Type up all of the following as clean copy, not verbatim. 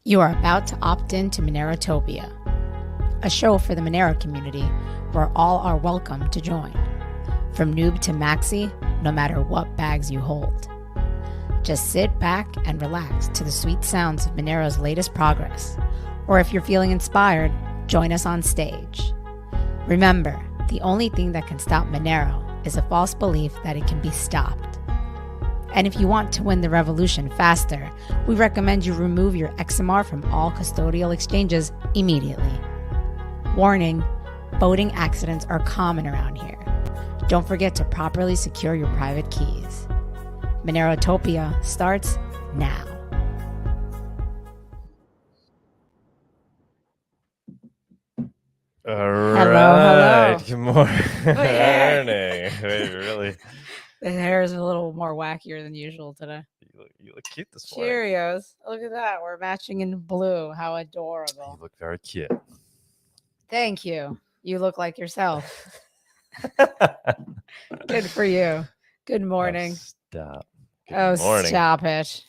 You are about to opt in to Monerotopia, a show for the Monero community where all are welcome to join. From noob to maxi, no matter what bags you hold. Just sit back and relax to the sweet sounds of Monero's latest progress. Or if you're feeling inspired, join us on stage. Remember, the only thing that can stop Monero is a false belief that it can be stopped. And if you want to win the revolution faster, we recommend you remove your XMR from all custodial exchanges immediately. Warning, voting accidents are common around here. Don't forget to properly secure your private keys. Monerotopia starts now. All Hello. right. Good morning. Yeah. Wait, really? The hair is a little more wackier than usual today. You look cute this morning. Cheerios. Look at that. We're matching in blue. How You adorable. look very cute. Thank you. You look like yourself. Good for you. Good morning. Stop. Good morning. Stop it.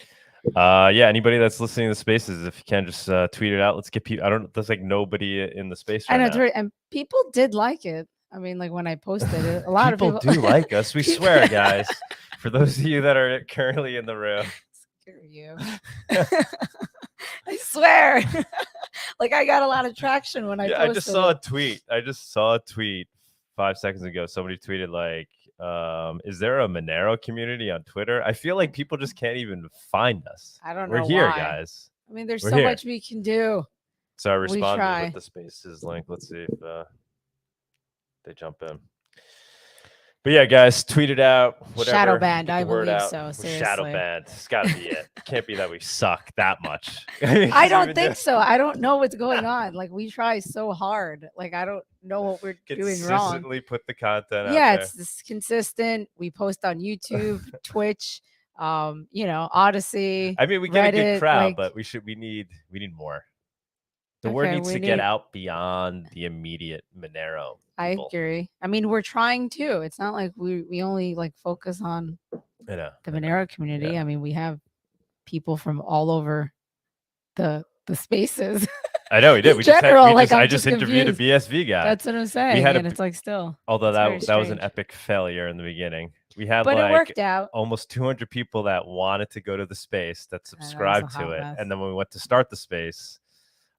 Yeah, anybody that's listening to Spaces, if you can just tweet it out. Let's get people. There's like nobody in the space right I know, now. it's and people did like it. I mean, like when I posted it, a lot people of people do like us. We swear, guys. For those of you that are currently in the room. Screw you. I swear. Like I got a lot of traction when I posted I just saw it. a tweet. I just saw a tweet 5 seconds ago. Somebody tweeted like, is there a Monero community on Twitter? I feel like people just can't even find us. I don't know. We're here, why. guys. I mean, there's We're so here. much we can do. So I responded try. with the Spaces link. Let's see if they jump in. But yeah, guys, tweet it out. Whatever. Shadow banned, Get the I word believe out. so. We're Seriously. shadow banned. It's got to be it. Can't be that we suck that much. I don't think so. I don't know what's going on. Like we try so hard. Like I don't know what we're doing wrong. Consistently put the content out Yeah, there. it's consistent. We post on YouTube, Twitch, Odyssey. I mean, we get Reddit, a good crowd, like, but we need more. The Okay, word needs we to get need- out beyond the immediate Monero. I people. agree. I mean, we're trying to. It's not like we only like focus on I know. the Monero community. Yeah. I mean, we have people from all over the spaces. I know we did. In general, like, I'm I just just interviewed confused. a BSV guy. That's what I'm saying. had a And it's like still. Although it's very that was an strange. epic failure in the beginning. We had But it like worked out. almost 200 people that wanted to go to the space, that was a subscribed to hot it, mess. and then when we went to start the space,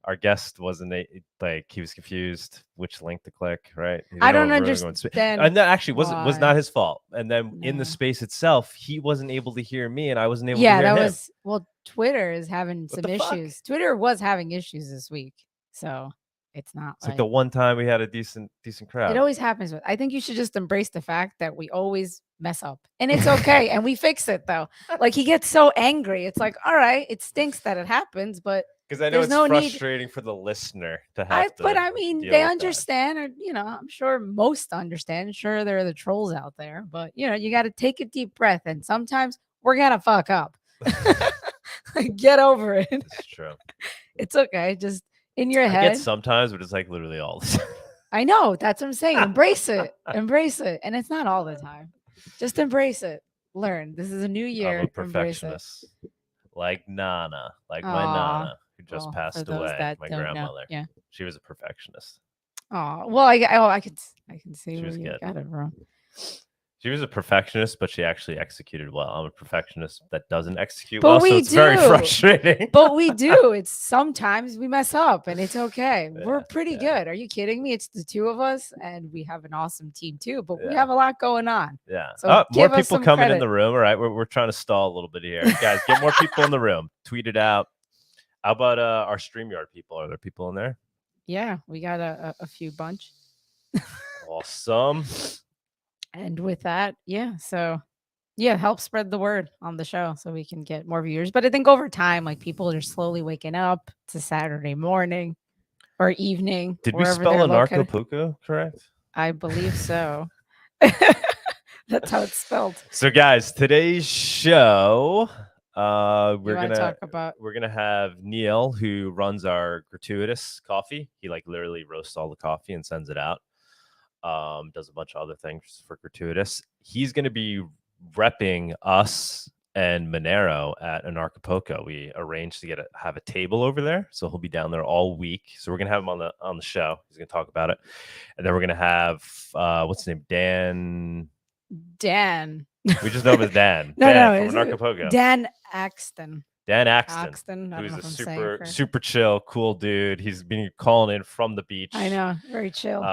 our guest wasn't like he was confused which link to click. Right? He I didn't don't know we were going to space. understand. And that actually was why. not his fault. And then in No. the space itself, he wasn't able to hear me, and I wasn't able to Yeah, hear that him. was Twitter is having What some the fuck? issues. Twitter was having issues this week. So it's not It's like the one time we had a decent crowd. It always happens. I think you should just embrace the fact that we always mess up, and it's okay, and we fix it though. Like he gets so angry. It's like, all right, it stinks that it happens, but because I know there's it's no need- frustrating for the listener to have to. But I mean, deal they with that. understand, or I'm sure most understand. Sure, there are the trolls out there, but you got to take a deep breath, and sometimes we're gonna fuck up. Get over it. It's true. It's okay. Just in your I head. get sometimes, but it's like literally all the time. I know. That's what I'm saying. Embrace it. Embrace it. And it's not all the time. Just embrace it. Learn. This is a new year. I'm a Embrace it. perfectionist. Like Nana. Like my Aw. Nana, who just Well, passed for those away. that My don't know. grandmother. Yeah. She was a perfectionist. Oh, well, I can see She where was you good. got it from. She was a perfectionist, but she actually executed well. I'm a perfectionist that doesn't execute But well, we so it's very do. frustrating. But we do. It's sometimes we mess up, and it's okay. We're pretty yeah. good. Are you kidding me? It's the two of us, and we have an awesome team too. But we Yeah. have a lot going on. Yeah. So more give us people some coming in credit. the room. All right. We're trying to stall a little bit here. Guys, get more people in the room. Tweet it out. How about our StreamYard people? Are there people in there? Yeah, we got a few bunch. Awesome. And with that, help spread the word on the show so we can get more viewers. But I think over time, like people are slowly waking up. It's a Saturday morning or evening. Did we wherever spell they're located. Anarchapulco correct? I believe so. That's how it's spelled. So, guys, today's show, You we're wanna talk about gonna have Neil, who runs our Gratuitas coffee. He like literally roasts all the coffee and sends it out. Does a bunch of other things for Gratuitas. He's gonna be repping us and Monero at Anarchapulco. We arranged to have a table over there, so he'll be down there all week. So we're gonna have him on the show. He's gonna talk about it, and then we're gonna have what's his name, Dan. We just know him as Dan. No, Dan from Anarchapulco. Dan Axton. Dan Axton, who's a super chill, cool dude. He's been calling in from the beach. I know, very chill.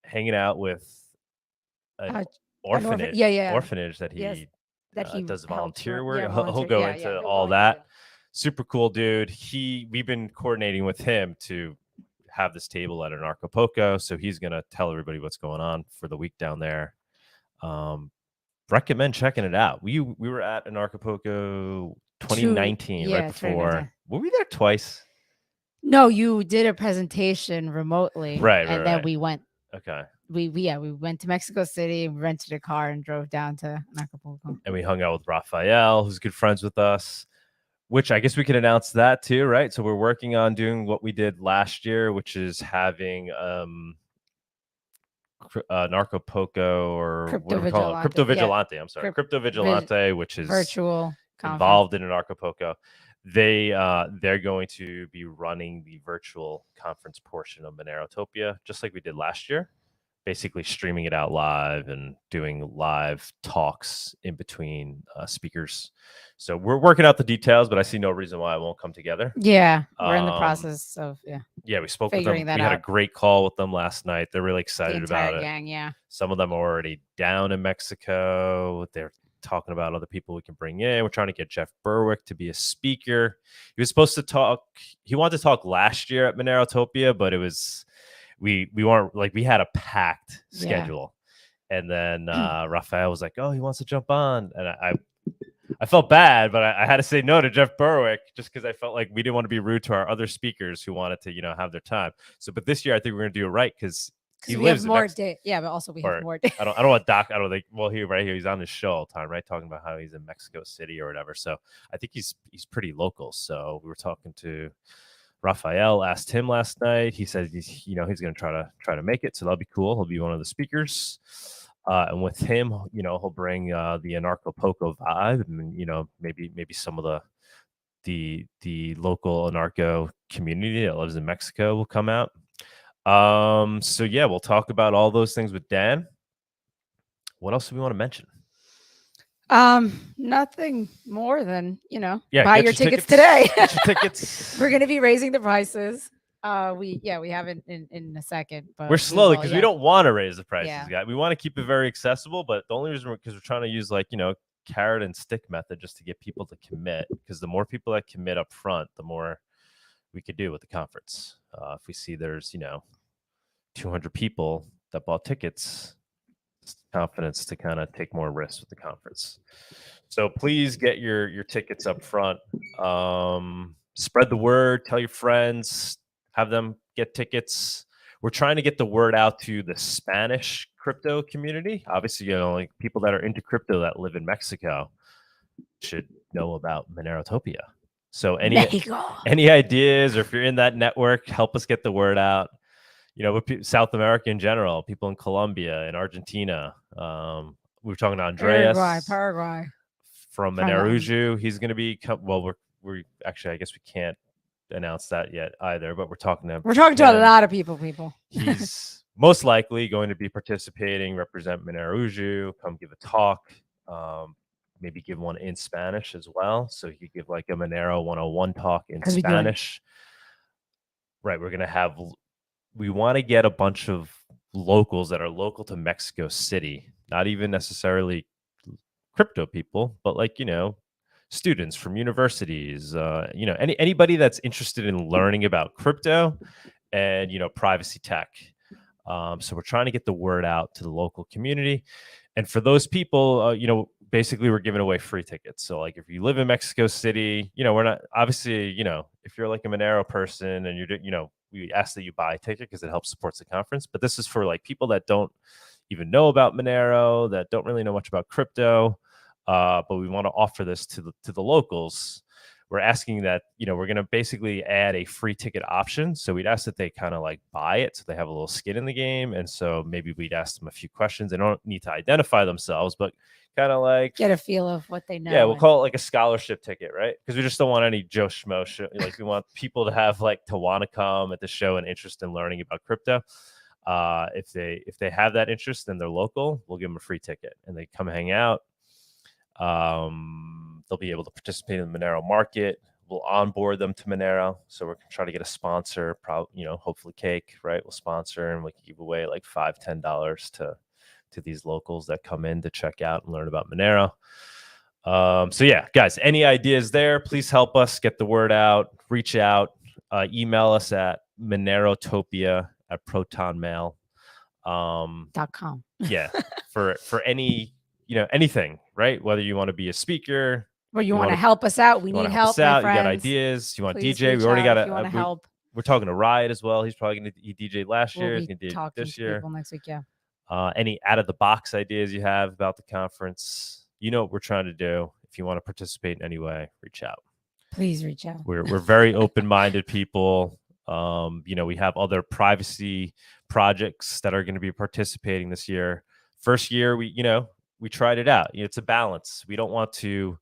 Hanging out with an orphanage. Orphanage that he does volunteer work. He'll go into all that. Yeah. Super cool dude. We've been coordinating with him to have this table at Anarchapulco, so he's gonna tell everybody what's going on for the week down there. Recommend checking it out. We were at Anarchapulco 2019, right before. Were we there twice? No, you did a presentation remotely, right? Then we went. Okay. We went to Mexico City, rented a car, and drove down to Anarchapulco. And we hung out with Raphael, who's good friends with us. Which I guess we can announce that too, right? So we're working on doing what we did last year, which is having Anarchapulco or Crypto what do we call it? Crypto Vigilante. I'm sorry, Crypto Vigilante, which is virtual involved in Anarchapulco. They're going to be running the virtual conference portion of Monerotopia, just like we did last year. Basically streaming it out live and doing live talks in between speakers. So we're working out the details, but I see no reason why it won't come together. Yeah, we're in the process of we spoke with them. We had a great call with them last night. They're really excited about it. Gang, yeah. Some of them are already down in Mexico. They're talking about other people we can bring in. We're trying to get Jeff Berwick to be a speaker. He was supposed to talk. He wanted to talk last year at Monerotopia, but it was. We weren't we had a packed schedule, and then Raphael was like, "Oh, he wants to jump on," and I felt bad, but I had to say no to Jeff Berwick just because I felt like we didn't want to be rude to our other speakers who wanted to have their time. So, but this year I think we're gonna do it right because he lives have more days. Yeah, but also we have more days. I don't want Doc. I don't think. Well, he's on the show all the time, right? Talking about how he's in Mexico City or whatever. So I think he's pretty local. So we were talking to. Raphael asked him last night. He said he's going to try to make it, so that'll be cool. He'll be one of the speakers, and with him, he'll bring the Anarchapulco vibe, and maybe some of the local anarcho community that lives in Mexico will come out. So yeah, we'll talk about all those things with Dan. What else do we want to mention? Nothing more than buy your tickets today. Get your tickets. We're gonna be raising the prices. We haven't in a second, but we're slowly because we don't want to raise the prices, guys. We want to keep it very accessible, but the only reason because we're trying to use carrot and stick method just to get people to commit. Because the more people that commit up front, the more we could do with the conference. If we see there's 200 people that bought tickets. Confidence to kind of take more risks with the conference. So please get your tickets up front. Spread the word, tell your friends, have them get tickets. We're trying to get the word out to the Spanish crypto community. Obviously, people that are into crypto that live in Mexico should know about Monerotopia. So any ideas, or if you're in that network, help us get the word out. With South America in general, people in Colombia and Argentina. We were talking to Andreas, Paraguay, from Moneruju. He's going to be. Well, we're actually. I guess we can't announce that yet either. But we're talking to a lot of people. He's most likely going to be participating, represent Moneruju, come give a talk. Maybe give one in Spanish as well. So he could give a Monero 101 talk in Spanish. Right, we're going to have. We want to get a bunch of locals that are local to Mexico City, not even necessarily crypto people, but students from universities, anybody that's interested in learning about crypto and, privacy tech. So we're trying to get the word out to the local community. And for those people, basically we're giving away free tickets. So if you live in Mexico City, we're not obviously, if you're a Monero person and you're, we ask that you buy a ticket because it helps support the conference. But this is for people that don't even know about Monero, that don't really know much about crypto. But we want to offer this to the locals. we're asking that, we're going to basically add a free ticket option. So we'd ask that they kind of like buy it so they have a little skin in the game. And so maybe we'd ask them a few questions. They don't need to identify themselves, but kind of like get a feel of what they know. Yeah, we'll call it like a scholarship ticket, right? Because we just don't want any Joe Schmo show. Like, we want people to have to want to come at the show and interest in learning about crypto. If they have that interest and they're local, we'll give them a free ticket and they come hang out. They'll be able to participate in the Monero market. We'll onboard them to Monero. So we're going to try to get a sponsor, hopefully Cake, right? We'll sponsor and we can give away like $5, $10 to these locals that come in to check out and learn about Monero. So yeah, guys, any ideas there, please help us get the word out, reach out, email us at monerotopiaprotonmail.com. Yeah. For any, anything, right? Whether you want to be a speaker, or you want to help us out. We need help, my friends. You got ideas. You want Please DJ. We already got to help. We're talking to Riot as well. He's probably going to DJ last year. He's going to DJ this year. Next week, yeah. Any out of the box ideas you have about the conference, what we're trying to do. If you want to participate in any way, reach out. Please reach out. We're very open-minded people. We have other privacy projects that are going to be participating this year. First year, we tried it out. It's a balance. We don't want to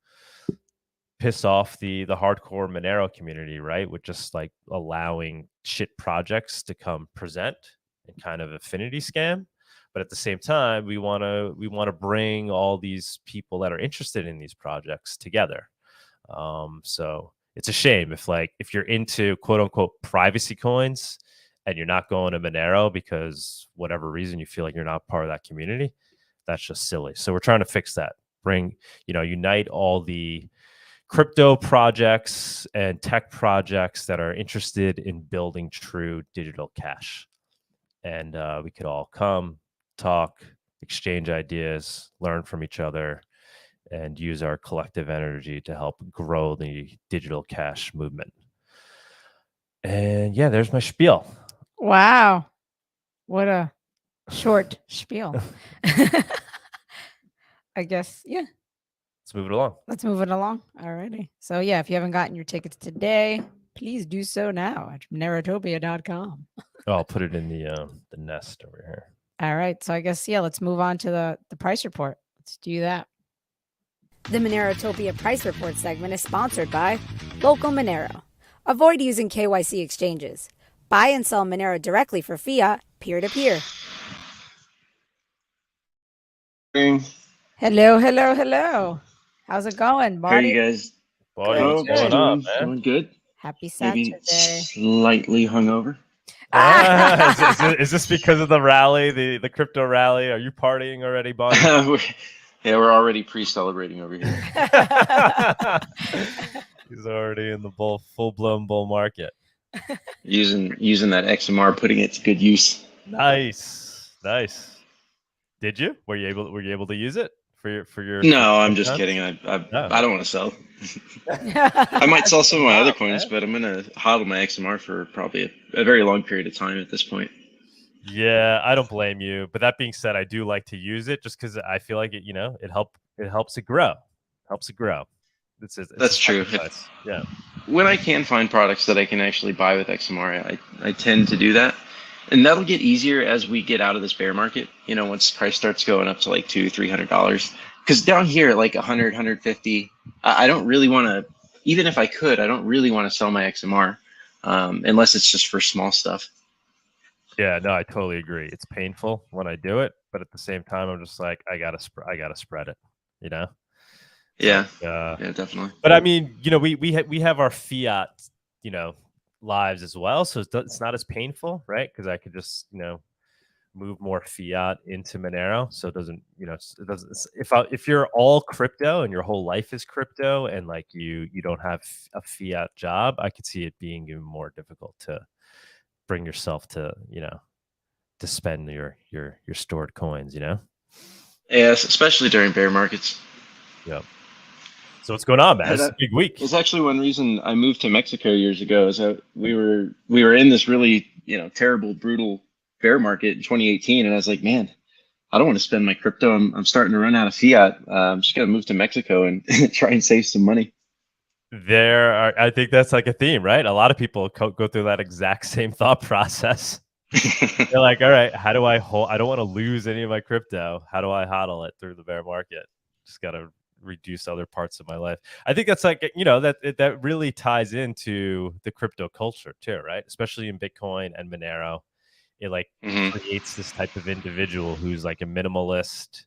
piss off the hardcore Monero community, right? With just like allowing shit projects to come present and kind of affinity scam. But at the same time, we want to bring all these people that are interested in these projects together. So it's a shame if you're into quote unquote privacy coins and you're not going to Monero because whatever reason you feel like you're not part of that community. That's just silly. So we're trying to fix that. Unite all the crypto projects and tech projects that are interested in building true digital cash, and we could all come, talk, exchange ideas, learn from each other, and use our collective energy to help grow the digital cash movement. And yeah, there's my spiel. Wow. What a short spiel. I guess, yeah. Let's move it along. All righty. So yeah, if you haven't gotten your tickets today, please do so now at Monerotopia.com. I'll put it in the nest over here. All right. So I guess, yeah, let's move on to the price report. Let's do that. The Monerotopia price report segment is sponsored by Local Monero. Avoid using KYC exchanges. Buy and sell Monero directly for fiat, peer-to-peer. Hello. How's it going, Marty? How are you guys? What's going on, man? Doing good. Happy Saturday. Maybe slightly hungover. Is this because of the rally, the crypto rally? Are you partying already, Bonnie? Yeah, we're already pre-celebrating over here. He's already in the full-blown bull market. Using that XMR, putting it to good use. Nice. Did you? Were you able to use it for your? No, I'm just kidding. I don't want to sell. I might sell some of my other coins, but I'm gonna hodl my XMR for probably a very long period of time at this point. Yeah, I don't blame you. But that being said, I do like to use it just because I feel like it helps it grow. That's true. Yeah. When I can find products that I can actually buy with XMR, I tend to do that. And that'll get easier as we get out of this bear market. Once price starts going up to like $200-$300, because down here at like 100, 150, I don't really want to. Even if I could, I don't really want to sell my XMR unless it's just for small stuff. Yeah, no, I totally agree. It's painful when I do it, but at the same time, I'm just like, I gotta spread it. Yeah, yeah, definitely. But I mean, we have our fiat, lives as well, so it's not as painful, right? Because I could just move more fiat into Monero, so it doesn't if you're all crypto and your whole life is crypto and like you don't have a fiat job, I could see it being even more difficult to bring yourself to to spend your stored coins. Yes, especially during bear markets. Yep. So what's going on, man? It's a big week. It's actually one reason I moved to Mexico years ago. Is that we were in this really terrible, brutal bear market in 2018, and I was like, man, I don't want to spend my crypto. I'm starting to run out of fiat. I'm just gonna move to Mexico and try and save some money. I think that's like a theme, right? A lot of people go through that exact same thought process. They're like, all right, how do I hold? I don't want to lose any of my crypto. How do I hodl it through the bear market? Just got to reduce other parts of my life. I think that's like, that really ties into the crypto culture too, right? Especially in Bitcoin and Monero. It like creates this type of individual who's like a minimalist,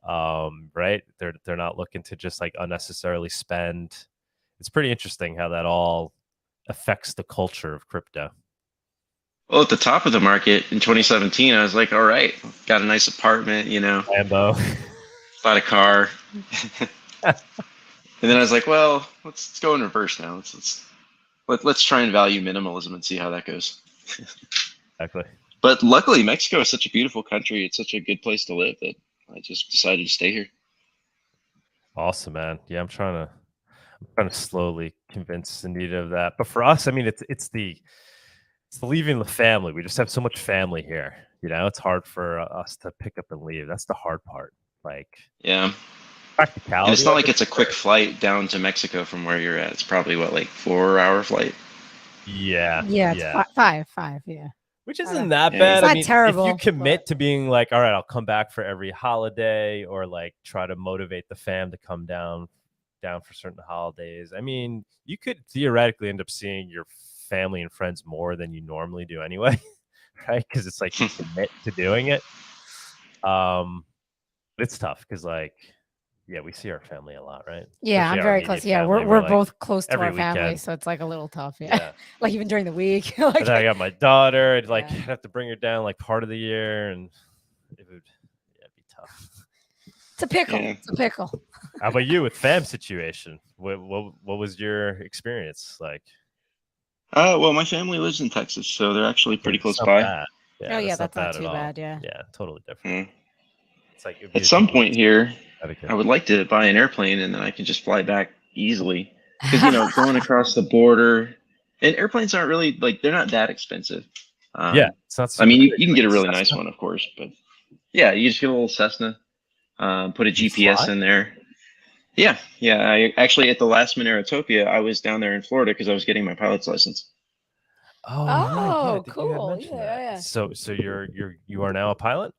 right? They're not looking to just like unnecessarily spend. It's pretty interesting how that all affects the culture of crypto. Well, at the top of the market in 2017, I was like, all right, got a nice apartment, Lambo. Bought a car. And then I was like, well, let's go in reverse now. Let's try and value minimalism and see how that goes. Exactly. But luckily, Mexico is such a beautiful country. It's such a good place to live that I just decided to stay here. Awesome, man. Yeah, I'm trying to slowly convince Anita of that. But for us, I mean, it's the leaving the family. We just have so much family here. It's hard for us to pick up and leave. That's the hard part. Like, yeah. Practicality. And it's not like it's a quick flight down to Mexico from where you're at. It's probably like 4-hour flight. Yeah. Yeah, it's five. Yeah. Which isn't that bad. It's not terrible. If you commit to being like, all right, I'll come back for every holiday, or like try to motivate the fam to come down for certain holidays. I mean, you could theoretically end up seeing your family and friends more than you normally do anyway, right? Because it's like you commit to doing it. It's tough because like, yeah, we see our family a lot, right? Yeah, Especially I'm very close. Yeah, we're both close to our family, weekend. so it's like a little tough. Yeah. Like even during the week. Like, and then I got my daughter. I'd like have to bring her down like part of the year, and it would be tough. It's a pickle. Yeah. It's a pickle. How about you with fam situation? What was your experience like? Well, my family lives in Texas, so they're actually pretty close by. Yeah, that's not too bad. Yeah, totally different. It's like at some point here, I would like to buy an airplane, and then I can just fly back easily. Because going across the border, and airplanes aren't really like they're not that expensive. It's not. I mean, you can get a really nice one, of course, but yeah, you just get a little Cessna, put a GPS in there. Yeah. I actually at the last Monerotopia, I was down there in Florida because I was getting my pilot's license. Oh, cool. Yeah. So you are now a pilot?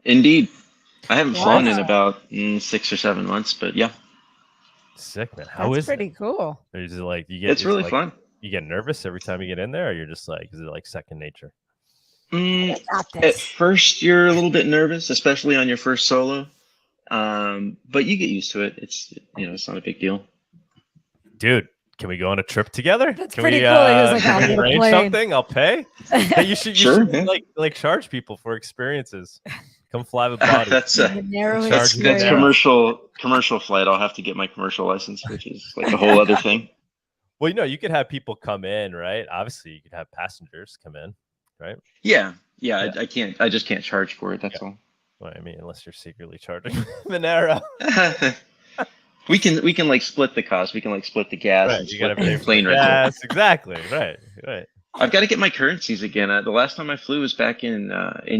Indeed. I haven't flown in about 6 or 7 months, but yeah. Sick, man. That's pretty cool. Or is it like it's really fun. You get nervous every time you get in there, or you're just like, is it like second nature? At first, you're a little bit nervous, especially on your first solo. But you get used to it. It's it's not a big deal. Dude, can we go on a trip together? That's can pretty we, cool. Can we arrange something? I'll pay. Hey, you should like charge people for experiences. Come fly with Bawdy. that's commercial flight. I'll have to get my commercial license, which is like a whole other thing. Well, you could have people come in, right? Obviously, you could have passengers come in, right? Yeah. I can't. I just can't charge for it. That's all. Well, I mean, unless you're secretly charging Monero. We can like split the cost. We can like split the gas. Right, and you gotta pay for plane rental. Yes, exactly. Right. I've got to get my currencies again. The last time I flew was back in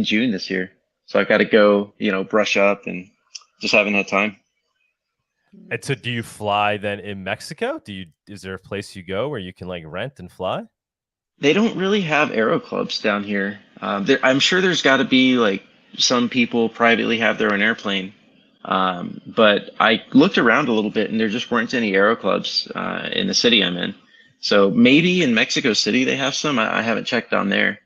June this year. So I've got to go, brush up, and just haven't had time. And so do you fly then in Mexico? Is there a place you go where you can like rent and fly? They don't really have aero clubs down here. I'm sure there's got to be like some people privately have their own airplane. But I looked around a little bit and there just weren't any aero clubs in the city I'm in. So maybe in Mexico City they have some. I haven't checked on there.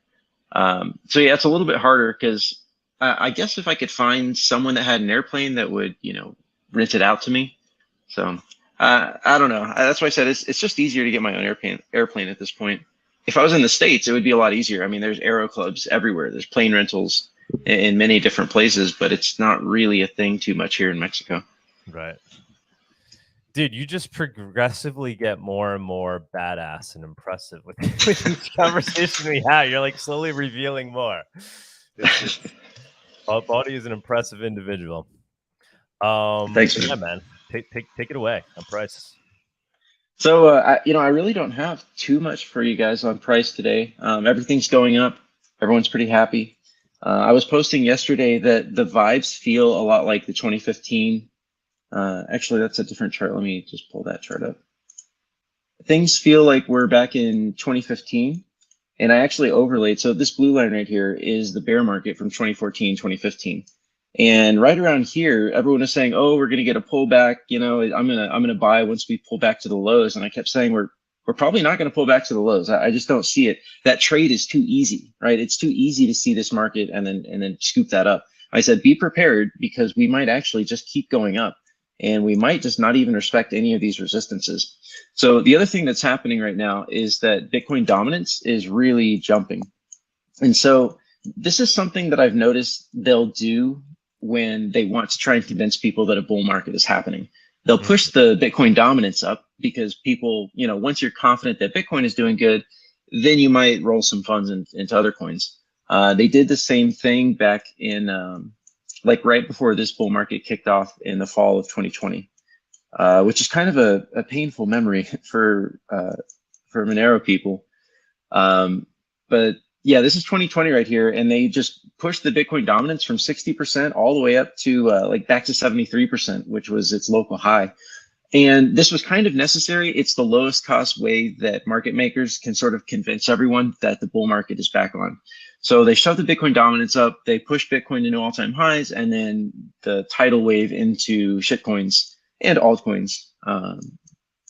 So yeah, it's a little bit harder because I guess if I could find someone that had an airplane that would, rent it out to me. So I don't know. That's why I said it's just easier to get my own airplane at this point. If I was in the States, it would be a lot easier. I mean, there's aero clubs everywhere. There's plane rentals in many different places, but it's not really a thing too much here in Mexico. Right. Dude, you just progressively get more and more badass and impressive with each conversation we have. You're like slowly revealing more. Bawdy is an impressive individual. Thanks, man. Yeah, man. Take it away on price. So, I really don't have too much for you guys on price today. Everything's going up. Everyone's pretty happy. I was posting yesterday that the vibes feel a lot like the 2015. Actually, that's a different chart. Let me just pull that chart up. things feel like we're back in 2015. And I actually overlaid, so this blue line right here is the bear market from 2014, 2015. And right around here, everyone is saying, oh, we're going to get a pullback. You know, I'm going to buy once we pull back to the lows. And I kept saying, we're probably not going to pull back to the lows. I just don't see it. That trade is too easy, right? It's too easy to see this market and then scoop that up. I said, be prepared, because we might actually just keep going up, and we might just not even respect any of these resistances. So the other thing that's happening right now is that Bitcoin dominance is really jumping. And so this is something that I've noticed they'll do when they want to try and convince people that a bull market is happening. They'll push the Bitcoin dominance up, because people, you know, once you're confident that Bitcoin is doing good, then you might roll some funds into other coins. They did the same thing back in like right before this bull market kicked off in the fall of 2020, which is kind of a painful memory for Monero people. But yeah, this is 2020 right here, and they just pushed the Bitcoin dominance from 60% all the way up to like back to 73%, which was its local high. And this was kind of necessary. It's the lowest cost way that market makers can sort of convince everyone that the bull market is back on. So they shoved the Bitcoin dominance up, they pushed Bitcoin to new all-time highs, and then the tidal wave into shitcoins and altcoins.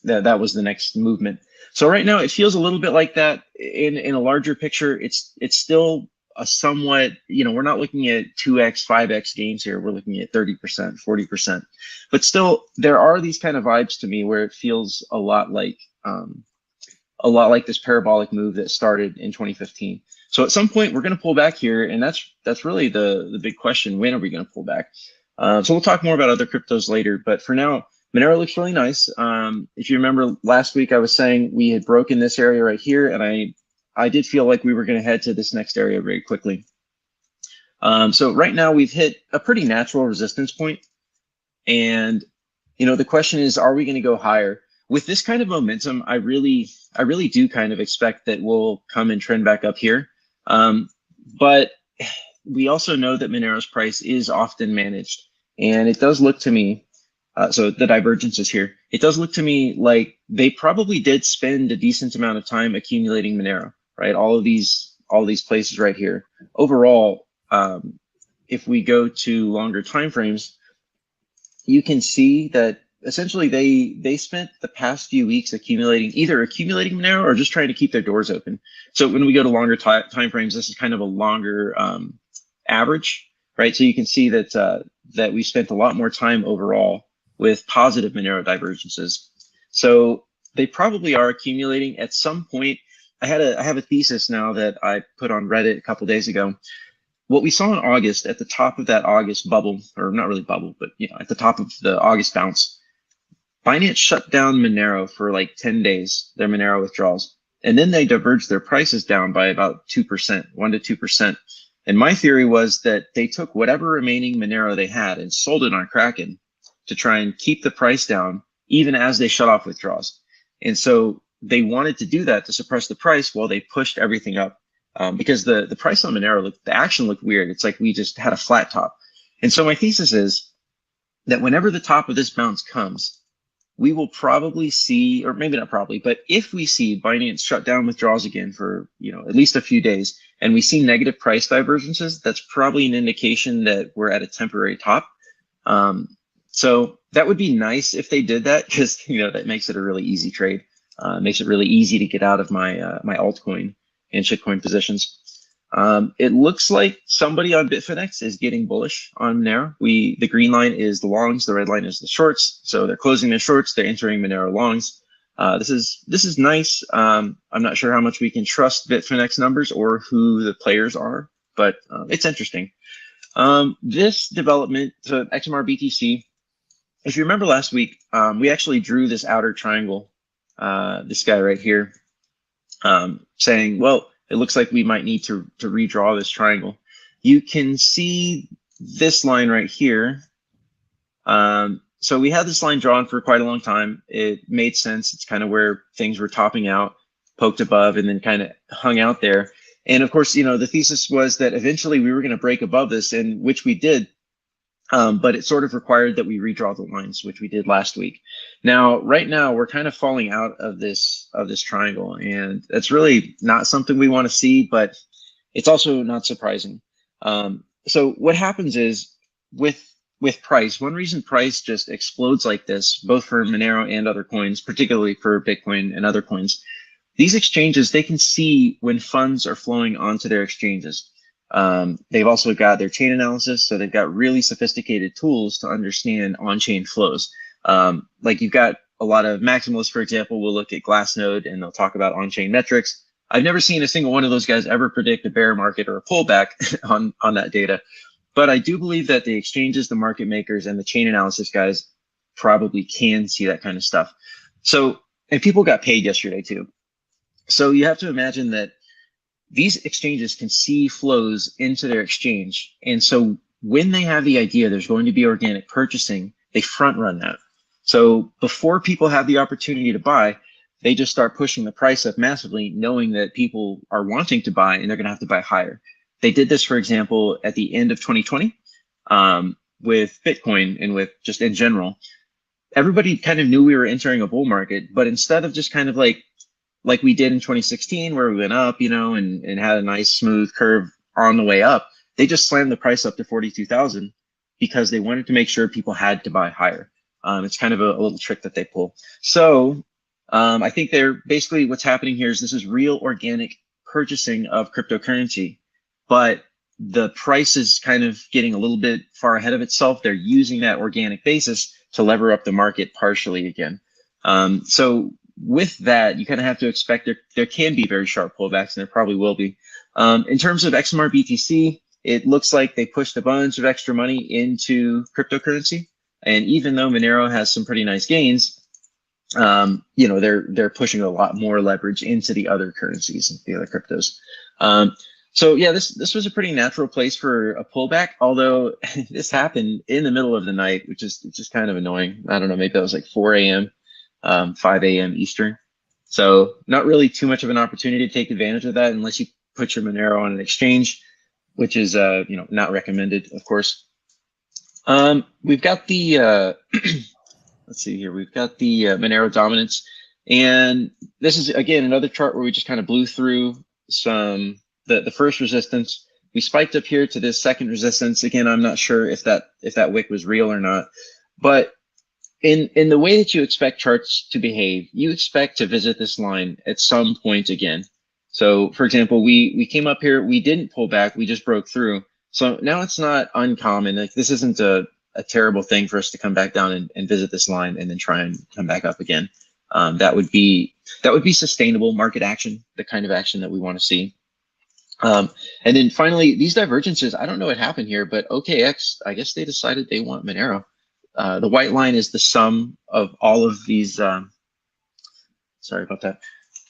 That was the next movement. So right now it feels a little bit like that. In a larger picture, it's still a somewhat, you know, we're not looking at 2x, 5x gains here. We're looking at 30%, 40%. But still, there are these kind of vibes to me where it feels a lot like this parabolic move that started in 2015. So at some point we're going to pull back here, and that's really the big question. When are we going to pull back? So we'll talk more about other cryptos later. But for now, Monero looks really nice. If you remember last week, I was saying we had broken this area right here, and I did feel like we were going to head to this next area very quickly. So right now we've hit a pretty natural resistance point. And, you know, the question is, are we going to go higher? With this kind of momentum, I really do kind of expect that we'll come and trend back up here. But we also know that Monero's price is often managed. And it does look to me, so the divergence is here. It does look to me like they probably did spend a decent amount of time accumulating Monero, right? All these places right here. Overall, if we go to longer timeframes, you can see that essentially they spent the past few weeks either accumulating Monero or just trying to keep their doors open. So when we go to longer timeframes, this is kind of a longer average, right? So you can see that that we spent a lot more time overall with positive Monero divergences. So they probably are accumulating at some point. I have a thesis now that I put on Reddit a couple days ago. What we saw in August, at the top of that August bubble, or not really bubble, but you know, at the top of the August bounce, Binance shut down Monero for like 10 days, their Monero withdrawals. And then they diverged their prices down by about 2%, 1 to 2%. And my theory was that they took whatever remaining Monero they had and sold it on Kraken to try and keep the price down, even as they shut off withdrawals. And so they wanted to do that to suppress the price while they pushed everything up. Because the price on Monero the action looked weird. It's like we just had a flat top. And so my thesis is that whenever the top of this bounce comes, we will probably see, or maybe not probably, but if we see Binance shut down withdrawals again for, you know, at least a few days, and we see negative price divergences, that's probably an indication that we're at a temporary top. So that would be nice if they did that, because, you know, that makes it a really easy trade. Makes it really easy to get out of my my altcoin and shitcoin positions. It looks like somebody on Bitfinex is getting bullish on Monero. The green line is the longs, the red line is the shorts. So they're closing their shorts, they're entering Monero longs. This is nice. I'm not sure how much we can trust Bitfinex numbers or who the players are, but it's interesting. This development, so XMR BTC, if you remember last week, we actually drew this outer triangle, this guy right here, saying, well, it looks like we might need to redraw this triangle. You can see this line right here. So we had this line drawn for quite a long time. It made sense. It's kind of where things were topping out, poked above, and then kind of hung out there. And of course, you know, the thesis was that eventually we were going to break above this, and which we did. But it sort of required that we redraw the lines, which we did last week. Now, right now, we're kind of falling out of this triangle, and that's really not something we want to see, but it's also not surprising. So what happens is with price, one reason price just explodes like this, both for Monero and other coins, particularly for Bitcoin and other coins, these exchanges, they can see when funds are flowing onto their exchanges. They've also got their chain analysis, so they've got really sophisticated tools to understand on-chain flows. Like you've got a lot of maximalists, for example, will look at Glassnode and they'll talk about on-chain metrics. I've never seen a single one of those guys ever predict a bear market or a pullback on that data. But I do believe that the exchanges, the market makers, and the chain analysis guys probably can see that kind of stuff. So, and people got paid yesterday too. So you have to imagine that these exchanges can see flows into their exchange. And so when they have the idea there's going to be organic purchasing, they front run that. So before people have the opportunity to buy, they just start pushing the price up massively, knowing that people are wanting to buy and they're going to have to buy higher. They did this, for example, at the end of 2020 with Bitcoin and with just in general. Everybody kind of knew we were entering a bull market, but instead of just kind of like we did in 2016, where we went up, you know, and had a nice smooth curve on the way up, they just slammed the price up to 42,000 because they wanted to make sure people had to buy higher. It's kind of a little trick that they pull. So I think they're basically what's happening here is this is real organic purchasing of cryptocurrency, but the price is kind of getting a little bit far ahead of itself. They're using that organic basis to lever up the market partially again. So with that, you kind of have to expect there can be very sharp pullbacks, and there probably will be. In terms of XMR BTC, it looks like they pushed a bunch of extra money into cryptocurrency. And even though Monero has some pretty nice gains, you know, they're pushing a lot more leverage into the other currencies, the other cryptos. So yeah, this was a pretty natural place for a pullback, although this happened in the middle of the night, which is just kind of annoying. I don't know, maybe that was like 4 a.m., 5 a.m. Eastern. So not really too much of an opportunity to take advantage of that unless you put your Monero on an exchange, which is you know, not recommended, of course. We've got the let's see here. We've got the Monero dominance, and this is again another chart where we just kind of blew through some the first resistance. We spiked up here to this second resistance. Again, I'm not sure if that wick was real or not, but in the way that you expect charts to behave, you expect to visit this line at some point again. So for example, we came up here, we didn't pull back, we just broke through. So now it's not uncommon. Like this isn't a terrible thing for us to come back down and visit this line and then try and come back up again. That would be sustainable market action, the kind of action that we want to see. And then finally, these divergences, I don't know what happened here, but OKX, I guess they decided they want Monero. The white line is the sum of all of these, sorry about that,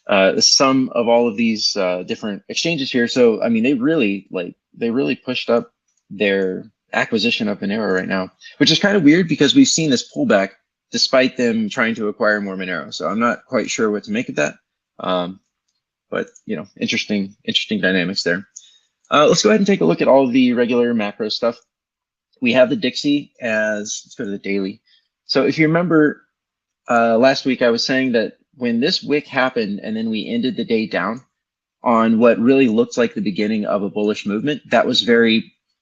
the sum of all of these different exchanges here. So, I mean, they really pushed up their acquisition of Monero right now, which is kind of weird because we've seen this pullback despite them trying to acquire more Monero. So I'm not quite sure what to make of that. But you know, interesting dynamics there. Let's go ahead and take a look at all of the regular macro stuff. We have the Dixie let's go to the daily. So if you remember last week, I was saying that when this wick happened and then we ended the day down on what really looked like the beginning of a bullish movement, that was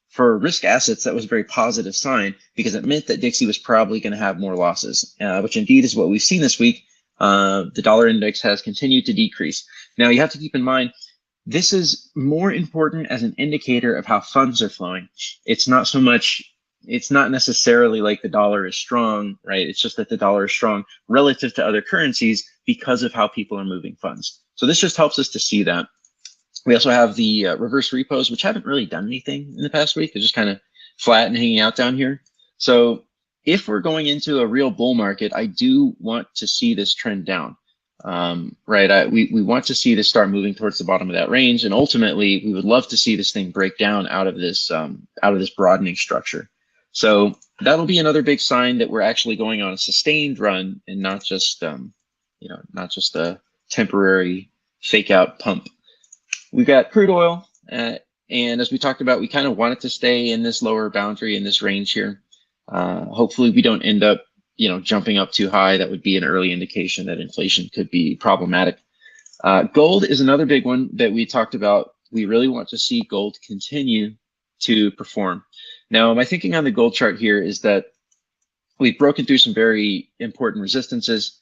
for risk assets, that was a very positive sign because it meant that Dixie was probably going to have more losses, which indeed is what we've seen this week. The dollar index has continued to decrease. Now you have to keep in mind, this is more important as an indicator of how funds are flowing. It's not necessarily like the dollar is strong, right? It's just that the dollar is strong relative to other currencies because of how people are moving funds. So this just helps us to see that. We also have the reverse repos, which haven't really done anything in the past week. They're just kind of flat and hanging out down here. So if we're going into a real bull market, I do want to see this trend down, right? We want to see this start moving towards the bottom of that range, and ultimately, we would love to see this thing break down out of this broadening structure. So that'll be another big sign that we're actually going on a sustained run and not just not just a temporary fake out pump. We've got crude oil, and And as we talked about, we kind of want it to stay in this lower boundary in this range here. Hopefully we don't end up, jumping up too high. That would be an early indication that inflation could be problematic. Gold is another big one that we talked about. We really want to see gold continue to perform. Now, my thinking on the gold chart here is that we've broken through some very important resistances.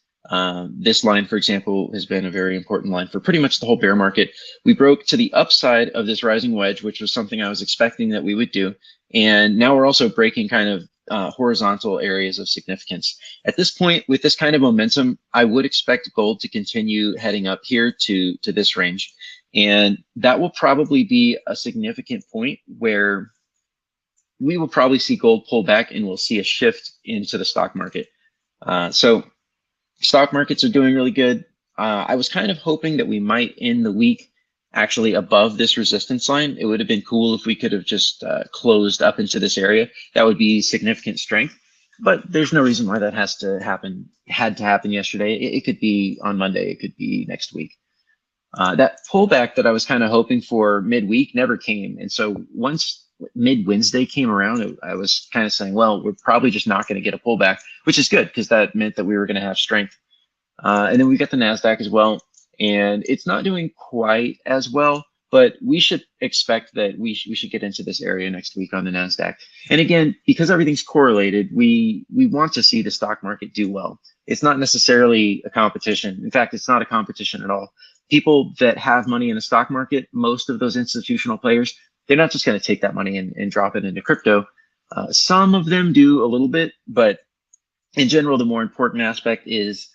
This line, for example, has been a very important line for pretty much the whole bear market. We broke to the upside of this rising wedge, which was something I was expecting that we would do. And now we're also breaking kind of horizontal areas of significance. At this point, with this kind of momentum, I would expect gold to continue heading up here to this range. And that will probably be a significant point where we will probably see gold pull back and we'll see a shift into the stock market. So stock markets are doing really good. I was kind of hoping that we might end the week actually above this resistance line. It would have been cool if we could have just closed up into this area. That would be significant strength, but there's no reason why that had to happen yesterday. It could be on Monday. It could be next week. That pullback that I was kind of hoping for midweek never came. And so once mid-Wednesday came around, I was kind of saying, well, we're probably just not going to get a pullback, which is good because that meant that we were going to have strength. And then we got the NASDAQ as well. And it's not doing quite as well, but we should expect that we should get into this area next week on the NASDAQ. And again, because everything's correlated, we want to see the stock market do well. It's not necessarily a competition. In fact, it's not a competition at all. People that have money in the stock market, most of those institutional players, they're not just going to take that money and drop it into crypto. Some of them do a little bit, but in general, the more important aspect is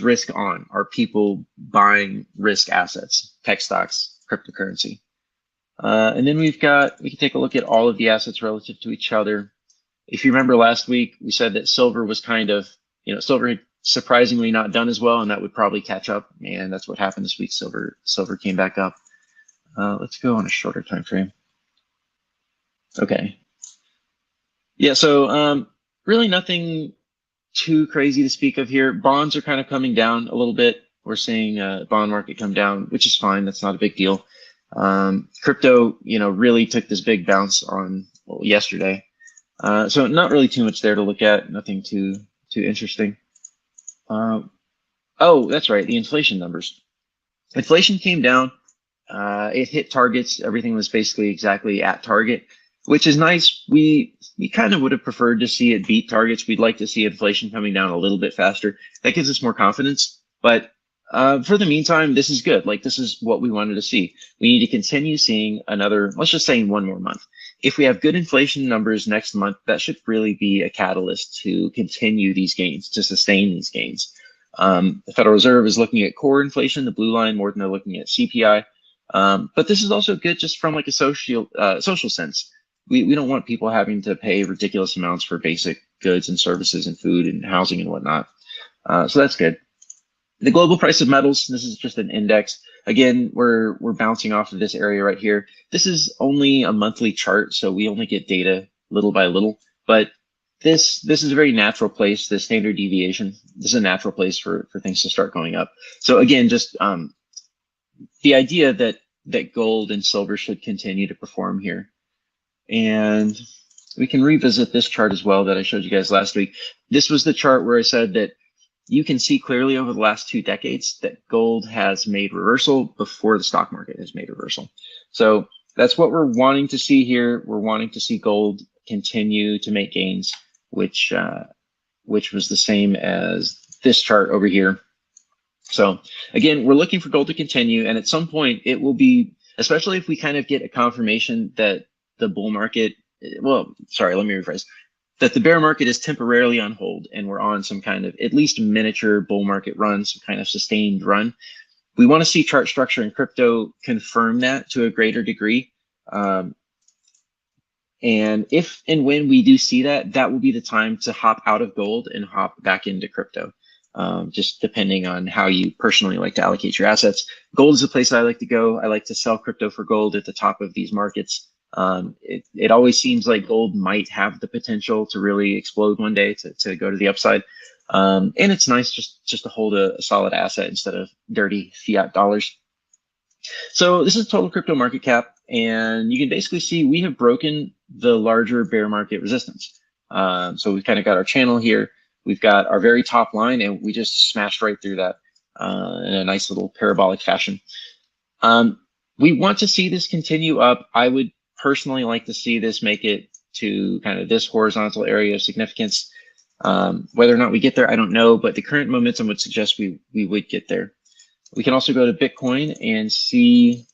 risk on. Are people buying risk assets, tech stocks, cryptocurrency? And then we can take a look at all of the assets relative to each other. If you remember last week, we said that silver was kind of, silver had surprisingly not done as well, and that would probably catch up. And that's what happened this week. Silver came back up. Let's go on a shorter time frame. Okay. Yeah, so really nothing too crazy to speak of here. Bonds are kind of coming down a little bit. We're seeing bond market come down, which is fine. That's not a big deal. Crypto, really took this big bounce on yesterday. So not really too much there to look at. Nothing too interesting. Oh, that's right. The inflation numbers. Inflation came down. It hit targets. Everything was basically exactly at target, which is nice. We kind of would have preferred to see it beat targets. We'd like to see inflation coming down a little bit faster. That gives us more confidence. But for the meantime, this is good. Like, this is what we wanted to see. We need to continue seeing another, let's just say, in one more month. If we have good inflation numbers next month, that should really be a catalyst to continue these gains, to sustain these gains. The Federal Reserve is looking at core inflation, the blue line, more than they're looking at CPI. But this is also good just from like a social sense. We don't want people having to pay ridiculous amounts for basic goods and services and food and housing and whatnot. So that's good. The global price of metals, this is just an index. Again, we're bouncing off of this area right here. This is only a monthly chart, so we only get data little by little. But this is a very natural place, the standard deviation. This is a natural place for things to start going up. So again, just the idea that gold and silver should continue to perform here. And we can revisit this chart as well that I showed you guys last week. This was the chart where I said that you can see clearly over the last 2 decades that gold has made reversal before the stock market has made reversal. So that's what we're wanting to see here. We're wanting to see gold continue to make gains, which was the same as this chart over here. So again, we're looking for gold to continue, and at some point it will be, especially if we kind of get a confirmation that the bull market, well, sorry, let me rephrase, that the bear market is temporarily on hold and we're on some kind of at least miniature bull market run, some kind of sustained run. We want to see chart structure and crypto confirm that to a greater degree. And if and when we do see that, that will be the time to hop out of gold and hop back into crypto. Just depending on how you personally like to allocate your assets. Gold is the place I like to go. I like to sell crypto for gold at the top of these markets. It always seems like gold might have the potential to really explode one day, to go to the upside. And it's nice just to hold a solid asset instead of dirty fiat dollars. So this is total crypto market cap. and you can basically see we have broken the larger bear market resistance. So we've kind of got our channel here. We've got our very top line, and we just smashed right through that in a nice little parabolic fashion. We want to see this continue up. I would personally like to see this make it to kind of this horizontal area of significance. Whether or not we get there, I don't know, but the current momentum would suggest we would get there. We can also go to Bitcoin and see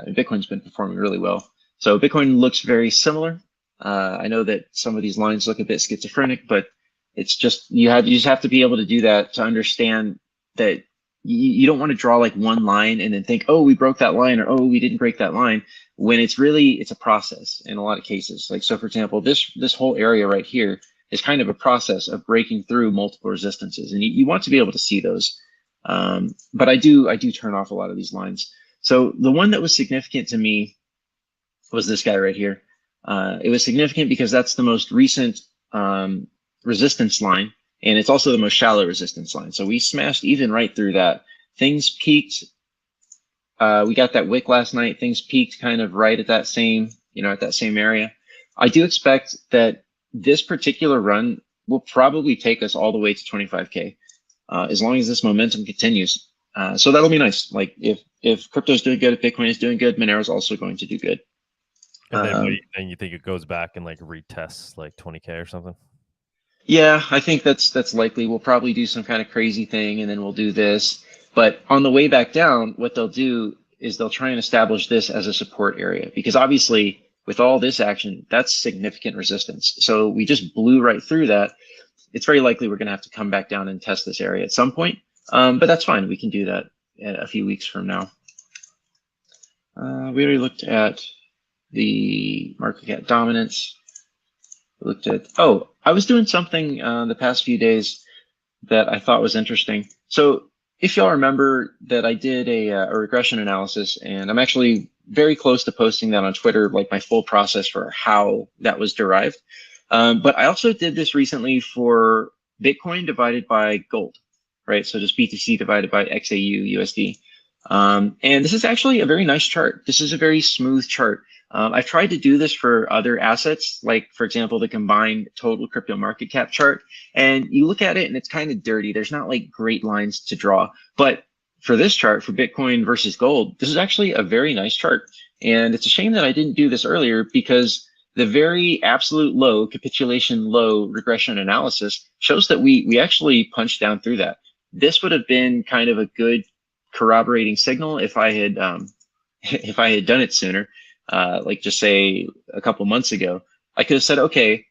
Bitcoin's been performing really well. So Bitcoin looks very similar. I know that some of these lines look a bit schizophrenic, but it's just you just have to be able to do that to understand that you don't want to draw like one line and then think, oh, we broke that line, or oh, we didn't break that line, when it's a process in a lot of cases. Like, so for example, this whole area right here is kind of a process of breaking through multiple resistances, and you want to be able to see those. But I do turn off a lot of these lines. So the one that was significant to me was this guy right here. It was significant because that's the most recent resistance line, and it's also the most shallow resistance line. So we smashed even right through that. Things peaked. We got that wick last night. Things peaked kind of right at that same, at that same area. I do expect that this particular run will probably take us all the way to 25K, as long as this momentum continues. So that'll be nice. Like if crypto's doing good, if Bitcoin is doing good, Monero's also going to do good. And then you think it goes back and like retests like 20K or something? Yeah, I think that's likely. We'll probably do some kind of crazy thing, and then we'll do this. But on the way back down, what they'll do is they'll try and establish this as a support area, because obviously with all this action, that's significant resistance. So we just blew right through that. It's very likely we're going to have to come back down and test this area at some point. But that's fine. We can do that a few weeks from now. We already looked at the market cap dominance. We looked at, I was doing something the past few days that I thought was interesting. So if y'all remember that I did a regression analysis, and I'm actually very close to posting that on Twitter, like my full process for how that was derived. But I also did this recently for Bitcoin divided by gold, right? So just BTC divided by XAU USD. And this is actually a very nice chart. This is a very smooth chart. I've tried to do this for other assets, like, for example, the combined total crypto market cap chart. And you look at it and it's kind of dirty. There's not like great lines to draw. But for this chart, for Bitcoin versus gold, this is actually a very nice chart. And it's a shame that I didn't do this earlier, because the very absolute low, capitulation low regression analysis shows that we actually punched down through that. This would have been kind of a good corroborating signal if I had done it sooner. Like just say a couple months ago, I could have said, okay,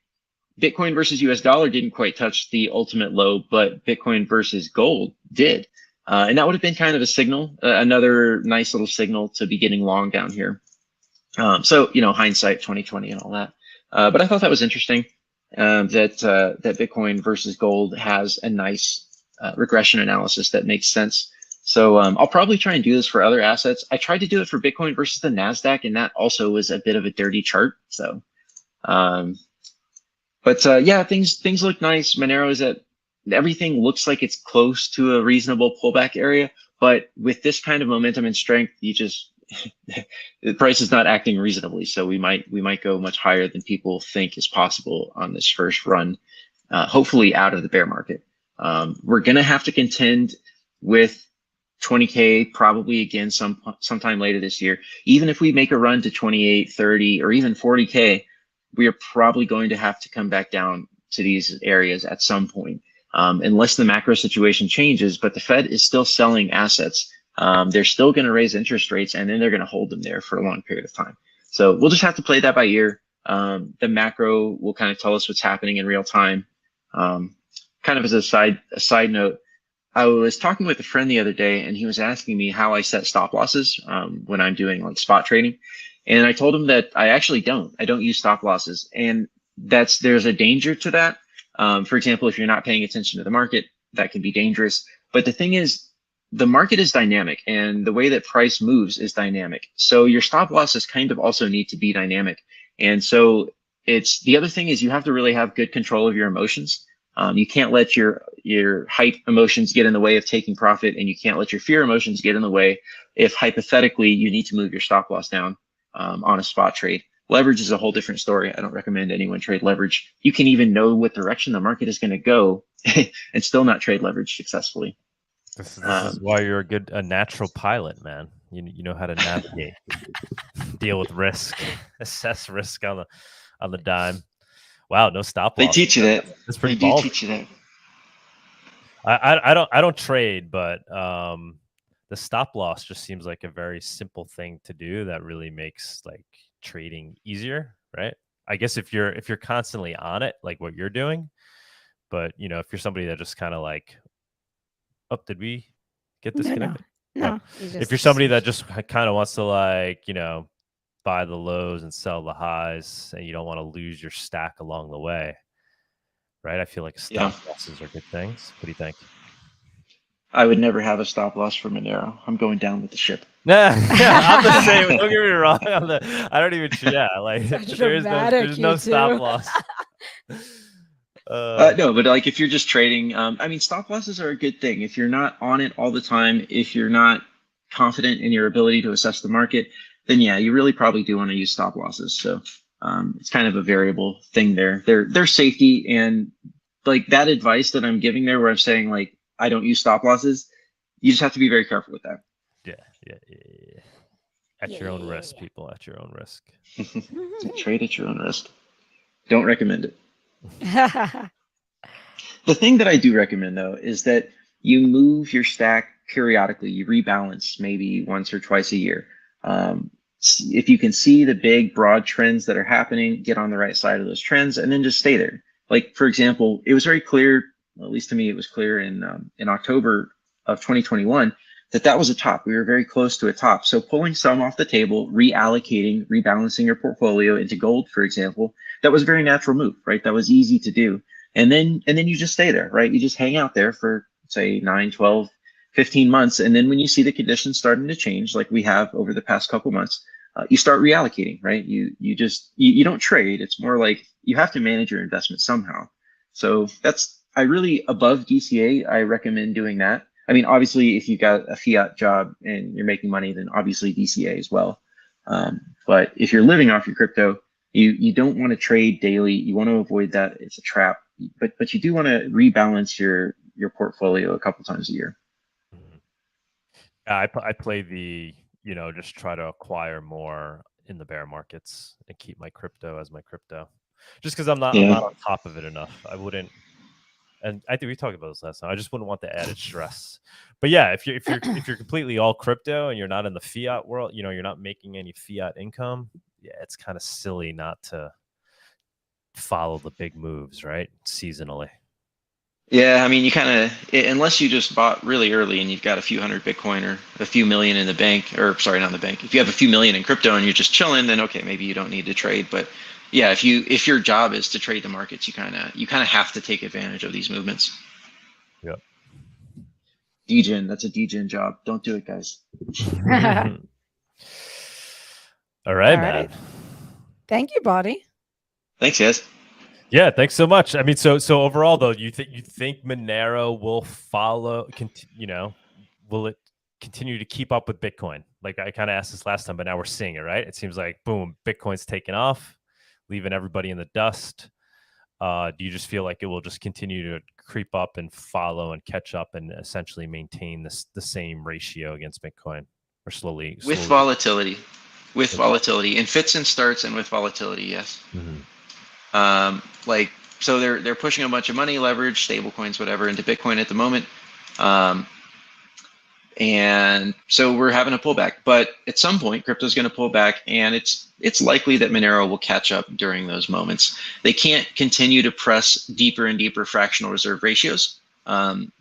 Bitcoin versus US dollar didn't quite touch the ultimate low, but Bitcoin versus gold did. And that would have been kind of a signal, another nice little signal to be getting long down here. So, hindsight 2020 and all that. But I thought that was interesting, that Bitcoin versus gold has a nice regression analysis that makes sense. So I'll probably try and do this for other assets. I tried to do it for Bitcoin versus the NASDAQ, and that also was a bit of a dirty chart. So, yeah, things look nice. Monero is everything looks like it's close to a reasonable pullback area, but with this kind of momentum and strength, the price is not acting reasonably. So we might go much higher than people think is possible on this first run, hopefully out of the bear market. We're gonna have to contend with 20K probably again sometime later this year. Even if we make a run to 28, 30, or even 40K, we are probably going to have to come back down to these areas at some point, unless the macro situation changes. But the Fed is still selling assets. They're still going to raise interest rates, and then they're going to hold them there for a long period of time. So we'll just have to play that by ear. The macro will kind of tell us what's happening in real time. Kind of as a side note, I was talking with a friend the other day, and he was asking me how I set stop losses when I'm doing like spot trading. And I told him that I actually don't. I don't use stop losses. And there's a danger to that. For example, if you're not paying attention to the market, that can be dangerous. But the thing is, the market is dynamic, and the way that price moves is dynamic. So your stop losses kind of also need to be dynamic. And so the other thing is you have to really have good control of your emotions. You can't let your hype emotions get in the way of taking profit, and you can't let your fear emotions get in the way if hypothetically you need to move your stop loss down. on a spot trade. Leverage is a whole different story. I don't recommend anyone trade leverage. You can even know what direction the market is going to go and still not trade leverage successfully. This is why you're a natural pilot, man. You know how to navigate, deal with risk, assess risk on the dime. Wow, no stop loss. They teach you that. That's pretty They do ballsy. teach you that. I don't trade, but the stop loss just seems like a very simple thing to do that really makes like trading easier, right? I guess if you're constantly on it, like what you're doing, but you know, if you're somebody that just kind of like, oh, did we get disconnected? No. If you're somebody that just kind of wants to like, you know, buy the lows and sell the highs, and you don't want to lose your stack along the way, right? I feel like stop losses are good things. What do you think? I would never have a stop loss for Monero. I'm going down with the ship. Yeah, I'm the same. Don't get me wrong. I don't even. Yeah, like there's no stop loss. No, but like if you're just trading, I mean, stop losses are a good thing. If you're not on it all the time, if you're not confident in your ability to assess the market, then yeah, you really probably do want to use stop losses. So it's kind of a variable thing there. They're safety, and like that advice that I'm giving there, where I'm saying like I don't use stop losses, you just have to be very careful with that. Yeah. At your own risk, people. At your own risk. Trade at your own risk. Don't recommend it. The thing that I do recommend though is that you move your stack periodically. You rebalance maybe once or twice a year. If you can see the big broad trends that are happening, get on the right side of those trends and then just stay there. Like for example, it was very clear, at least to me, it was clear in October of 2021 that was a top. We were very close to a top. So pulling some off the table, reallocating, rebalancing your portfolio into gold, for example, that was a very natural move, right? That was easy to do. And then you just stay there, right? You just hang out there for say 9, 12, 15 months. And then when you see the conditions starting to change, like we have over the past couple months, you start reallocating, right? You don't trade. It's more like you have to manage your investment somehow. So I really, above DCA, I recommend doing that. I mean, obviously, if you got a fiat job and you're making money, then obviously DCA as well. But if you're living off your crypto, you don't want to trade daily. You want to avoid that. It's a trap. But you do want to rebalance your portfolio a couple times a year. I play just try to acquire more in the bear markets and keep my crypto as my crypto. Just because I'm not on top of it enough. I wouldn't. And I think we talked about this last time. I just wouldn't want the added stress. But yeah, if you're completely all crypto and you're not in the fiat world, you're not making any fiat income. Yeah, it's kind of silly not to follow the big moves, right? Seasonally. Yeah, I mean, you kind of, unless you just bought really early and you've got a few hundred Bitcoin or a few million in the bank, or sorry, not in the bank. If you have a few million in crypto and you're just chilling, then okay, maybe you don't need to trade. But yeah, if your job is to trade the markets, you kind of have to take advantage of these movements. Yep. DGen, that's a DGen job. Don't do it, guys. All right, man. Thank you, Bawdy. Thanks, guys. Yeah, thanks so much. I mean, so overall though, you think Monero will follow? Will it continue to keep up with Bitcoin? Like I kind of asked this last time, but now we're seeing it, right? It seems like boom, Bitcoin's taken off, leaving everybody in the dust. Do you just feel like it will just continue to creep up and follow and catch up and essentially maintain the same ratio against Bitcoin, or slowly? With volatility, in fits and starts, and with volatility, yes. Mm-hmm. So they're pushing a bunch of money, leverage, stable coins, whatever, into Bitcoin at the moment. And so we're having a pullback, but at some point crypto is going to pull back, and it's likely that Monero will catch up during those moments. They can't continue to press deeper and deeper fractional reserve ratios.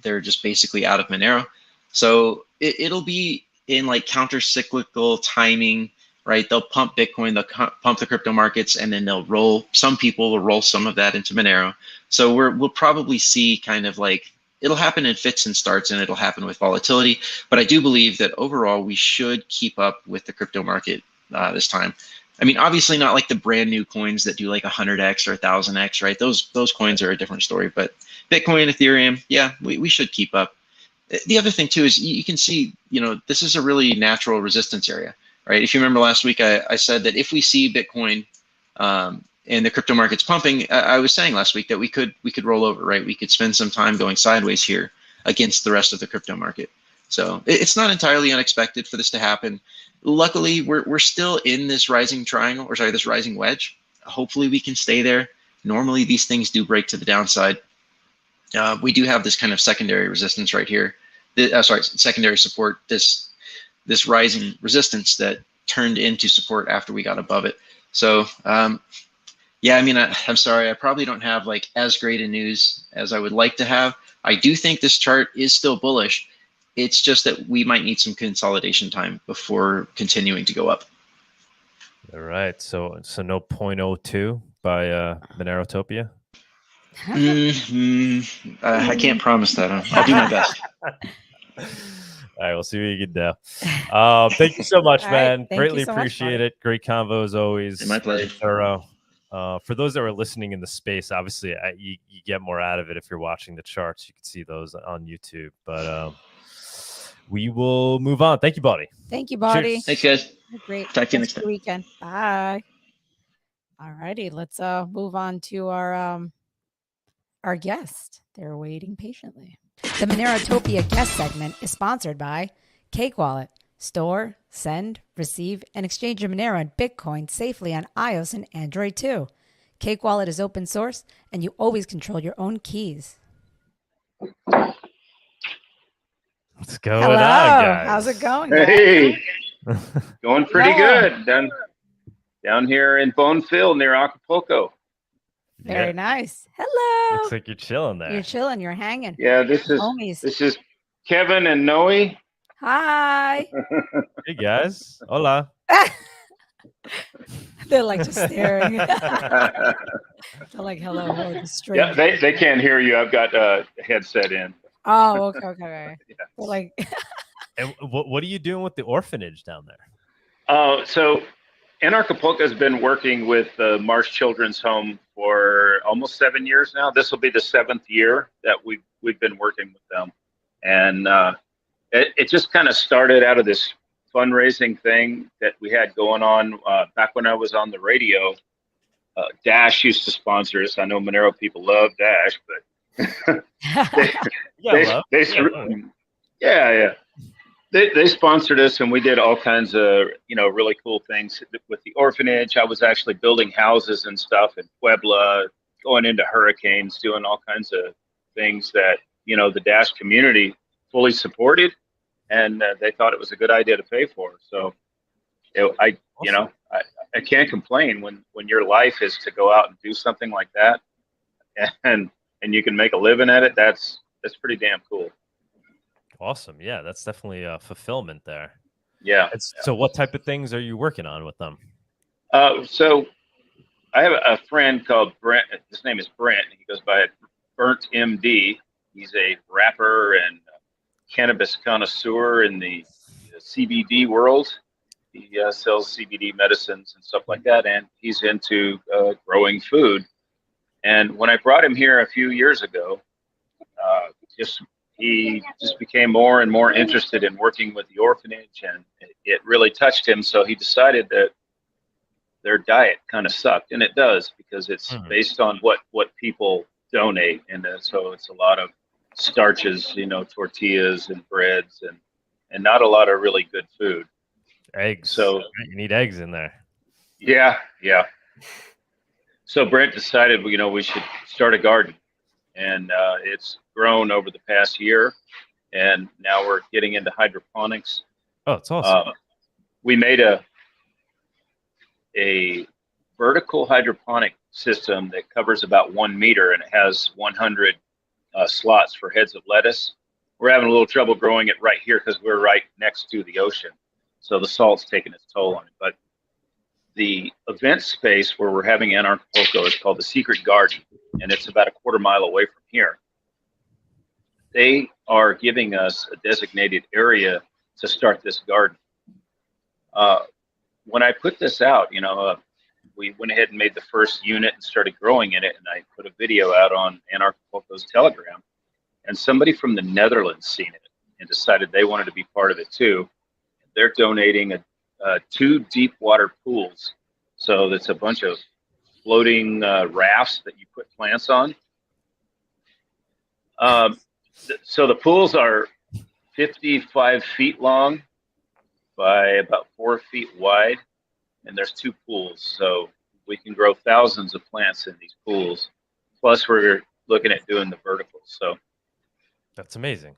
They're just basically out of Monero. So it'll be in like counter-cyclical timing, right? They'll pump Bitcoin, they'll pump the crypto markets, and then some people will roll some of that into Monero. So we'll probably see kind of like, it'll happen in fits and starts, and it'll happen with volatility. But I do believe that overall we should keep up with the crypto market this time. I mean, obviously not like the brand new coins that do like 100x or 1000x, right? Those coins are a different story. But Bitcoin, Ethereum, yeah, we should keep up. The other thing too is you can see, this is a really natural resistance area. right? If you remember last week, I said that if we see Bitcoin and the crypto market's pumping, I was saying last week that we could roll over, right? We could spend some time going sideways here against the rest of the crypto market. So it's not entirely unexpected for this to happen. Luckily, we're still in this rising triangle, or sorry, this rising wedge. Hopefully we can stay there. Normally these things do break to the downside. We do have this kind of secondary resistance right here. Secondary support, this rising resistance that turned into support after we got above it. So yeah, I mean, I'm sorry, I probably don't have like as great a news as I would like to have. I do think this chart is still bullish. It's just that we might need some consolidation time before continuing to go up. All right. So no 0.02 by Monerotopia? I can't promise that. I'll do my best. All right, we'll see what you can do. Thank you so much, man. Greatly appreciate it. Great convo as always. My pleasure. Thorough. For those that are listening in the space, obviously you get more out of it if you're watching the charts. You can see those on YouTube. But we will move on. Thank you, Bawdy. Thank you, Bawdy. Thanks, guys. Great. Talk to you next time. Weekend. Bye. All righty, let's move on to our guest. They're waiting patiently. The Monerotopia guest segment is sponsored by Cake Wallet. Store, send, receive, and exchange your Monero and Bitcoin safely on iOS and Android too. Cake Wallet is open source, and you always control your own keys. What's going Hello. on, guys? How's it going? Hey, going pretty good. Down here in Bonefil near Acapulco. Very nice. Hello. Looks like you're chilling there. You're chilling. You're hanging. Yeah, this is Kevin and Noe. Hi. Hey guys. Hola. They're like just staring. They're like, hello, the street. Yeah, they can't hear you. I've got a headset in. Oh, okay. Yeah. They're like. And what are you doing with the orphanage down there? So Anarchapulco has been working with the Marsh Children's Home for almost 7 years now. This will be the 7th year that we've been working with them, and it just kind of started out of this fundraising thing that we had going on back when I was on the radio. Dash used to sponsor us. I know Monero people love Dash, but they sponsored us, and we did all kinds of really cool things with the orphanage. I was actually building houses and stuff in Puebla, going into hurricanes, doing all kinds of things that the Dash community fully supported, and they thought it was a good idea to pay for. So I can't complain when your life is to go out and do something like that, and you can make a living at it. That's pretty damn cool. Awesome. Yeah, that's definitely a fulfillment there. Yeah. So what type of things are you working on with them? So I have a friend called Brent. His name is Brent. He goes by Burnt MD. He's a rapper and cannabis connoisseur in the CBD world. He sells CBD medicines and stuff like that, and he's into growing food. And when I brought him here a few years ago, he just became more and more interested in working with the orphanage, and it really touched him. So he decided that their diet kind of sucked, and it does, because it's based on what people donate, and so it's a lot of starches, tortillas and breads, and not a lot of really good food. Eggs. So you need eggs in there. Yeah. So Brent decided, we should start a garden, and it's grown over the past year, and now we're getting into hydroponics. Oh, it's awesome. We made a vertical hydroponic system that covers about 1 meter, and it has 100 slots for heads of lettuce. We're having a little trouble growing it right here because we're right next to the ocean, so the salt's taking its toll on it. But the event space where we're having Anarchapulco is called the Secret Garden, and it's about a quarter mile away from here. They are giving us a designated area to start this garden. When I put this out, we went ahead and made the first unit and started growing in it, and I put a video out on Anarchapulco's Telegram, and somebody from the Netherlands seen it and decided they wanted to be part of it too. They're donating 2 deep water pools. So that's a bunch of floating rafts that you put plants on. So the pools are 55 feet long by about 4 feet wide, and there's 2 pools. So we can grow thousands of plants in these pools. Plus, we're looking at doing the verticals. So that's amazing.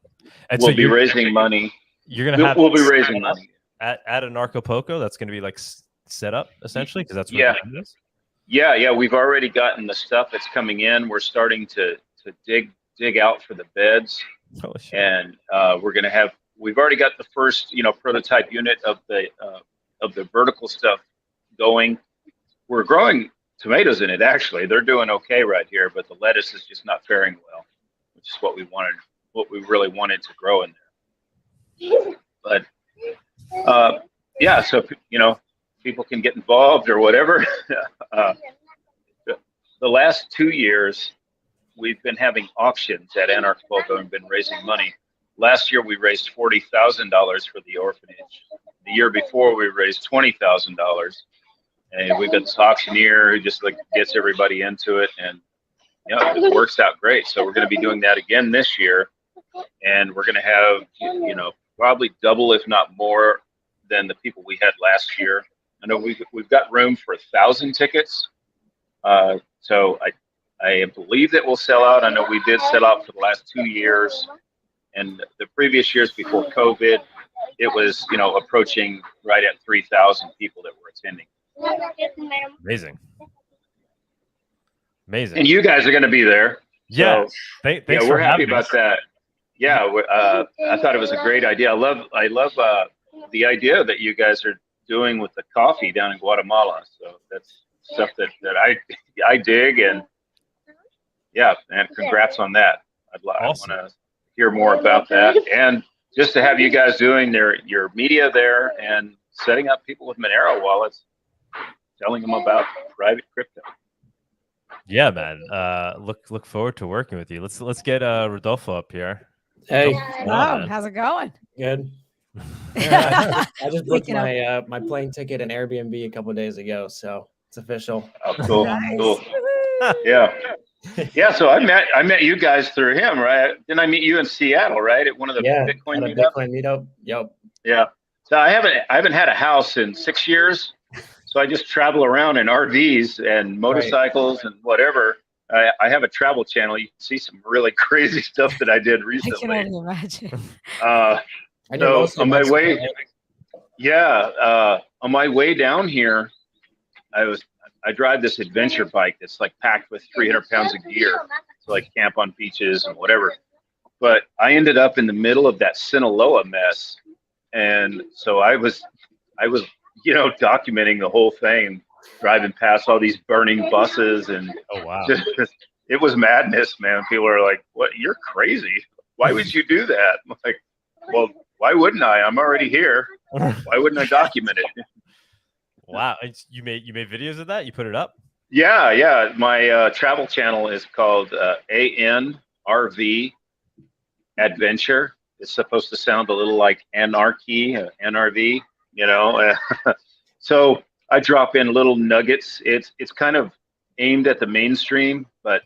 And we'll so be raising money. You're gonna have we'll be raising money at Anarchapulco. That's gonna be like set up essentially, because that's where the is. Yeah. We've already gotten the stuff that's coming in. We're starting to dig out for the beds, and we've already got the first prototype unit of the vertical stuff going. We're growing tomatoes in it. Actually, they're doing okay right here, but the lettuce is just not faring well, which is what we really wanted to grow in there. But so people can get involved or whatever. The last 2 years, we've been having auctions at Anarchapulco and been raising money. Last year, we raised $40,000 for the orphanage. The year before, we raised $20,000. And we've got this auctioneer who just gets everybody into it, and it works out great. So we're going to be doing that again this year, and we're going to have probably double, if not more, than the people we had last year. I know we've got room for 1,000 tickets. So I believe that we'll sell out. I know we did sell out for the last 2 years, and the previous years before COVID, it was approaching right at 3,000 people that were attending. Amazing. And you guys are going to be there. Yeah. So, thanks we're happy about that. Yeah, I thought it was a great idea. I love the idea that you guys are doing with the coffee down in Guatemala. So that's stuff that I dig, and and congrats on that. I want to hear more about that, and just to have you guys doing your media there and setting up people with Monero wallets, telling them about private crypto. Yeah, man. Look forward to working with you. Let's get Ridolfo up here. Hey, how's it going? Good. I just booked my plane ticket and Airbnb a couple of days ago, so it's official. Oh, cool. Nice. Cool. Yeah. So I met you guys through him, right? Didn't I meet you in Seattle, right? At one of the Bitcoin meetups? Bitcoin meetup. Yep. Yeah. So I haven't had a house in 6 years, so I just travel around in RVs and motorcycles and whatever. I have a travel channel. You can see some really crazy stuff that I did recently. I can only imagine. So on my way, on my way down here, I drive this adventure bike that's packed with 300 pounds of gear to camp on beaches and whatever. But I ended up in the middle of that Sinaloa mess, and so I was documenting the whole thing, driving past all these burning buses, and it was madness, man. People are like, "What? You're crazy! Why would you do that?" I'm like, well, why wouldn't I? I'm already here. Why wouldn't I document it? Wow, you made videos of that? You put it up? Yeah. My travel channel is called ANRV Adventure. It's supposed to sound a little like anarchy, NRV, So I drop in little nuggets. It's kind of aimed at the mainstream, but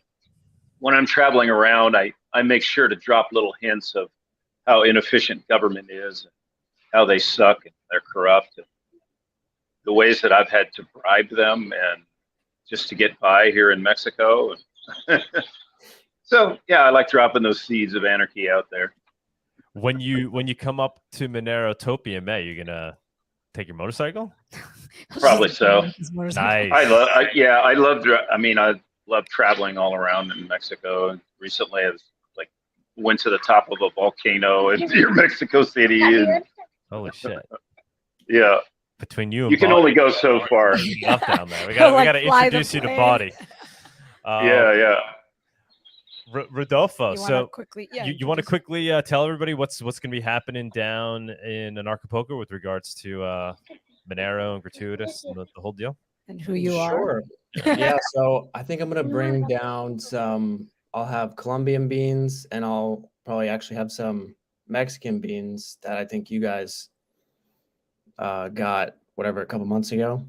when I'm traveling around, I make sure to drop little hints of how inefficient government is, and how they suck and they're corrupt, and the ways that I've had to bribe them and just to get by here in Mexico. So I like dropping those seeds of anarchy out there. When you come up to Monerotopia in May, you're gonna take your motorcycle? Probably so. Nice. I love traveling all around in Mexico. And recently I went to the top of a volcano in Mexico City. And, holy shit. Yeah. Between you and you can only go so far. Down there. We got to introduce you to Bawdy. Ridolfo, so you want to quickly tell everybody what's going to be happening down in Anarchapulco with regards to Monero and Gratuitas and the whole deal? And who you are? Yeah, so I think I'm going to bring down I'll have Colombian beans, and I'll probably actually have some Mexican beans that I think you guys got a couple months ago.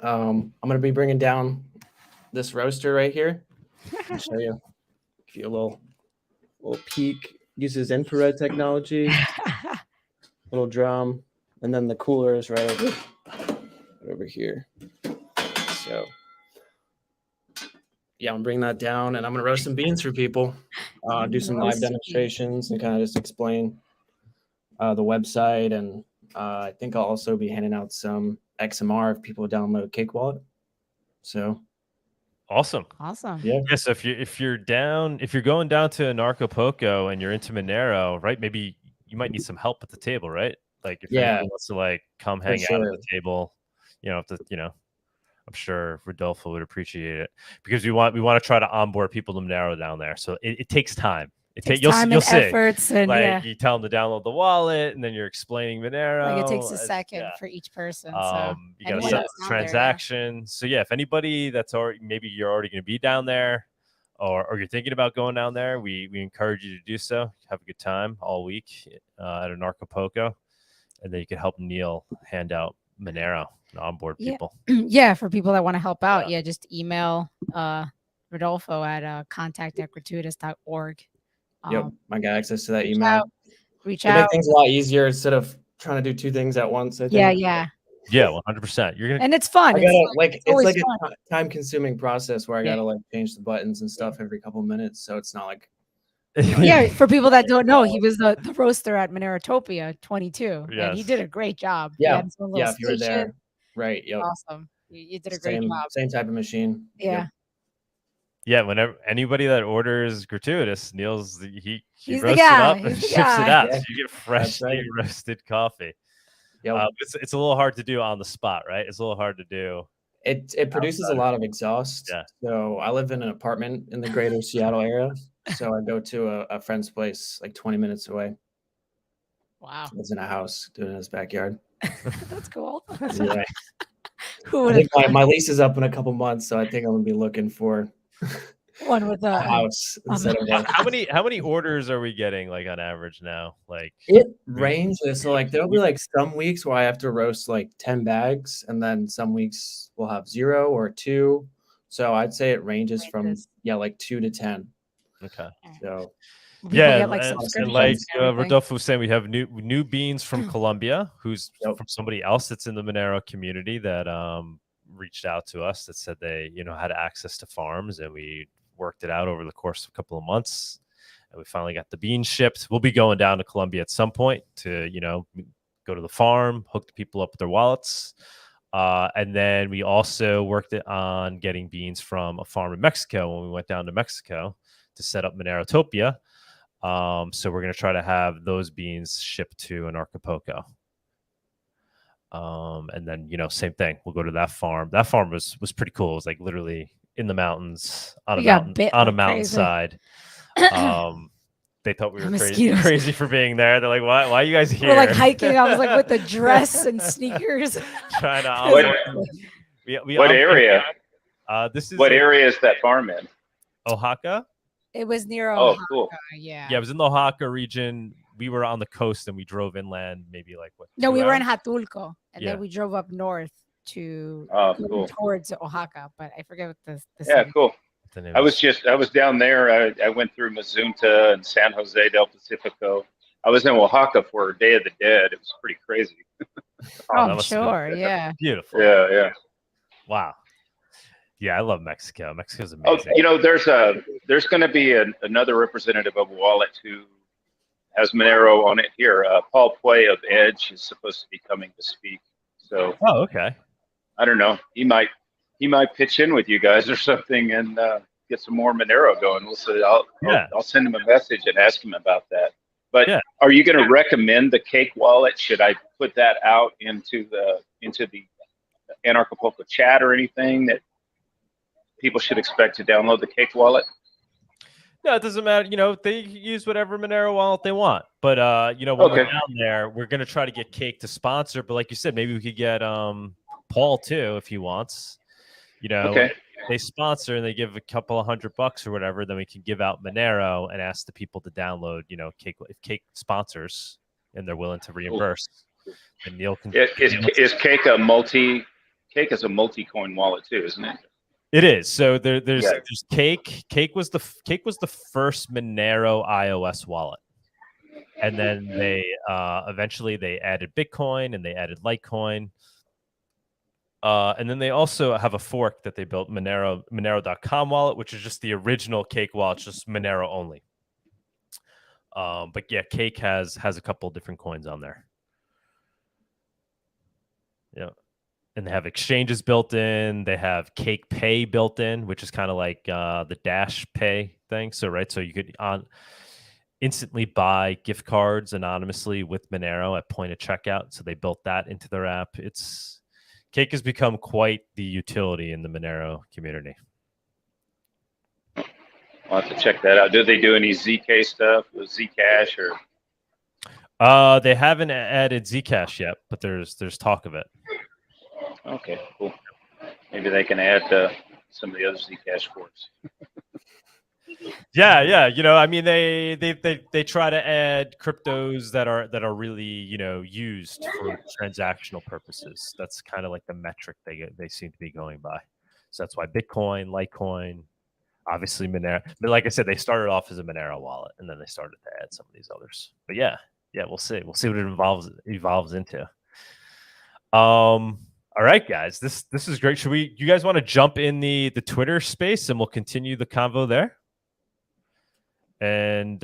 I'm going to be bringing down this roaster right here. I'll show you. Give you a little peek. Uses infrared technology. Little drum, and then the cooler is right over here. So yeah, I'm bringing that down, and I'm gonna roast some beans for people. Do some live demonstrations and kind of just explain the website, and I think I'll also be handing out some XMR if people download Cake Wallet. So awesome. Yeah. Yes. So if you're going down to Anarchapulco and you're into Monero, right? Maybe you might need some help at the table, right? Like if anyone wants to like come hang out at the table, I'm sure Ridolfo would appreciate it, because we want to try to onboard people to Monero down there. So it takes time. You'll see. Efforts, and like you tell them to download the wallet, and then you're explaining Monero. Like it takes a second for each person. So you got to set up the transaction. So if anybody that's maybe you're already going to be down there, or you're thinking about going down there, we encourage you to do so. Have a good time all week at Anarchapulco, and then you can help Neil hand out Monero and onboard people. Yeah, for people that want to help out, just email Ridolfo at contact@gratuitas.org. Yep, I got access to that email. Reach It'll out. make things a lot easier instead of trying to do two things at once. I think. Yeah, 100%. You're gonna, and it's fun. It's like a time-consuming process where I gotta like change the buttons and stuff every couple of minutes, so it's not like. For people that don't know, he was the roaster at Monerotopia 22, and he did a great job. Yeah, if you were there, right? Yep. Awesome. You did a great job. Same type of machine. Yeah. Yep. Yeah, whenever anybody that orders Gratuitous, Neil's he He's roasts the guy. it up and ships it out. So you get freshly roasted coffee. Yep. It's a little hard to do on the spot, right? It's a little hard to do. It produces a lot of exhaust. Yeah. So I live in an apartment in the greater Seattle area. So I go to a friend's place like 20 minutes away. Wow. Lives in a house, doing it in his backyard. That's cool. Yeah. Who I think my lease is up in a couple months, so I think I'm gonna be looking for one with a house instead of how many orders are we getting like on average now? Like it ranges. So like there'll be like some weeks where I have to roast like 10 bags, and then some weeks we'll have 0 or 2. So I'd say it ranges from like 2 to 10. Okay. So and like Rodolfo was saying, we have new beans from Colombia, who's from somebody else that's in the Monero community that reached out to us that said they had access to farms, and we worked it out over the course of a couple of months, and we finally got the beans shipped. We'll be going down to Colombia at some point to go to the farm, hook the people up with their wallets, and then we also worked it on getting beans from a farm in Mexico when we went down to Mexico to set up Monerotopia. So we're going to try to have those beans shipped to Anarchapulco. And then, same thing. We'll go to that farm. That farm was pretty cool. It was like literally in the mountains on a mountainside. They thought we were crazy for being there. They're like, why are you guys here? We're like hiking. I was like with the dress and sneakers. Trying to what area? This is what area is that farm in? Oaxaca. It was near Oaxaca. Cool. Yeah, it was in the Oaxaca region. We were on the coast and we drove inland, maybe like what? No, we were in Hatulco, and then we drove up north to towards Oaxaca, but I forget what the city. Cool. I was down there. I went through Mazunta and San Jose del Pacifico. I was in Oaxaca for Day of the Dead. It was pretty crazy. I'm sure. Yeah. Beautiful. Yeah. Wow. Yeah, I love Mexico. Mexico's amazing. There's going to be another representative of Wallet who has Monero on it here. Paul Puey of Edge is supposed to be coming to speak. So. Oh, okay. I don't know. He might pitch in with you guys or something and get some more Monero going. We'll see. I'll send him a message and ask him about that. But are you going to recommend the Cake Wallet? Should I put that out into the Anarchapulco chat or anything that people should expect to download the Cake Wallet? No, it doesn't matter. They use whatever Monero wallet they want. But when we're down there, we're gonna try to get Cake to sponsor. But like you said, maybe we could get Paul too if he wants. They sponsor and they give a couple of $100 or whatever. Then we can give out Monero and ask the people to download. Cake if Cake sponsors and they're willing to reimburse. And Neil can. Is Cake a multi-coin wallet too, isn't it? It is. So there's Cake. Cake was the first Monero iOS wallet, and then they eventually they added Bitcoin and they added Litecoin. And then they also have a fork that they built, Monero.com wallet, which is just the original Cake wallet, just Monero only. But yeah, Cake has a couple different coins on there. Yeah. And they have exchanges built in. They have Cake Pay built in, which is kind of like the Dash Pay thing. So you could instantly buy gift cards anonymously with Monero at point of checkout. So they built that into their app. Cake has become quite the utility in the Monero community. I'll have to check that out. Do they do any ZK stuff with Zcash or? They haven't added Zcash yet, but there's talk of it. Okay, cool. Maybe they can add some of the other Zcash forks. Yeah. I mean, they try to add cryptos that are really used for transactional purposes. That's kind of like the metric they seem to be going by. So that's why Bitcoin, Litecoin, obviously Monero. But like I said, they started off as a Monero wallet, and then they started to add some of these others. But yeah, we'll see. We'll see what it evolves into. All right, guys, this is great. You guys want to jump in the Twitter space, and we'll continue the convo there? And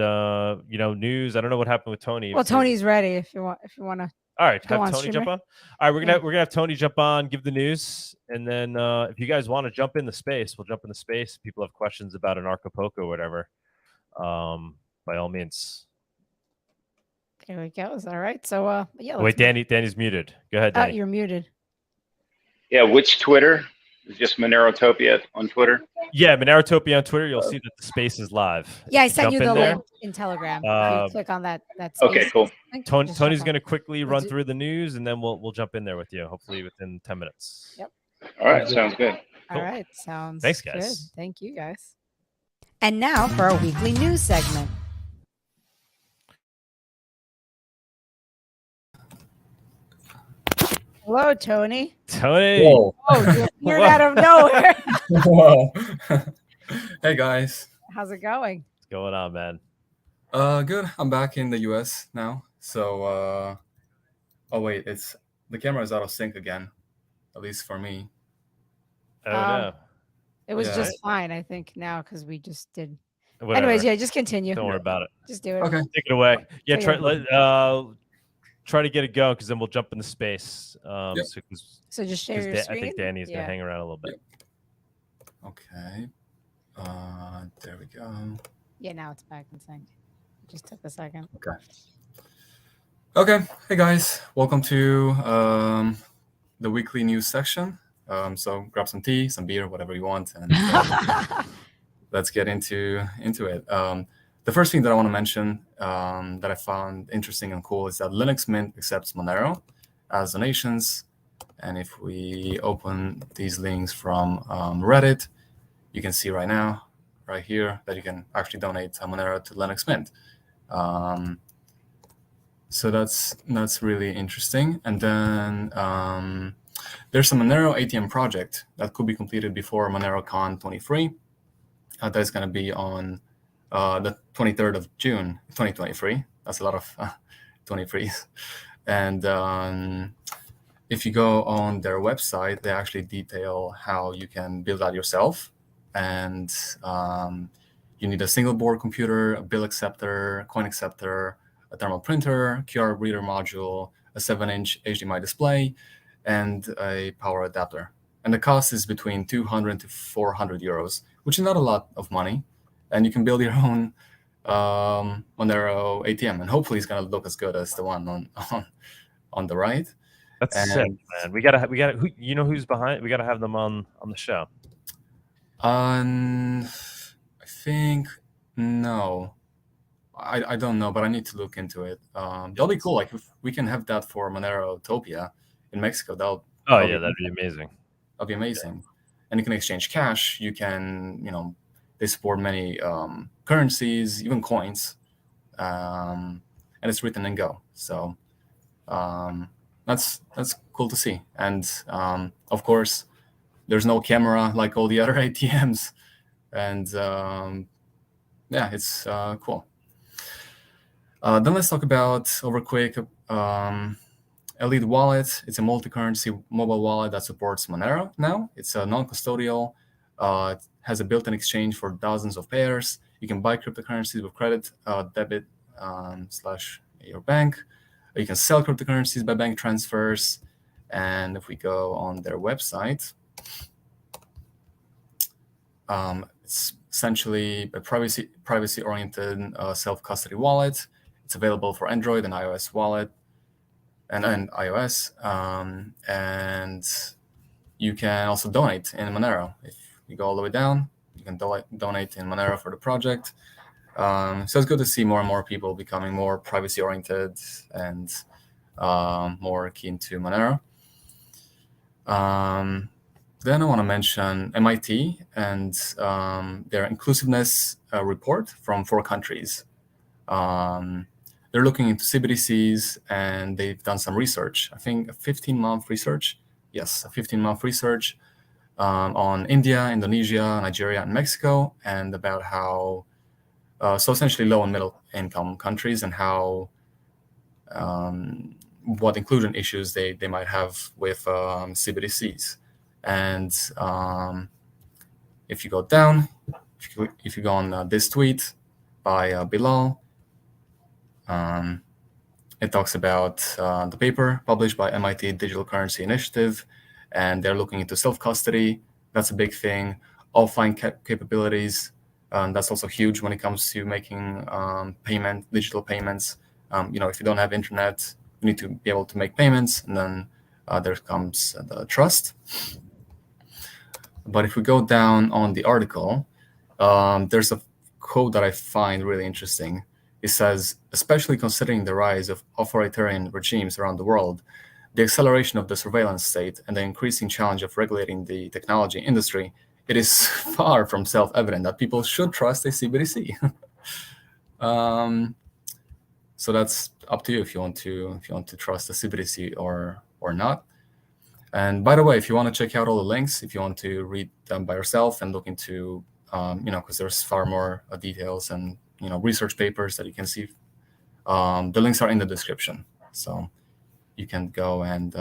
news. I don't know what happened with Tony. Well, Tony's ready. If you want to. All right, have Tony jump on. All right, we're gonna have Tony jump on, give the news, and then if you guys want to jump in the space, we'll jump in the space. If people have questions about Anarchapulco or whatever, by all means. There we go. All right. So yeah. Wait, Danny's muted. Go ahead, Danny. You're muted. Yeah, which Twitter? Is just Monerotopia on Twitter? Yeah, Monerotopia on Twitter. You'll see that the space is live. Yeah, I sent you the link in Telegram. You click on that space. Okay, cool. Tony's going to quickly run through the news, and then we'll jump in there with you, hopefully within 10 minutes. Yep. All right, sounds good. All right, sounds Thanks, guys. Good. Thank you, guys. And now for our weekly news segment. Hello, Tony. Whoa. Oh, you appeared out of nowhere. Whoa. Hey, guys. How's it going? What's going on, man? Good. I'm back in the US now. So, oh, wait, the camera is out of sync again, at least for me. Oh, no. It was just fine, I think, now because we just did. Whatever. Anyways, just continue. Don't worry about it. Just do it. Okay. Take it away. Yeah, try to get it going because then we'll jump into space. So just share your screen. I think Danny's gonna hang around a little bit. Yep. Okay. There we go. Yeah, now it's back in sync. It just took a second. Okay. Hey guys, welcome to the weekly news section. So grab some tea, some beer, whatever you want, and let's get into it. The first thing that I want to mention that I found interesting and cool is that Linux Mint accepts Monero as donations. And if we open these links from Reddit, you can see right here, that you can actually donate Monero to Linux Mint. So that's really interesting. And then there's a Monero ATM project that could be completed before MoneroCon 23. That is going to be on the 23rd of June, 2023. That's a lot of 23s. And if you go on their website, they actually detail how you can build that yourself. And you need a single board computer, a bill acceptor, coin acceptor, a thermal printer, QR reader module, a 7-inch HDMI display, and a power adapter. And the cost is between 200 to 400 euros, which is not a lot of money. And you can build your own Monero ATM, and hopefully it's gonna look as good as the one on the right. That's sick, man. We gotta. Who's behind? We gotta have them on the show. I think no. I don't know, but I need to look into it. That'll be cool. Like if we can have that for Monerotopia in Mexico, that'd be amazing. That'll be amazing. Yeah. And you can exchange cash. You can, they support many currencies, even coins, and it's written in Go. So That's cool to see. And of course, there's no camera like all the other ATMs, and yeah, it's cool. Then let's talk about over quick. Elite Wallet. It's a multi-currency mobile wallet that supports Monero now. It's a non-custodial. It has a built-in exchange for dozens of pairs. You can buy cryptocurrencies with credit, debit / your bank. You can sell cryptocurrencies by bank transfers. And if we go on their website, it's essentially a privacy-oriented self-custody wallet. It's available for Android and iOS wallet. And iOS, and you can also donate in Monero. If you go all the way down, you can donate in Monero for the project. So it's good to see more and more people becoming more privacy-oriented and more keen to Monero. Then I want to mention MIT and their inclusiveness report from 4 countries. They're looking into CBDCs, and they've done some research. I think a 15-month research. Yes, a 15-month research on India, Indonesia, Nigeria, and Mexico, and about how, so essentially low and middle income countries, and how, what inclusion issues they might have with CBDCs. And if you go down, if you go on this tweet by Bilal, it talks about the paper published by MIT Digital Currency Initiative, and they're looking into self-custody. That's a big thing. Offline capabilities. That's also huge when it comes to making digital payments. If you don't have internet, you need to be able to make payments, and then there comes the trust. But if we go down on the article, there's a quote that I find really interesting. It says, especially considering the rise of authoritarian regimes around the world, the acceleration of the surveillance state, and the increasing challenge of regulating the technology industry, it is far from self-evident that people should trust a CBDC. So that's up to you if you want to trust a CBDC or not. And by the way, if you want to check out all the links, if you want to read them by yourself and look into, because there's far more details and research papers that you can see. The links are in the description, so you can go and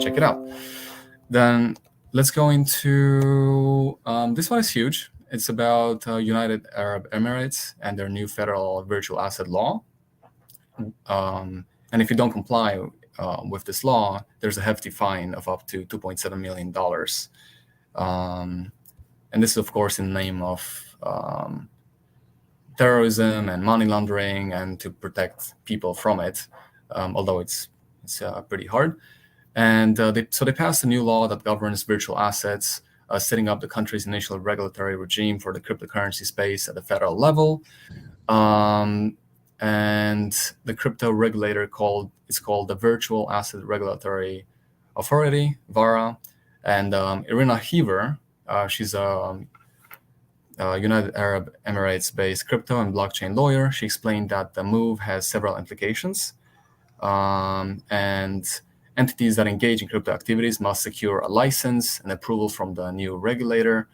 check it out. Then let's go into this one is huge. It's about United Arab Emirates and their new federal virtual asset law. And if you don't comply with this law, there's a hefty fine of up to $2.7 million. And this is, of course, in the name of terrorism and money laundering, and to protect people from it, although it's pretty hard. And they passed a new law that governs virtual assets, setting up the country's initial regulatory regime for the cryptocurrency space at the federal level. And the crypto regulator is called the Virtual Asset Regulatory Authority, VARA. And Irina Heaver, she's a United Arab Emirates-based crypto and blockchain lawyer. She explained that the move has several implications, and entities that engage in crypto activities must secure a license and approval from the new regulator.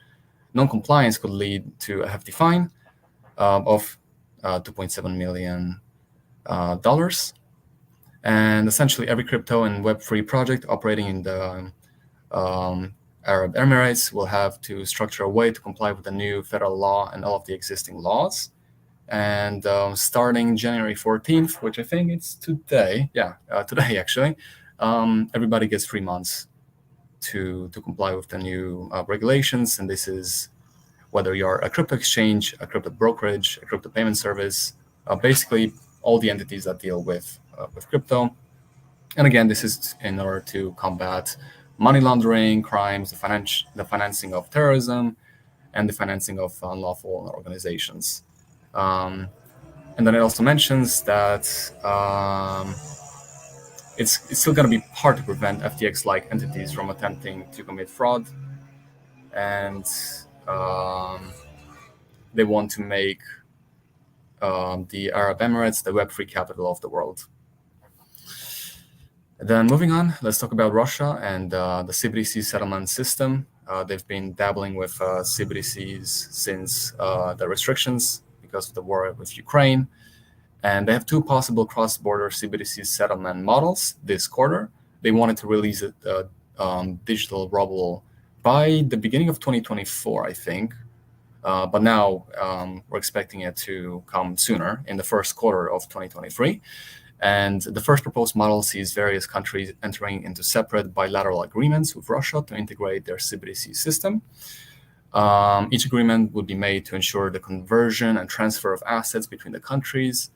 Non-compliance could lead to a hefty fine of $2.7 million. And essentially, every crypto and Web3 project operating in the Arab Emirates will have to structure a way to comply with the new federal law and all of the existing laws. And starting January 14th, which I think it's today, today actually, everybody gets 3 months to comply with the new regulations. And this is whether you're a crypto exchange, a crypto brokerage, a crypto payment service, basically all the entities that deal with crypto. And again, this is in order to combat money laundering, crimes, the financing of terrorism, and the financing of unlawful organizations. And then it also mentions that it's still going to be hard to prevent FTX-like entities from attempting to commit fraud. And they want to make the Arab Emirates the Web3 capital of the world. Then moving on, let's talk about Russia and the CBDC settlement system. They've been dabbling with CBDCs since the restrictions because of the war with Ukraine. And they have two possible cross-border CBDC settlement models this quarter. They wanted to release a digital ruble by the beginning of 2024, I think. But now we're expecting it to come sooner in the first quarter of 2023. And the first proposed model sees various countries entering into separate bilateral agreements with Russia to integrate their CBDC system. Each agreement would be made to ensure the conversion and transfer of assets between the countries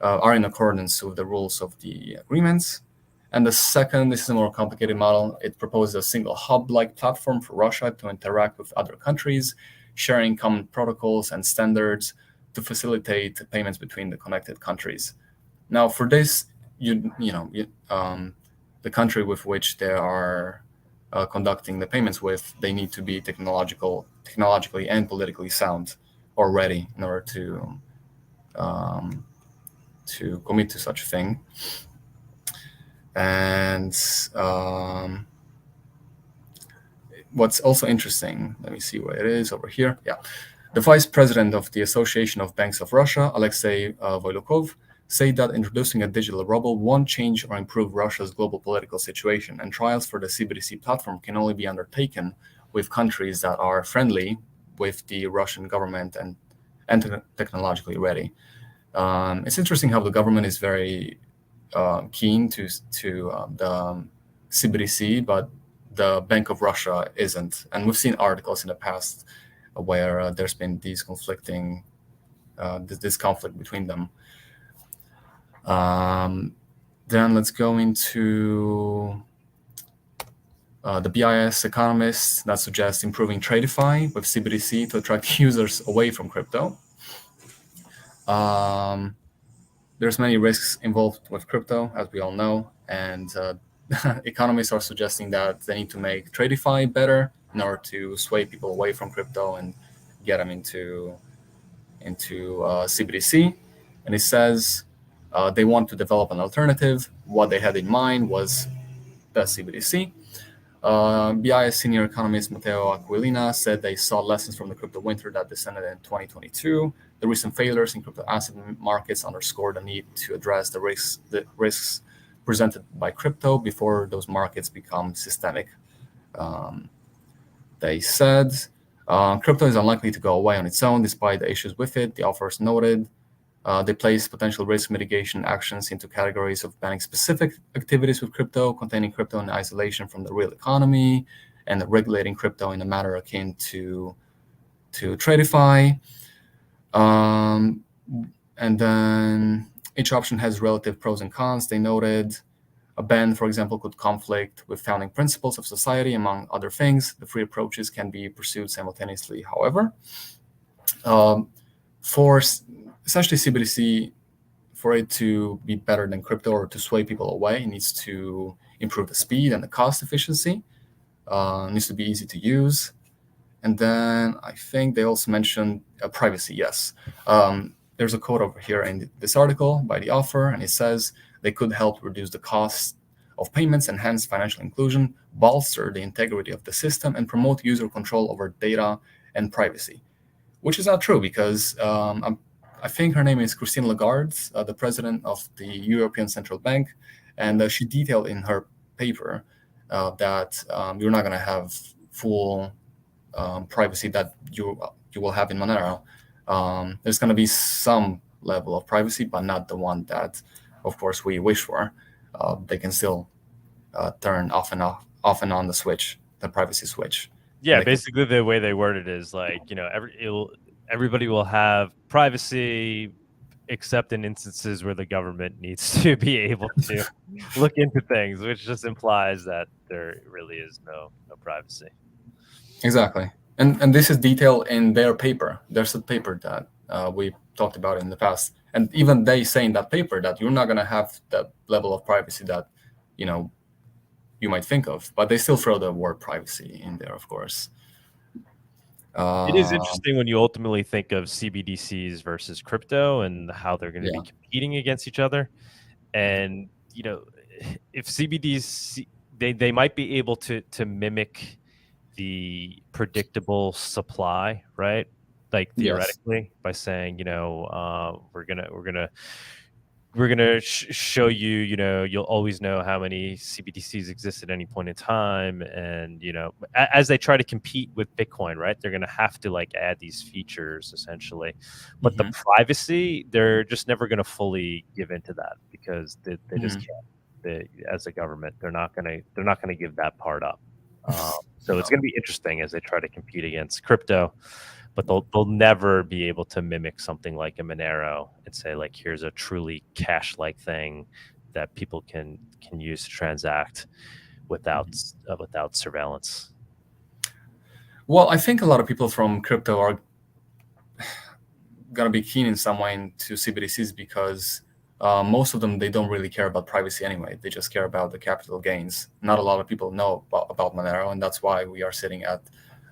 are in accordance with the rules of the agreements. And the second, this is a more complicated model. It proposes a single hub-like platform for Russia to interact with other countries, sharing common protocols and standards to facilitate payments between the connected countries. Now, for this, the country with which they are conducting the payments with, they need to be technologically and politically sound already in order to commit to such a thing. And what's also interesting, let me see where it is over here. Yeah, the vice president of the Association of Banks of Russia, Alexei Voylukov, said that introducing a digital ruble won't change or improve Russia's global political situation, and trials for the CBDC platform can only be undertaken with countries that are friendly with the Russian government and technologically ready. It's interesting how the government is very keen to the CBDC, but the Bank of Russia isn't. And we've seen articles in the past where there's been these conflicting, this conflict between them. Then let's go into the BIS economist that suggests improving Tradify with CBDC to attract users away from crypto. There's many risks involved with crypto, as we all know, and economists are suggesting that they need to make Tradify better in order to sway people away from crypto and get them into CBDC. And it says they want to develop an alternative. What they had in mind was the CBDC. BIS senior economist Matteo Aquilina said they saw lessons from the crypto winter that descended in 2022. The recent failures in crypto asset markets underscore the need to address the risks presented by crypto before those markets become systemic. They said crypto is unlikely to go away on its own despite the issues with it, the authors noted. They place potential risk mitigation actions into categories of banning specific activities with crypto, containing crypto in isolation from the real economy, and regulating crypto in a manner akin to Tradify. And then each option has relative pros and cons. They noted a ban, for example, could conflict with founding principles of society, among other things. The three approaches can be pursued simultaneously, however. For essentially CBDC, for it to be better than crypto or to sway people away, it needs to improve the speed and the cost efficiency. It needs to be easy to use. And then I think they also mentioned privacy, yes. There's a quote over here in this article by the author, and it says they could help reduce the cost of payments, enhance financial inclusion, bolster the integrity of the system, and promote user control over data and privacy, which is not true because I think her name is Christine Lagarde, the president of the European Central Bank, and she detailed in her paper that you're not going to have full privacy that you will have in Monero. There's going to be some level of privacy, but not the one that, of course, we wish for. They can still turn off and on the switch, the privacy switch. Yeah, basically the way they word it is like, everybody will have privacy, except in instances where the government needs to be able to look into things, which just implies that there really is no privacy. Exactly. And this is detailed in their paper. There's a paper that we talked about in the past. And even they say in that paper that you're not going to have that level of privacy that, you might think of. But they still throw the word privacy in there, of course. It is interesting when you ultimately think of CBDCs versus crypto and how they're going to be competing against each other. And, if CBDs, they might be able to mimic the predictable supply, right? Like theoretically, by saying, we're gonna show you, you'll always know how many CBDCs exist at any point in time, and as they try to compete with Bitcoin, right? They're gonna have to like add these features essentially, but the privacy, they're just never gonna fully give into that because they just can't. As a government, they're not gonna give that part up. So it's gonna be interesting as they try to compete against crypto. But they'll never be able to mimic something like a Monero and say, like, here's a truly cash-like thing that people can use to transact without surveillance. Well, I think a lot of people from crypto are gonna be keen in some way to CBDCs because most of them, they don't really care about privacy anyway. They just care about the capital gains. Not a lot of people know about Monero, and that's why we are sitting at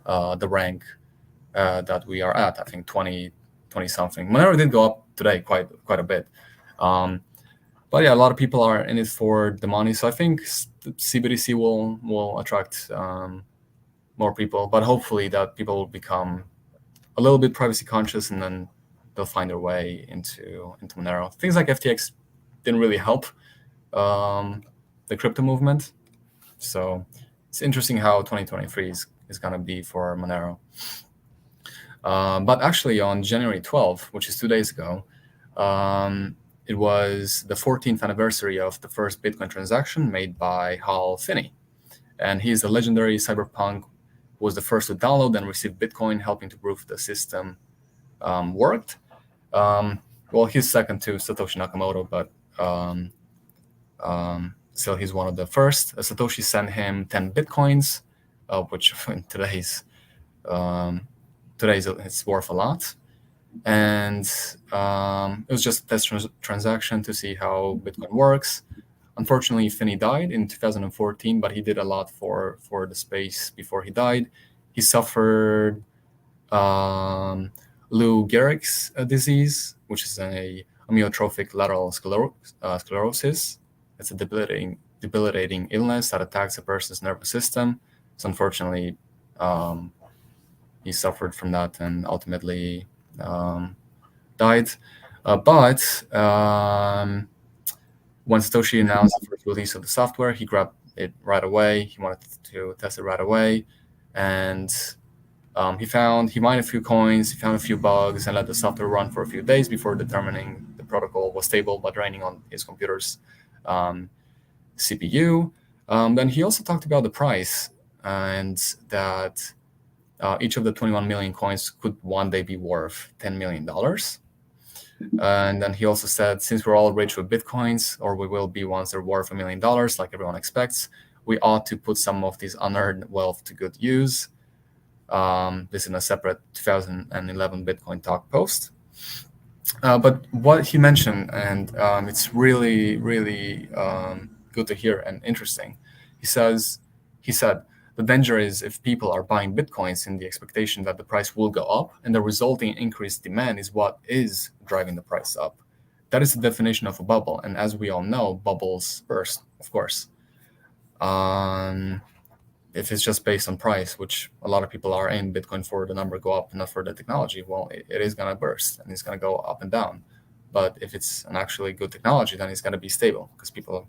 the rank that we are at. I think 20 something. Monero did go up today quite a bit. But yeah, a lot of people are in it for the money. So I think CBDC will attract more people, but hopefully that people will become a little bit privacy conscious, and then they'll find their way into Monero. Things like FTX didn't really help the crypto movement. So it's interesting how 2023 is going to be for Monero. But actually on January 12th, which is 2 days ago, it was the 14th anniversary of the first Bitcoin transaction made by Hal Finney. And he's a legendary cyberpunk, who was the first to download and receive Bitcoin, helping to prove the system worked. Well, he's second to Satoshi Nakamoto, but still he's one of the first. Satoshi sent him 10 Bitcoins, which in today's it's worth a lot. And it was just a test transaction to see how Bitcoin works. Unfortunately, Finney died in 2014, but he did a lot for the space before he died. He suffered Lou Gehrig's disease, which is a amyotrophic lateral sclerosis. It's a debilitating illness that attacks a person's nervous system. So unfortunately, he suffered from that and ultimately died. But when Satoshi announced the first release of the software, he grabbed it right away. He wanted to test it right away. And he mined a few coins, he found a few bugs, and let the software run for a few days before determining the protocol was stable but running on his computer's CPU. Then he also talked about the price and that each of the 21 million coins could one day be worth $10 million. And then he also said, since we're all rich with Bitcoins, or we will be once they're worth $1 million, like everyone expects, we ought to put some of this unearned wealth to good use. This is in a separate 2011 Bitcoin Talk post. But what he mentioned, and it's really, really good to hear and interesting. He said, the danger is if people are buying Bitcoins in the expectation that the price will go up, and the resulting increased demand is what is driving the price up. That is the definition of a bubble. And as we all know, bubbles burst, of course. If it's just based on price, which a lot of people are in Bitcoin for the number go up, not for the technology, well, it is going to burst and it's going to go up and down. But if it's an actually good technology, then it's going to be stable because people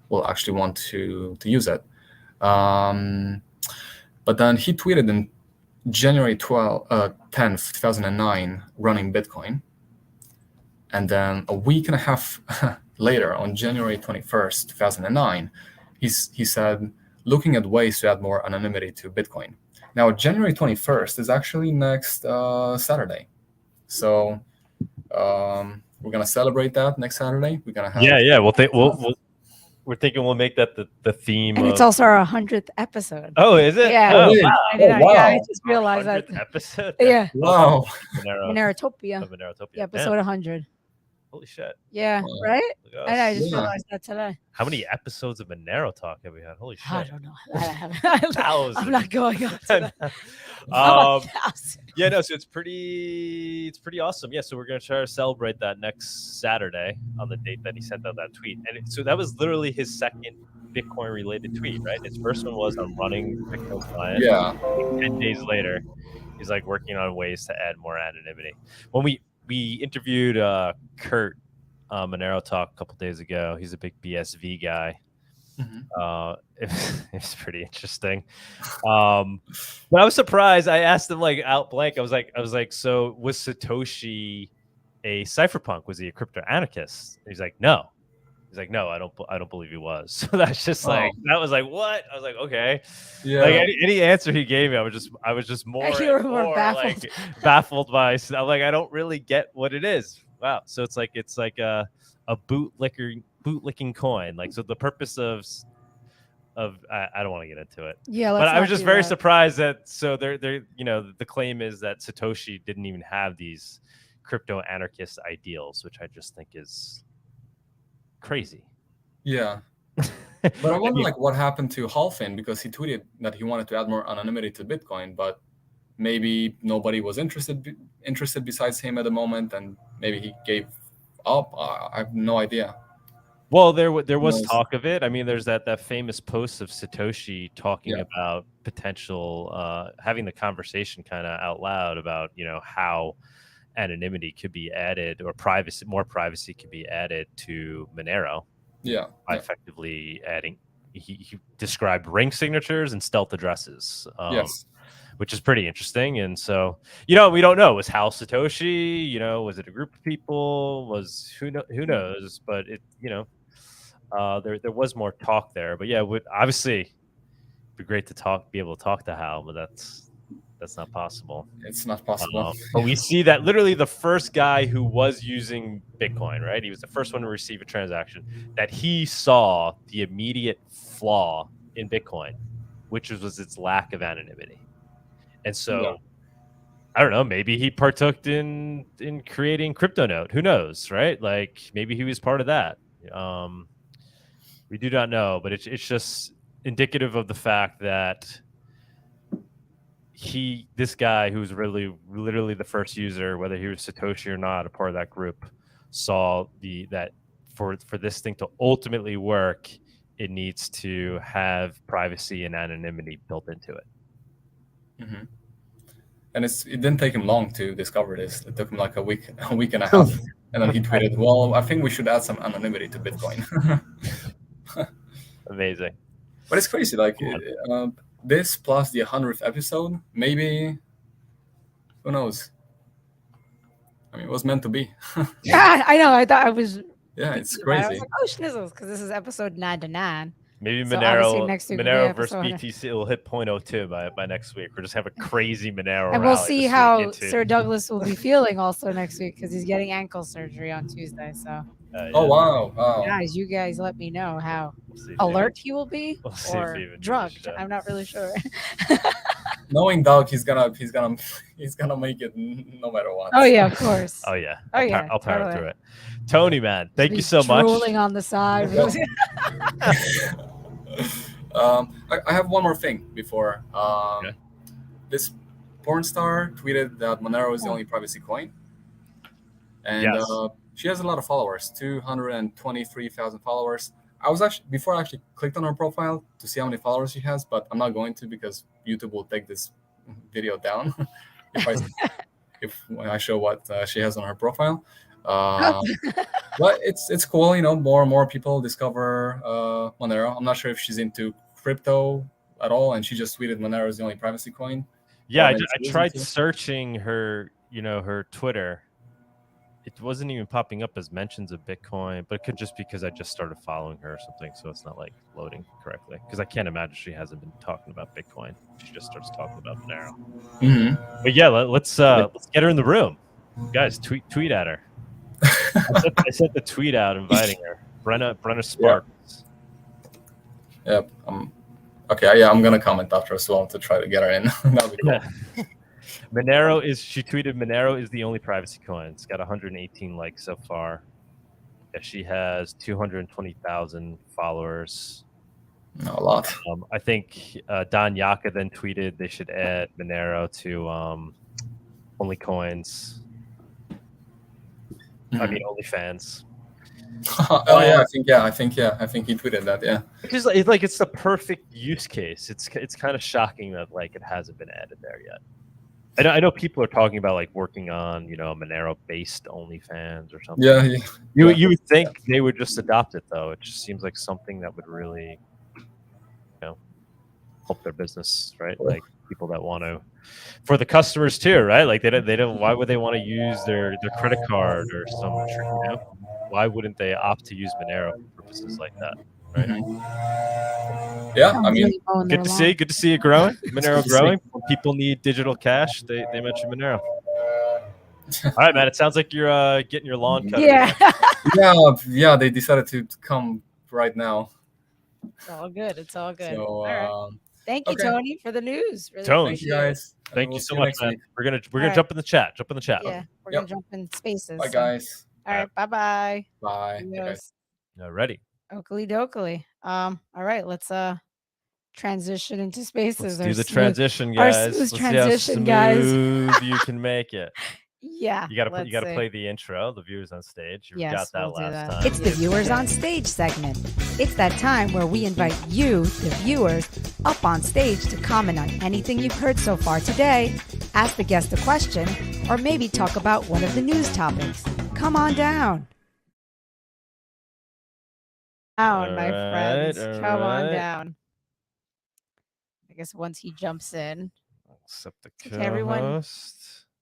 will actually want to use it. But then he tweeted in January 10th, 2009, running Bitcoin. And then a week and a half later, on January 21st, 2009, he said, looking at ways to add more anonymity to Bitcoin. Now, January 21st is actually next Saturday. So we're going to celebrate that next Saturday. We're going to have... Yeah. We're thinking we'll make that the theme. And it's also our 100th episode. Oh, is it? Yeah. Oh, wow. Yeah, I just realized that. Episode? Yeah. Wow. Monerotopia. Monerotopia. Yeah, episode 100. holy shit. Yeah, right? Look at I know, I us. just realized that today. How many episodes of Monero Talk have we had? Holy shit. I don't know. I haven't. Thousands. I'm not going on to that. Yeah, no, so it's pretty awesome. Yeah, so we're gonna try to celebrate that next Saturday on the date that he sent out that tweet. And so that was literally his second Bitcoin related tweet, right? His first one was I'm running Bitcoin client. Yeah. 10 days later, he's like working on ways to add more anonymity. When we interviewed Kurt on Monero Talk a couple days ago, he's a big BSV guy. It's pretty interesting. But I was surprised. I asked him like out blank. I was like, so was Satoshi a cypherpunk? Was he a crypto anarchist? And he's like, no. He's like, no, I don't believe he was. So that's just like that was like what? I was like, okay. Yeah. Like any answer he gave me, I was just more baffled. Like baffled by. I'm like, I don't really get what it is. Wow. So it's like a bootlicking coin. Like, so the purpose of I don't want to get into it. Yeah, but I was just very surprised that they're the claim is that Satoshi didn't even have these crypto anarchist ideals, which I just think is crazy. Yeah. But I wonder like what happened to Halfin, because he tweeted that he wanted to add more anonymity to Bitcoin, but maybe nobody was interested besides him at the moment, and maybe he gave up. I have no idea. Well, there was talk of it. I mean, there's that famous post of Satoshi talking about potential having the conversation kind of out loud about how anonymity could be added, or more privacy could be added to Monero. Yeah, by effectively adding. He described ring signatures and stealth addresses. Yes. Which is pretty interesting. And so, we don't know. Was Hal Satoshi? Was it a group of people? Was who knows? But it, there was more talk there. But yeah, obviously, it'd be great to be able to talk to Hal, but that's not possible. It's not possible. But we see that literally the first guy who was using Bitcoin, right? He was the first one to receive a transaction, that he saw the immediate flaw in Bitcoin, which was its lack of anonymity. And so, I don't know, maybe he partook in creating CryptoNote. Who knows, right? Like maybe he was part of that. We do not know, but it's just indicative of the fact that this guy who's really literally the first user, whether he was Satoshi or not, a part of that group, saw that for this thing to ultimately work, it needs to have privacy and anonymity built into it. Mm-hmm. And it didn't take him long to discover this. It took him like a week and a half, and then he tweeted, "Well, I think we should add some anonymity to Bitcoin." Amazing. But it's crazy, like this plus the 100th episode, maybe, who knows? I mean, it was meant to be. Yeah, I know. I thought I was. Yeah, it's crazy. I was like, oh, schnizzles, because this is episode 99. Maybe So Monero versus BTC will hit 0.02 by next week. We'll just have a crazy Monero. And we'll see how Sir Douglas will be feeling also next week, because he's getting ankle surgery on Tuesday. So. Oh wow! Guys, you guys let me know how alert he will be or drugged. I'm not really sure. Knowing Doug, he's gonna make it no matter what. Oh yeah, of course. Oh yeah. I'll power through it. Tony, man, thank you so much. Drooling on the side. I have one more thing before. This porn star tweeted that Monero is the only privacy coin, and she has a lot of followers, 223,000 followers. Before I actually clicked on her profile to see how many followers she has, but I'm not going to, because YouTube will take this video down if I show what she has on her profile. But it's cool, more and more people discover Monero. I'm not sure if she's into crypto at all, and she just tweeted Monero is the only privacy coin. Yeah, I tried searching her, her Twitter. It wasn't even popping up as mentions of Bitcoin, but it could just be because I just started following her or something, so it's not like loading correctly. Because I can't imagine she hasn't been talking about Bitcoin. She just starts talking about Monero. Mm-hmm. But yeah, let's get her in the room, guys. Tweet at her. I sent the tweet out inviting her. Brenna Sparks. Yep. Okay. Yeah, I'm gonna comment after as well to try to get her in. That'll be cool. She tweeted Monero is the only privacy coin. It's got 118 likes so far. Yeah, she has 220,000 followers. No, a lot. I think Don Yaka then tweeted they should add Monero to Only Coins. I mean, OnlyFans. Oh yeah, I think he tweeted that. Yeah, it's the perfect use case. It's kind of shocking that like it hasn't been added there yet. I know people are talking about like working on Monero based OnlyFans or something. Yeah. You would think they would just adopt it though. It just seems like something that would really help their business, right? Like people that want to, for the customers too, right? Like they don't. Why would they want to use their credit card or some? Why wouldn't they opt to use Monero for purposes like that? Right? Yeah, I mean, good to see it growing. Monero growing. When people need digital cash, they mention Monero. All right, man. It sounds like you're getting your lawn cut. Yeah. yeah. They decided to come right now. It's all good. It's all good. So, all right. Thank you, Tony, for the news. Really Tony, thank you guys. Thank you so much, man. We're gonna jump in the chat. Yeah, we're gonna jump in spaces. Bye, guys. All right. Bye. Bye. Ready. Oakley dokley. All right. Let's transition into spaces. Let's do the transition, guys. Let's transition, guys. You can make it. Yeah. You gotta play the intro, the viewers on stage. You got that last time. It's the viewers on stage segment. It's that time where we invite you, the viewers, up on stage to comment on anything you've heard so far today, ask the guest a question, or maybe talk about one of the news topics. Come on down. My friends. Come on down. I guess once he jumps in, accept the co-host. Everyone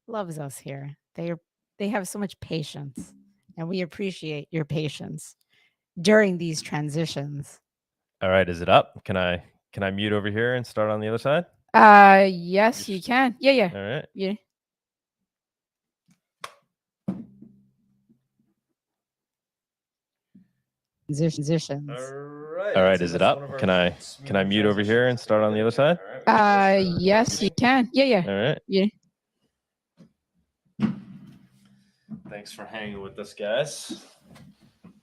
loves us here. They have so much patience, and we appreciate your patience during these transitions. All right, is it up? Can I mute over here and start on the other side? Yes, you can. Yeah. All right. Yeah. Transitions. All right, is it up? Can I mute over here and start on the other side? Yes, you can. Yeah. All right. Yeah. Thanks for hanging with us, guys.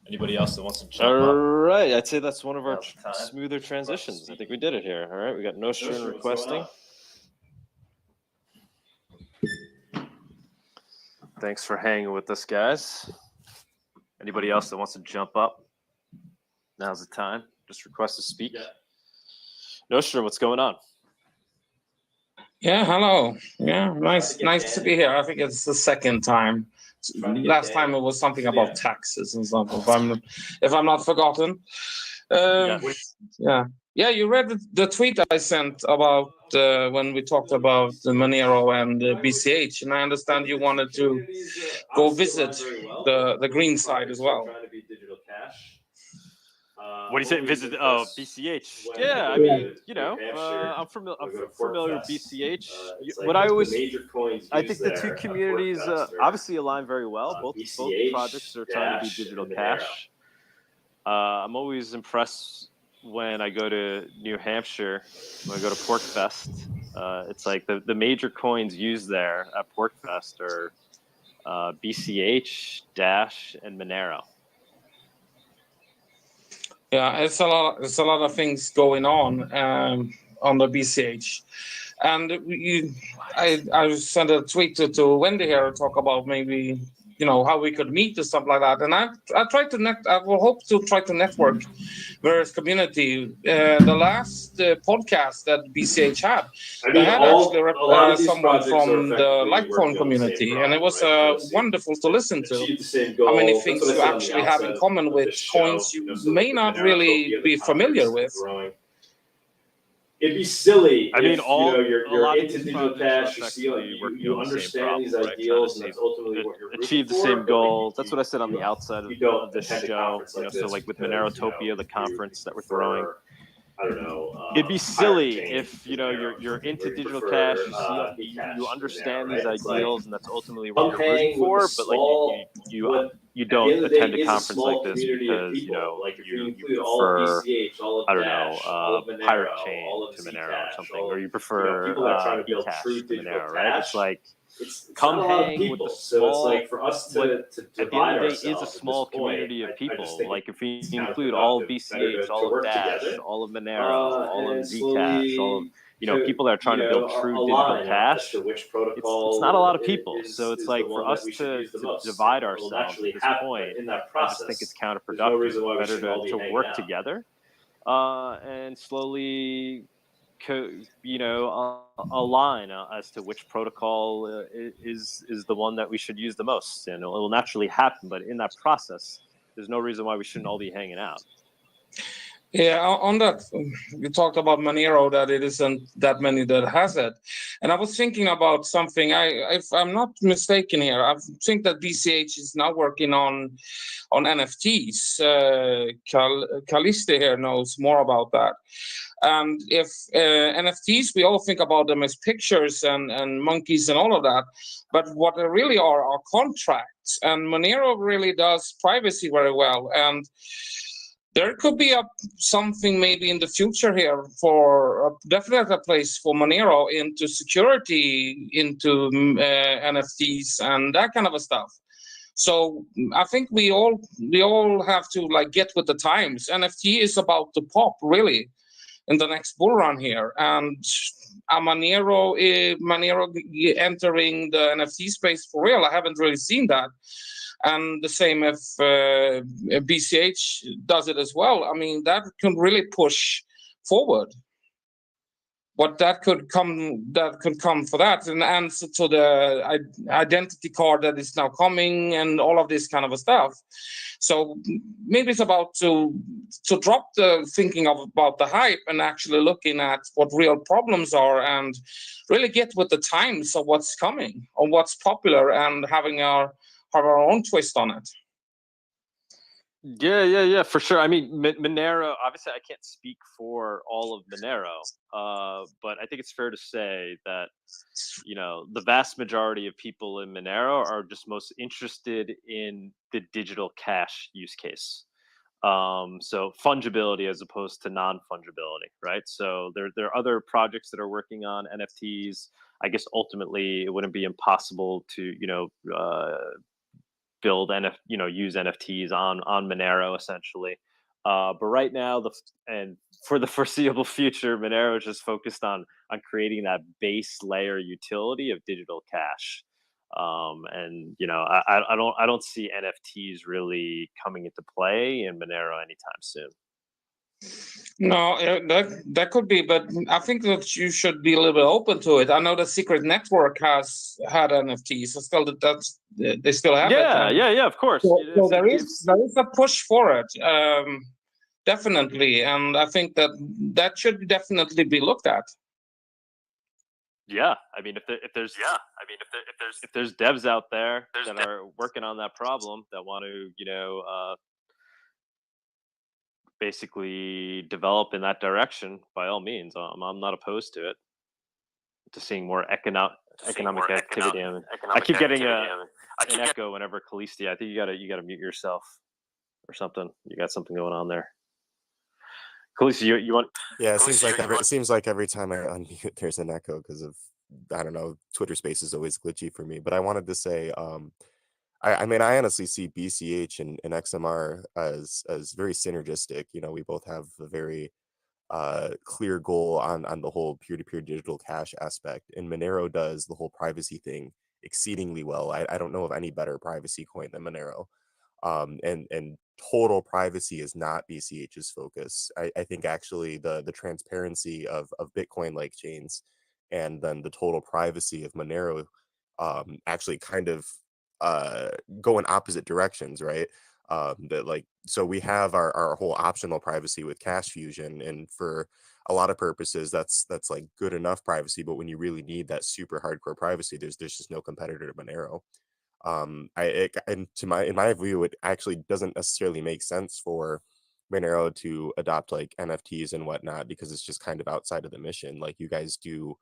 Anybody else that wants to jump up? All right, I'd say that's one of our smoother transitions. I think we did it here. All right, we got Nostrin requesting. Thanks for hanging with us, guys. Anybody else that wants to jump up? Now's the time. Just request to speak. Nostrin, what's going on? Yeah, hello. Yeah, nice to be here. I think it's the second time. Last time it was something about taxes and stuff. If I'm not forgotten. Yeah. You read the tweet I sent about when we talked about the Monero and the BCH, and I understand you wanted to go visit the green side as well. What do you say? Visit BCH? Yeah, I mean, I'm familiar with BCH. What I think the two communities obviously align very well. Both projects are trying to be digital cash. I'm always impressed when I go to New Hampshire, when I go to PorcFest. It's like the major coins used there at PorcFest are BCH, Dash, and Monero. Yeah, it's a lot of things going on the BCH, and I sent a tweet to Wendy here to talk about maybe how we could meet and stuff like that. And I will hope to try to network various community. The last podcast that BCH had, they had actually someone from the Litecoin community, and it was wonderful to listen to. How many things you actually have in common with coins you may not really be familiar with. It'd be silly. I mean, you're into digital cash. You understand these ideals, and that's ultimately what you're achieve the same goals. That's what I said on the outside of this show. So like with Monerotopia, the conference that we're throwing. I don't know. It'd be silly if you're into digital cash. You understand these ideals, and that's ultimately what you're rooting for. But like you don't attend a conference like this because you prefer Pirate Chain to Monero or something, or you prefer Cash to Monero, right? It's like come hang with the small. So it's like for us to divide at the end of the day is a small community of people. Like if we include all of BCH, all of Dash, all of Monero, all of Zcash, all of people that are trying to build true digital cash, it's not a lot of people. So it's like for us to divide ourselves at this point, I just think it's counterproductive. Better to work together and slowly align as to which protocol is the one that we should use the most, and it will naturally happen. But in that process, there's no reason why we shouldn't all be hanging out. Yeah, on that, you talked about Monero, that it isn't that many that has it. And I was thinking about something, if I'm not mistaken here, I think that BCH is now working on NFTs. Caliste here knows more about that. And if NFTs, we all think about them as pictures and monkeys and all of that. But what they really are contracts. And Monero really does privacy very well. And there could be something maybe in the future here for definitely a place for Monero into security, into NFTs and that kind of a stuff. So I think we all have to get with the times. NFT is about to pop really in the next bull run here, and Monero entering the NFT space for real. I haven't really seen that. And the same if BCH does it as well. I mean, that can really push forward. What that could come for that, and answer to the identity card that is now coming, and all of this kind of stuff. So maybe it's about to drop the thinking about the hype and actually looking at what real problems are, and really get with the times of what's coming or what's popular, and having our own twist on it. Yeah, for sure. I mean, Monero, obviously I can't speak for all of Monero, but I think it's fair to say that, the vast majority of people in Monero are just most interested in the digital cash use case. So fungibility as opposed to non-fungibility, right? So there are other projects that are working on NFTs. I guess ultimately it wouldn't be impossible to, build use NFTs on Monero essentially. But right now, and for the foreseeable future, Monero is just focused on creating that base layer utility of digital cash. And I don't see NFTs really coming into play in Monero anytime soon. No, that could be, but I think that you should be a little bit open to it. I know the Secret Network has had NFTs, so still they still have it. Yeah, of course. So there is a push for it, definitely, and I think that should definitely be looked at. Yeah, I mean, if there's devs out there that are working on that problem, that want to basically develop in that direction, by all means, I'm not opposed to it. To seeing more economic activity. I keep getting an echo whenever Caliste. I think you gotta mute yourself or something. You got something going on there. Caliste, you want? Yeah, it seems like every time I unmute, there's an echo because of, I don't know, Twitter Space is always glitchy for me. But I wanted to say, I mean, I honestly see BCH and XMR as very synergistic. We both have a very clear goal on the whole peer-to-peer digital cash aspect, and Monero does the whole privacy thing exceedingly well. I don't know of any better privacy coin than Monero. And total privacy is not BCH's focus. I think actually the transparency of Bitcoin-like chains and then the total privacy of Monero actually kind of go in opposite directions, right? So we have our whole optional privacy with Cash Fusion, and for a lot of purposes that's like good enough privacy, but when you really need that super hardcore privacy, there's just no competitor to Monero. In my view, it actually doesn't necessarily make sense for Monero to adopt like NFTs and whatnot, because it's just kind of outside of the mission. Like, you guys do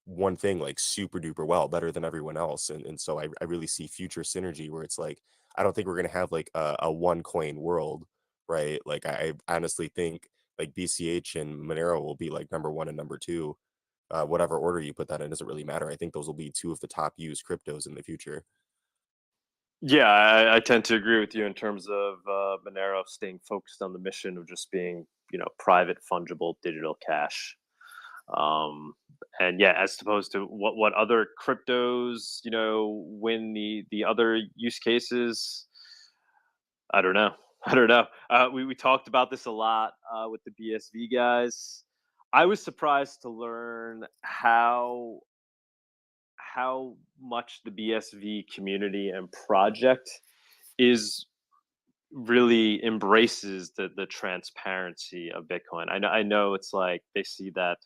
one thing like super duper well, better than everyone else, and so I really see future synergy where it's like, I don't think we're gonna have like a one coin world, right? Like, I honestly think like BCH and Monero will be like number one and number two whatever order you put that in doesn't really matter. I think those will be two of the top used cryptos in the future. Yeah, I tend to agree with you in terms of Monero staying focused on the mission of just being, private, fungible, digital cash. And yeah, as opposed to what other cryptos, win the other use cases. I don't know. We talked about this a lot with the BSV guys. I was surprised to learn how much the BSV community and project is really embraces the transparency of Bitcoin. I know it's like they see that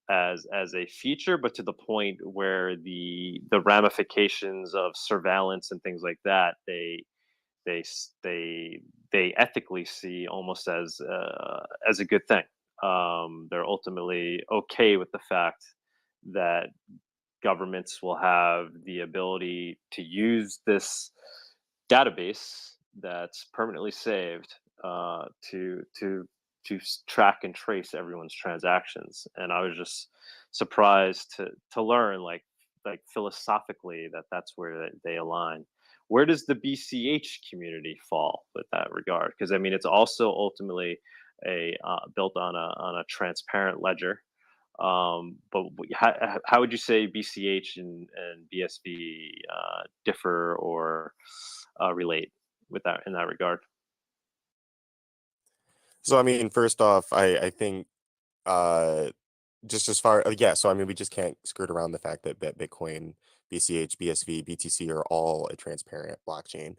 as a feature, but to the point where the ramifications of surveillance and things like that, they ethically see almost as a good thing. They're ultimately okay with the fact that governments will have the ability to use this database that's permanently saved to track and trace everyone's transactions. And I was just surprised to learn like philosophically that's where they align. Where does the BCH community fall with that regard? Because I mean, it's also ultimately built on a transparent ledger. But how would you say BCH and BSV differ or relate with that in that regard? So I mean, first off, I think just as far so I mean, we just can't skirt around the fact that Bitcoin, BCH, BSV, BTC are all a transparent blockchain.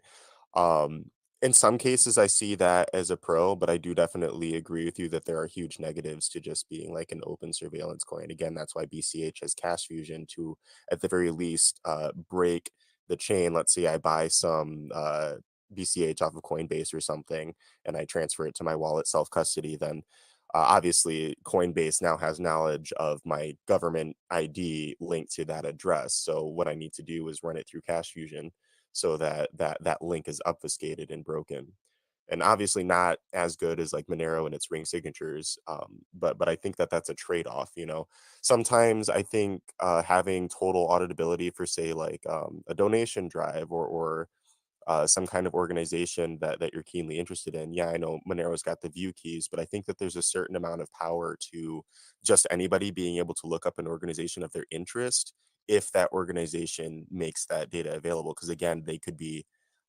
In some cases, I see that as a pro, but I do definitely agree with you that there are huge negatives to just being like an open surveillance coin. Again, that's why BCH has cash fusion to, at the very least, break the chain. Let's say I buy some BCH off of Coinbase or something, and I transfer it to my wallet self-custody, then obviously Coinbase now has knowledge of my government ID linked to that address. So what I need to do is run it through cash fusion so that link is obfuscated and broken. And obviously not as good as like Monero and its ring signatures, but I think that's a trade-off. Sometimes I think having total auditability for, say, like a donation drive or some kind of organization that you're keenly interested in. Yeah, I know Monero's got the view keys, but I think that there's a certain amount of power to just anybody being able to look up an organization of their interest if that organization makes that data available. Because again, they could be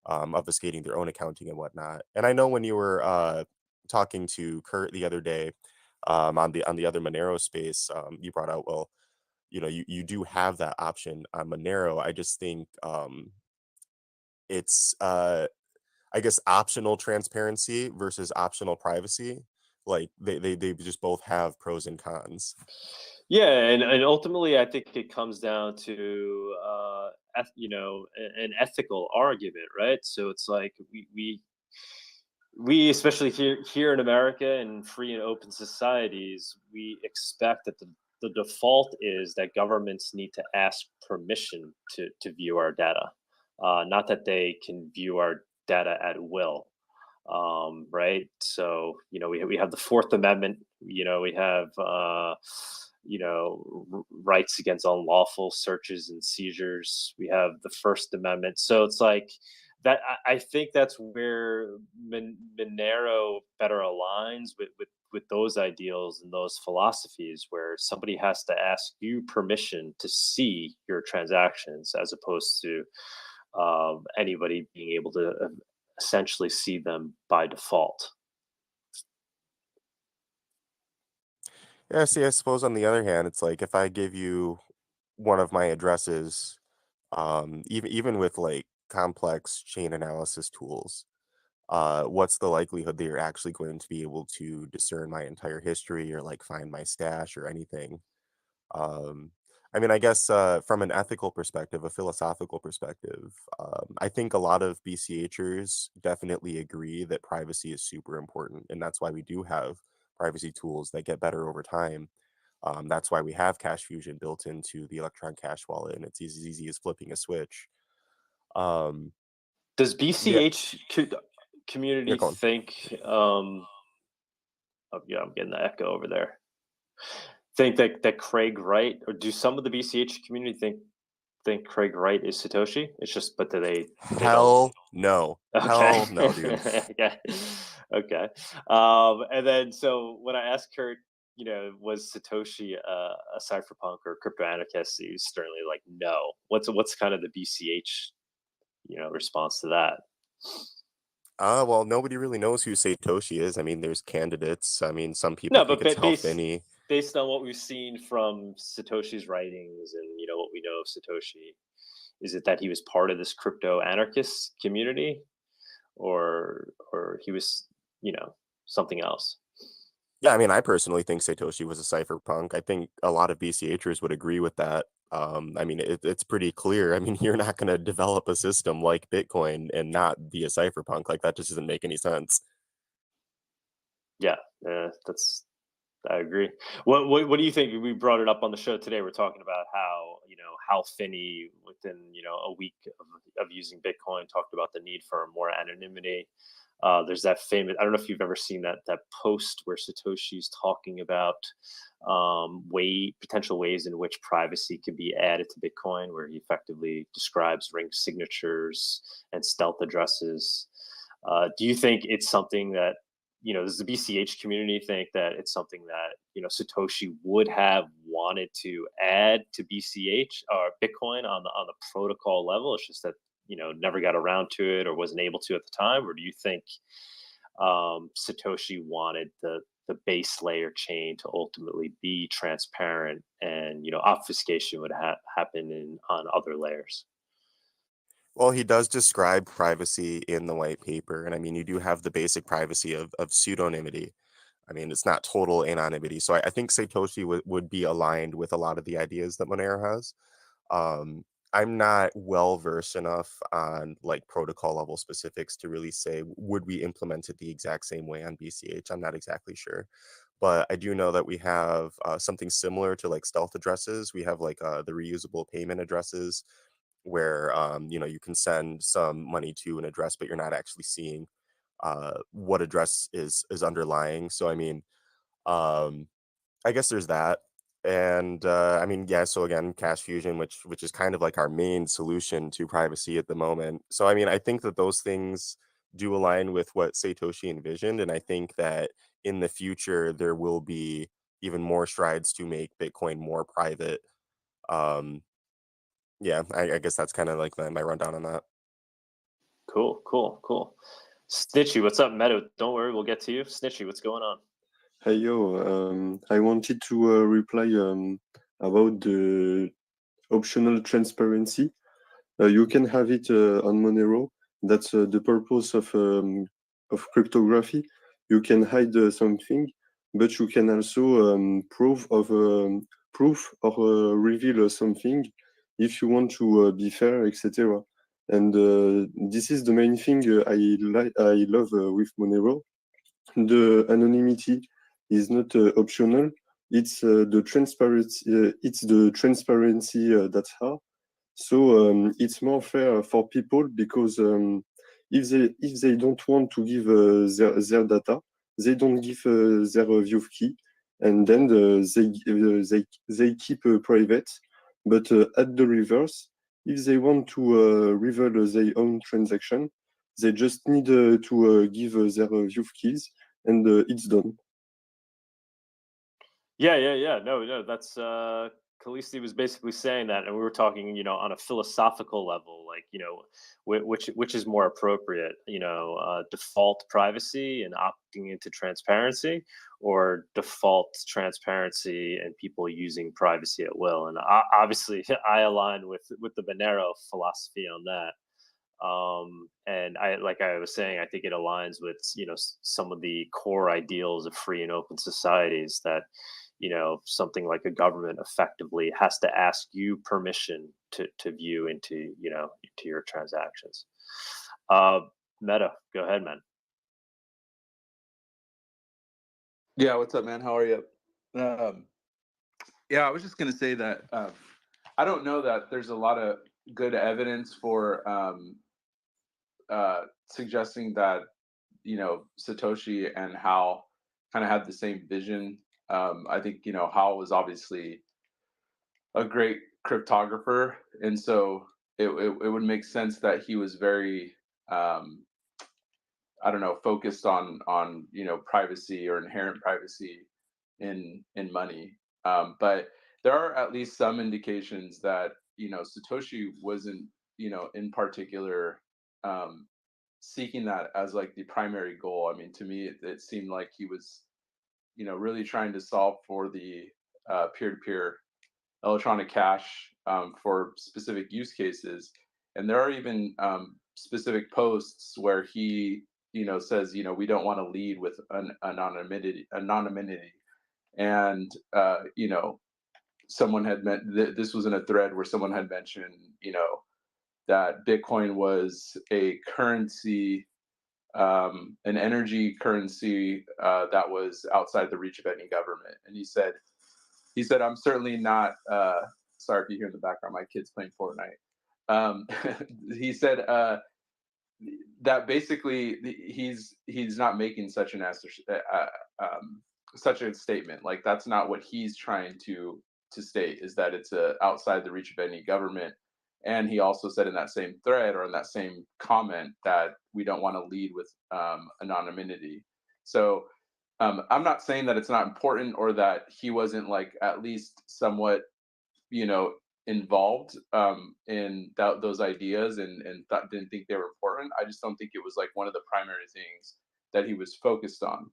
obfuscating their own accounting and whatnot. And I know when you were talking to Kurt the other day on the other Monero space, you brought out, well, you do have that option on Monero. I just think it's I guess optional transparency versus optional privacy. Like they just both have pros and cons. Yeah, and ultimately, I think it comes down to an ethical argument, right? So it's like we especially here in America and free and open societies, we expect that the default is that governments need to ask permission to view our data, not that they can view our data at will. Right. So, we have the Fourth Amendment, we have, rights against unlawful searches and seizures. We have the First Amendment. So it's like that. I think that's where Monero better aligns with those ideals and those philosophies, where somebody has to ask you permission to see your transactions, as opposed to anybody being able to essentially see them by default. Yeah, see, I suppose on the other hand, it's like if I give you one of my addresses, even with like complex chain analysis tools, what's the likelihood that you're actually going to be able to discern my entire history or like find my stash or anything? I mean, I guess from an ethical perspective, a philosophical perspective, I think a lot of BCHers definitely agree that privacy is super important. And that's why we do have privacy tools that get better over time. That's why we have Cash Fusion built into the Electron Cash wallet, and it's as easy as flipping a switch. Does BCH community think? Oh, yeah, I'm getting the echo over there. think that Craig Wright, or do some of the BCH community think Craig Wright is Satoshi? It's just, but they Hell no. Okay. Hell no, dude. Okay. And then so when I asked Kurt, was Satoshi a cypherpunk or crypto anarchist, he was sternly like, no. What's kind of the BCH, response to that? Well, nobody really knows who Satoshi is. I mean, there's candidates. I mean, some people No, think but it's Hal Finney. based on what we've seen from Satoshi's writings and what we know of Satoshi, is it that he was part of this crypto anarchist community, or he was something else? Yeah, I mean, I personally think Satoshi was a cypherpunk. I think a lot of BCHers would agree with that. I mean, it's pretty clear. I mean, you're not going to develop a system like Bitcoin and not be a cypherpunk. Like, that just doesn't make any sense. Yeah, I agree. What do you think? We brought it up on the show today. We're talking about how Hal Finney, within a week of using Bitcoin, talked about the need for more anonymity. There's that famous, I don't know if you've ever seen that post where Satoshi's talking about potential ways in which privacy can be added to Bitcoin, where he effectively describes ring signatures and stealth addresses. Do you think it's something that, does the BCH community think that it's something that, Satoshi would have wanted to add to BCH or Bitcoin on the protocol level? It's just that, never got around to it or wasn't able to at the time? Or do you think Satoshi wanted the base layer chain to ultimately be transparent and, obfuscation would happen on other layers? Well, he does describe privacy in the white paper. And I mean, you do have the basic privacy of pseudonymity. I mean, it's not total anonymity. So I think Satoshi would be aligned with a lot of the ideas that Monero has. I'm not well versed enough on like protocol level specifics to really say, would we implement it the exact same way on BCH? I'm not exactly sure. But I do know that we have something similar to like stealth addresses. We have like the reusable payment addresses where, you can send some money to an address, but you're not actually seeing what address is underlying. So, I mean, I guess there's that. And I mean, yeah, so again, Cash Fusion, which is kind of like our main solution to privacy at the moment. So I mean, I think that those things do align with what Satoshi envisioned, and I think that in the future there will be even more strides to make Bitcoin more private. Yeah, I guess that's kind of like my rundown on that. Cool. Snitchy, what's up, Meadow? Don't worry, we'll get to you. Snitchy, what's going on? Hey, yo, I wanted to reply about the optional transparency. You can have it on Monero. That's the purpose of cryptography. You can hide something, but you can also proof or reveal something if you want to be fair, etc. And this is the main thing I love with Monero. The anonymity is not optional. It's the transparency. It's the transparency that's hard. So it's more fair for people because if they don't want to give their data, they don't give their view key, and then they keep private. But at the reverse, if they want to reveal their own transaction, they just need to give their view keys, and it's done. Yeah. No, that's Khaleesi was basically saying that, and we were talking, on a philosophical level, like, which is more appropriate, default privacy and opting into transparency, or default transparency and people using privacy at will. And obviously, I align with the Monero philosophy on that. And like I was saying, I think it aligns with some of the core ideals of free and open societies, that something like a government effectively has to ask you permission to view into into your transactions. Meta, go ahead, man. Yeah, what's up, man? How are you? Yeah, I was just gonna say that I don't know that there's a lot of good evidence for suggesting that Satoshi and Hal kind of had the same vision I think, you know, Hal was obviously a great cryptographer, and so it would make sense that he was very, I don't know, focused on you know, privacy or inherent privacy in money. But there are at least some indications that, you know, Satoshi wasn't, you know, in particular seeking that as like the primary goal. I mean, to me, it seemed like he was, you know, really trying to solve for the peer-to-peer electronic cash for specific use cases. And there are even specific posts where he, you know, says, you know, we don't want to lead with anonymity. And, you know, someone had meant this was in a thread where someone had mentioned, you know, that Bitcoin was a currency, an energy currency that was outside the reach of any government. And he said, I'm certainly not, sorry if you hear in the background, my kid's playing Fortnite. He said that basically he's not making such an such a statement. Like, that's not what he's trying to state, is that it's outside the reach of any government. And he also said in that same thread, or in that same comment, that we don't want to lead with anonymity. So I'm not saying that it's not important, or that he wasn't like at least somewhat, you know, involved in those ideas, and didn't think they were important. I just don't think it was like one of the primary things that he was focused on.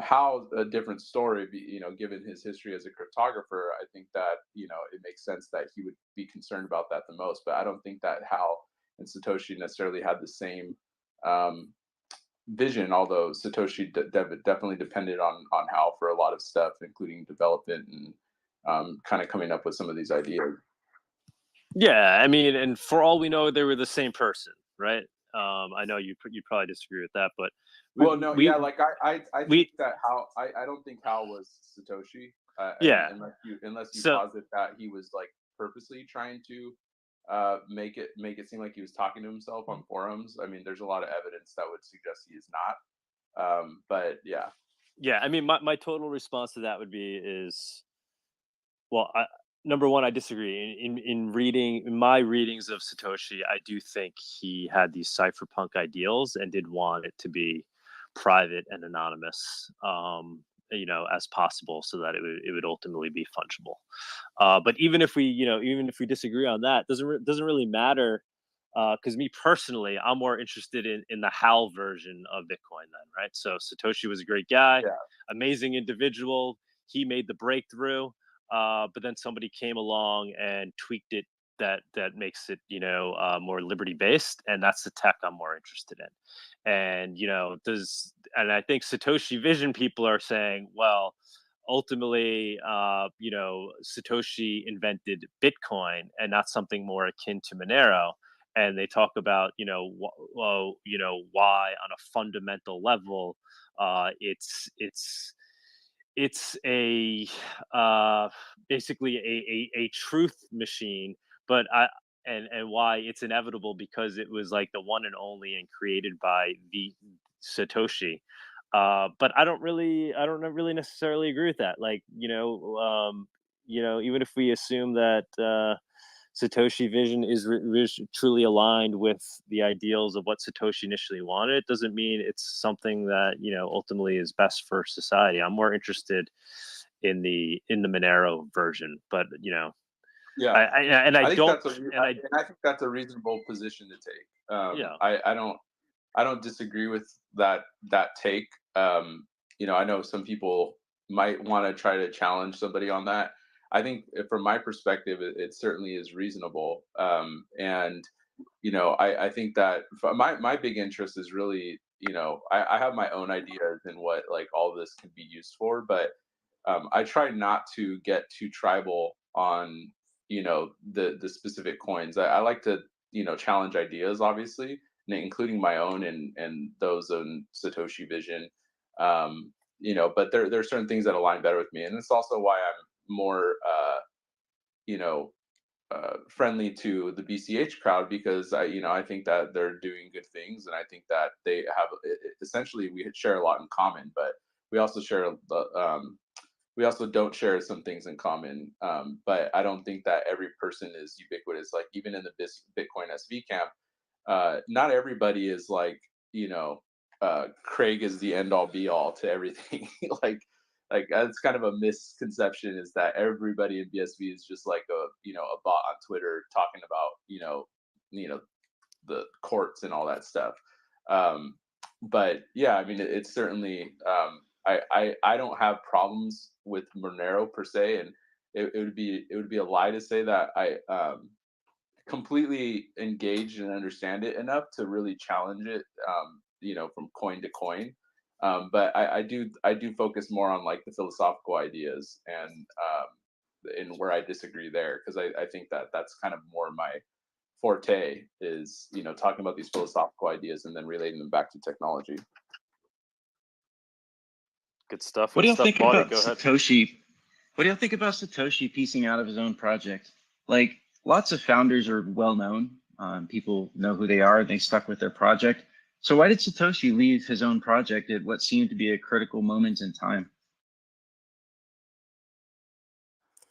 How a different story, you know, given his history as a cryptographer, I think that, you know, it makes sense that he would be concerned about that the most. But I don't think that Hal and Satoshi necessarily had the same vision, although Satoshi definitely depended on Hal for a lot of stuff, including development and kind of coming up with some of these ideas. Yeah, I mean, and for all we know, they were the same person, right? I know you probably disagree with that, but like I think that Hal, I don't think Hal was Satoshi. Yeah, unless you posit that he was like purposely trying to make it seem like he was talking to himself on forums. I mean, there's a lot of evidence that would suggest he is not. But yeah. I mean, my total response to that would be well, number one, I disagree. In my readings of Satoshi, I do think he had these cypherpunk ideals and did want it to be private and anonymous, you know, as possible, so that it would ultimately be fungible. But even if we disagree on that, doesn't really matter. Because me personally, I'm more interested in the HAL version of Bitcoin then, right? So Satoshi was a great guy, amazing individual. He made the breakthrough. But then somebody came along and tweaked it that makes it, you know, more liberty based, and that's the tech I'm more interested in. And you know, and I think Satoshi Vision people are saying, well, ultimately, you know, Satoshi invented Bitcoin and not something more akin to Monero. And they talk about, you know, you know, why on a fundamental level, it's a basically a truth machine, but and why it's inevitable, because it was like the one and only and created by the Satoshi. But I don't really necessarily agree with that. Like, you know, even if we assume that Satoshi Vision is truly aligned with the ideals of what Satoshi initially wanted, it doesn't mean it's something that, you know, ultimately is best for society. I'm more interested in the Monero version, but you know, I think that's a reasonable position to take. I don't disagree with that take. You know, I know some people might want to try to challenge somebody on that. I think from my perspective, it certainly is reasonable. And, you know, I think that my big interest is really, you know, I have my own ideas in what like all this can be used for, but I try not to get too tribal on, you know, the specific coins. I like to, you know, challenge ideas, obviously, including my own and those in Satoshi Vision. You know, but there are certain things that align better with me, and it's also why I'm more you know, friendly to the BCH crowd, because I think that they're doing good things, and I think that they have essentially, we share a lot in common, but we also share we also don't share some things in common. But I don't think that every person is ubiquitous. Like even in the Bitcoin SV camp, not everybody is like, Craig is the end all be all to everything. like that's kind of a misconception, is that everybody in BSV is just like a bot on Twitter talking about, the courts and all that stuff. But yeah, I mean, it's certainly, I don't have problems with Monero per se, and it would be a lie to say that I completely engage and understand it enough to really challenge it, from coin to coin. But I do focus more on like the philosophical ideas and where I disagree there, because I think that that's kind of more my forte, is talking about these philosophical ideas and then relating them back to technology. Good stuff. What do y'all stuff, think Bawdy. about Go ahead. Satoshi? What do y'all think about Satoshi piecing out of his own project? Like, lots of founders are well known. People know who they are. They stuck with their project. So why did Satoshi leave his own project at what seemed to be a critical moment in time?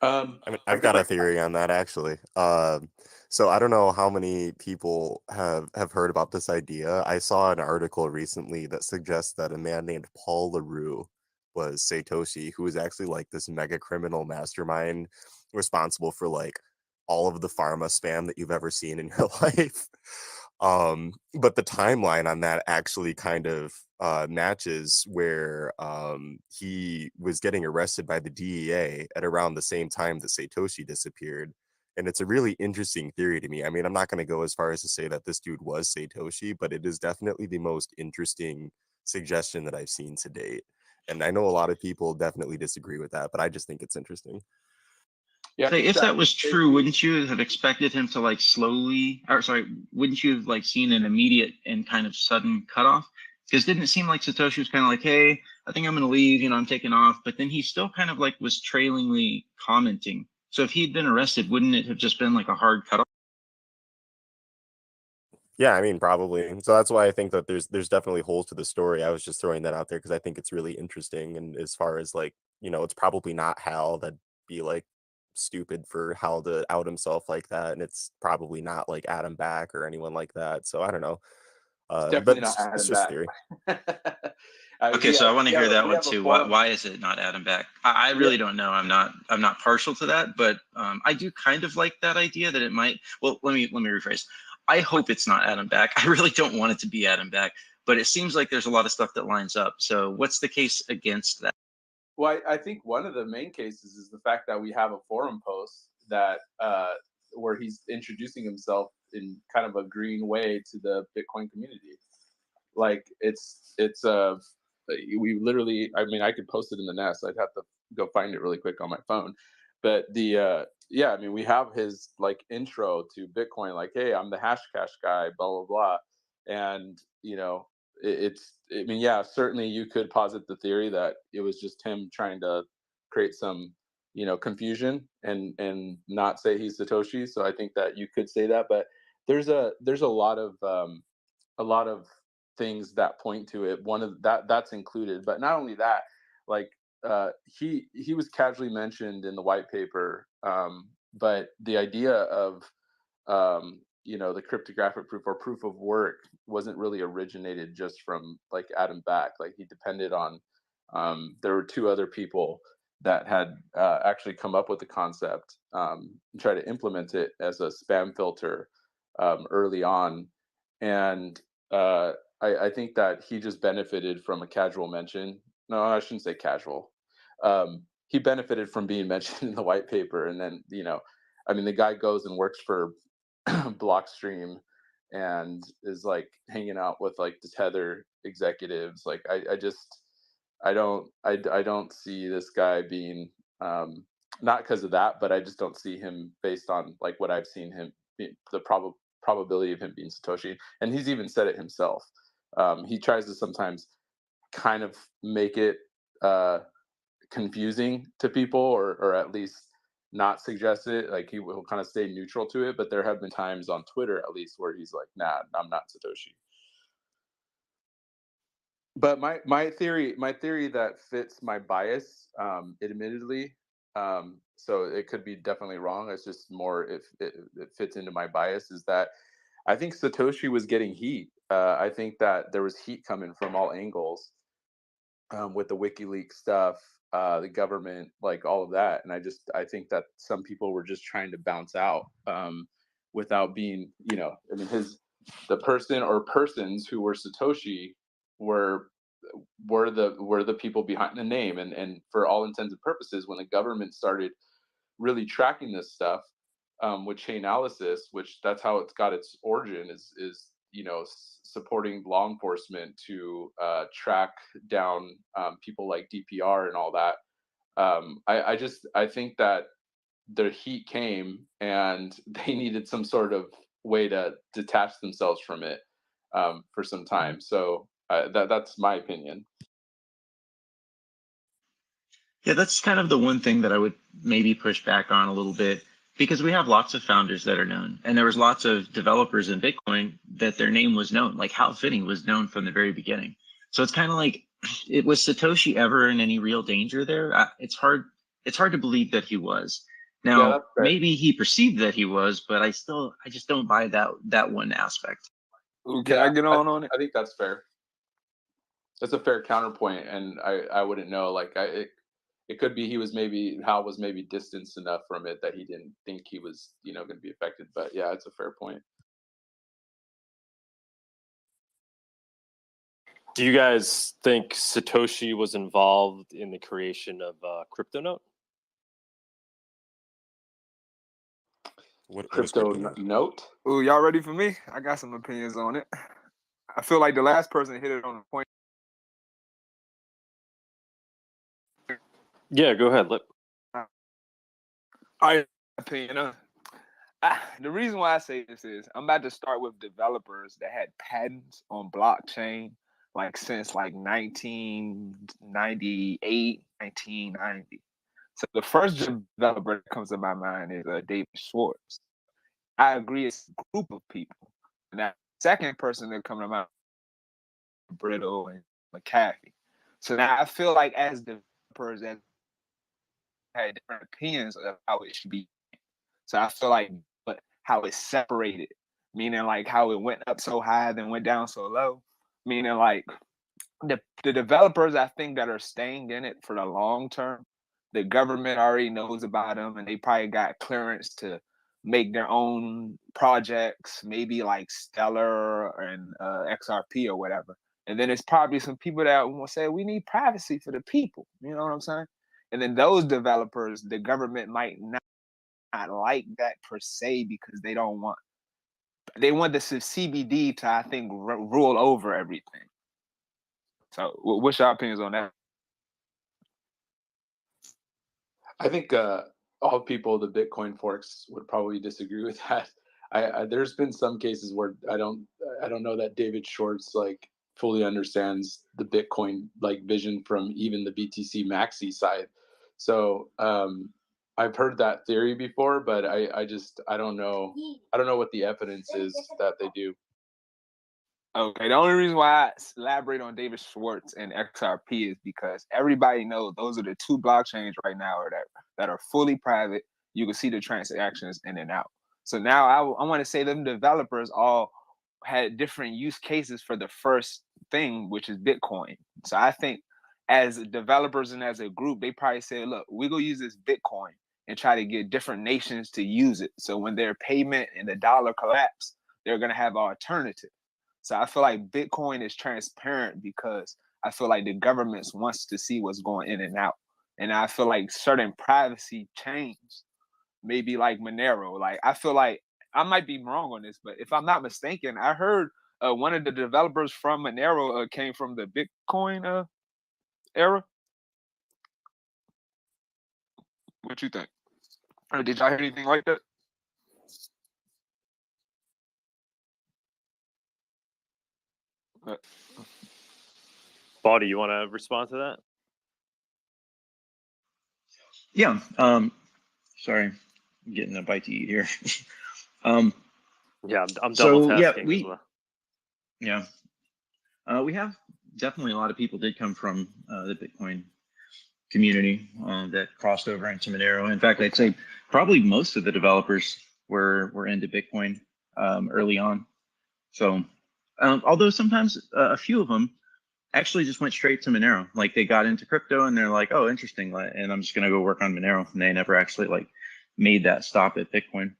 I mean, I've got a theory on that actually. So I don't know how many people have heard about this idea. I saw an article recently that suggests that a man named Paul LaRue was Satoshi, who was actually like this mega criminal mastermind responsible for like all of the pharma spam that you've ever seen in your life. But the timeline on that actually kind of matches where he was getting arrested by the DEA at around the same time that Satoshi disappeared. And it's a really interesting theory to me. I mean, I'm not going to go as far as to say that this dude was Satoshi, but it is definitely the most interesting suggestion that I've seen to date. And I know a lot of people definitely disagree with that, but I just think it's interesting. Yeah, so if that was true, wouldn't you have expected him to like wouldn't you have like seen an immediate and kind of sudden cutoff? Because didn't it seem like Satoshi was kind of like, hey, I think I'm going to leave, I'm taking off. But then he still kind of like was trailingly commenting. So if he'd been arrested, wouldn't it have just been like a hard cutoff? Yeah, I mean, probably. So that's why I think that there's definitely holes to the story. I was just throwing that out there because I think it's really interesting. And as far as like, it's probably not Hal. That'd be like stupid for Hal to out himself like that. And it's probably not like Adam Back or anyone like that. So I don't know. Definitely not Adam it's just Back. theory. Okay, so I want to hear that one too. Why is it not Adam Back? I really don't know. I'm not partial to that, but I do kind of like that idea that it might. Well, let me rephrase. I hope it's not Adam Back. I really don't want it to be Adam Back, but it seems like there's a lot of stuff that lines up. So what's the case against that? Well, I think one of the main cases is the fact that we have a forum post that where he's introducing himself in kind of a green way to the Bitcoin community. Like we literally, I mean, I could post it in the nest. I'd have to go find it really quick on my phone. But I mean, we have his like intro to Bitcoin, like, hey, I'm the Hashcash guy, blah, blah, blah. And, I mean, yeah, certainly you could posit the theory that it was just him trying to create some, confusion and not say he's Satoshi. So I think that you could say that, but there's a lot of things that point to it. One of that's included, but not only that, like he was casually mentioned in the white paper, but the idea of the cryptographic proof or proof of work wasn't really originated just from like Adam Back. Like he depended on there were two other people that had actually come up with the concept and try to implement it as a spam filter early on. And I think that he just benefited from a casual mention. No, I shouldn't say casual. He benefited from being mentioned in the white paper. And then, I mean, the guy goes and works for Blockstream and is like hanging out with like the Tether executives. Like, I don't see this guy being, not because of that, but I just don't see him based on like what I've seen him, the probability of him being Satoshi. And he's even said it himself. He tries to sometimes kind of make it confusing to people, or at least not suggest it. Like he will kind of stay neutral to it. But there have been times on Twitter, at least, where he's like, "Nah, I'm not Satoshi." But my theory that fits my bias, admittedly, so it could be definitely wrong. It's just more if it fits into my bias, is that I think Satoshi was getting heat. I think that there was heat coming from all angles, with the WikiLeaks stuff, the government, like all of that. And I think that some people were just trying to bounce out, without being, I mean, the person or persons who were Satoshi were the people behind the name. And for all intents and purposes, when the government started really tracking this stuff, with Chainalysis, which that's how it's got its origin, is supporting law enforcement to track down people like DPR and all that. I think that the heat came and they needed some sort of way to detach themselves from it, for some time. So that's my opinion. Yeah, that's kind of the one thing that I would maybe push back on a little bit, because we have lots of founders that are known, and there was lots of developers in Bitcoin that their name was known. Like Hal Finney was known from the very beginning. So it's kind of like, was Satoshi ever in any real danger there? It's hard to believe that he was. Now, Yeah, maybe he perceived that he was, but I just don't buy that one aspect. Ooh, can I get on it? I think that's fair. That's a fair counterpoint, and I wouldn't know. Like it could be Hal was maybe distanced enough from it that he didn't think he was, going to be affected. But yeah, it's a fair point. Do you guys think Satoshi was involved in the creation of CryptoNote? What Crypto Note? Ooh, y'all ready for me? I got some opinions on it. I feel like the last person hit it on the point. Yeah, go ahead. Opinion. The reason why I say this is I'm about to start with developers that had patents on blockchain like since like 1998, 1990. So the first developer that comes to my mind is David Schwartz. I agree, it's a group of people. And that second person that comes to mind is Brittle and McAfee. So now I feel like as developers that had different opinions of how it should be. So I feel like how it's separated, meaning like how it went up so high then went down so low, meaning like the developers I think that are staying in it for the long term, the government already knows about them and they probably got clearance to make their own projects, maybe like Stellar and XRP or whatever. And then it's probably some people that will say we need privacy for the people. You know what I'm saying? And then those developers, the government might not like that per se because they want the CBD to, I think, rule over everything. So what's your opinions on that? I think all people, the Bitcoin forks, would probably disagree with that. There's been some cases where I don't know that David Schwartz like fully understands the Bitcoin like vision from even the BTC Maxi side. So I've heard that theory before, but I don't know what the evidence is that they do. Okay, the only reason why I elaborate on David Schwartz and XRP is because everybody knows those are the two blockchains right now that are fully private. You can see the transactions in and out. So now I want to say them developers all had different use cases for the first thing, which is Bitcoin. So I think as developers and as a group, they probably said, look, we're going to use this Bitcoin and try to get different nations to use it. So when their payment and the dollar collapse, they're going to have an alternative. So I feel like Bitcoin is transparent because I feel like the government wants to see what's going in and out. And I feel like certain privacy changed, maybe like Monero. Like I feel like I might be wrong on this, but if I'm not mistaken, I heard one of the developers from Monero came from the Bitcoin era. What you think? Or did y'all hear anything like that? Bawdy, you want to respond to that? Yeah. Sorry, I'm getting a bite to eat here. Yeah, I'm double tasking as well. Yeah. We have definitely a lot of people did come from the Bitcoin community that crossed over into Monero. In fact, I'd say probably most of the developers were into Bitcoin early on. So, although sometimes a few of them actually just went straight to Monero. Like they got into crypto and they're like, oh, interesting, and I'm just gonna go work on Monero, and they never actually like made that stop at Bitcoin.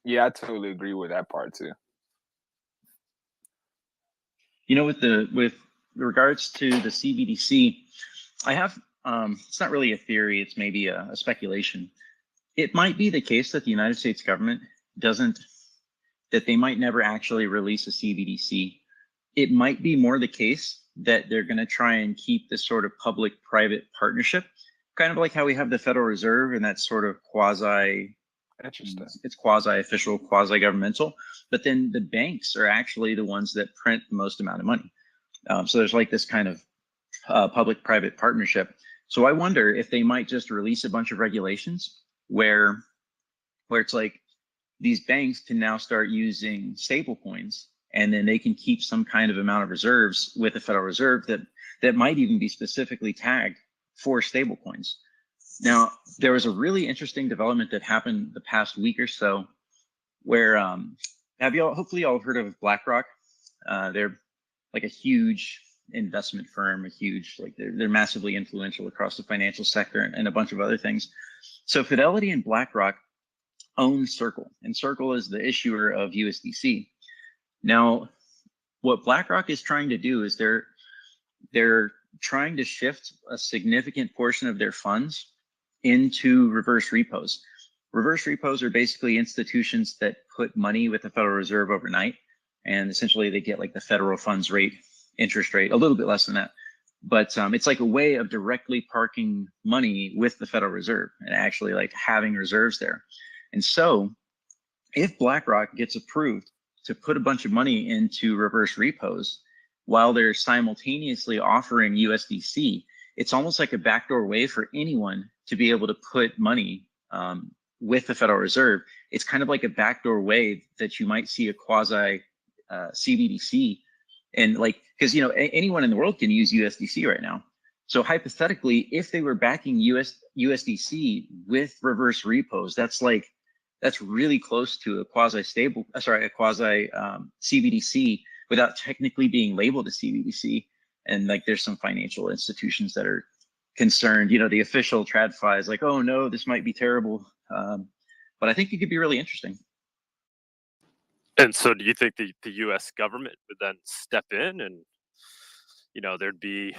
Yeah, I totally agree with that part too. You know, with regards to the CBDC, I have it's not really a theory, it's maybe a speculation. It might be the case that the United States government that they might never actually release a CBDC. It might be more the case that they're going to try and keep this sort of public-private partnership, kind of like how we have the Federal Reserve and that's sort of Interesting. It's quasi-official, quasi-governmental, but then the banks are actually the ones that print the most amount of money. So there's like this kind of public-private partnership. So I wonder if they might just release a bunch of regulations where it's like these banks can now start using stable coins, and then they can keep some kind of amount of reserves with the Federal Reserve that might even be specifically tagged for stable coins. Now, there was a really interesting development that happened the past week or so where hopefully y'all heard of BlackRock. They're like a huge investment firm, they're massively influential across the financial sector and a bunch of other things. So Fidelity and BlackRock own Circle, and Circle is the issuer of USDC. Now, what BlackRock is trying to do is they're trying to shift a significant portion of their funds into reverse repos. Reverse repos are basically institutions that put money with the Federal Reserve overnight, and essentially they get like the federal funds rate, interest rate, a little bit less than that. But it's like a way of directly parking money with the Federal Reserve and actually like having reserves there. And so if BlackRock gets approved to put a bunch of money into reverse repos while they're simultaneously offering USDC, it's almost like a backdoor way for anyone to be able to put money with the Federal Reserve. It's kind of like a backdoor way that you might see a quasi CBDC, and like, because anyone in the world can use USDC right now. So hypothetically, if they were backing USDC with reverse repos, that's really close to a quasi CBDC without technically being labeled a CBDC. And like, there's some financial institutions that are concerned. The official TradFi is like, oh no, this might be terrible. But I think it could be really interesting. And so do you think the U.S. government would then step in and, there'd be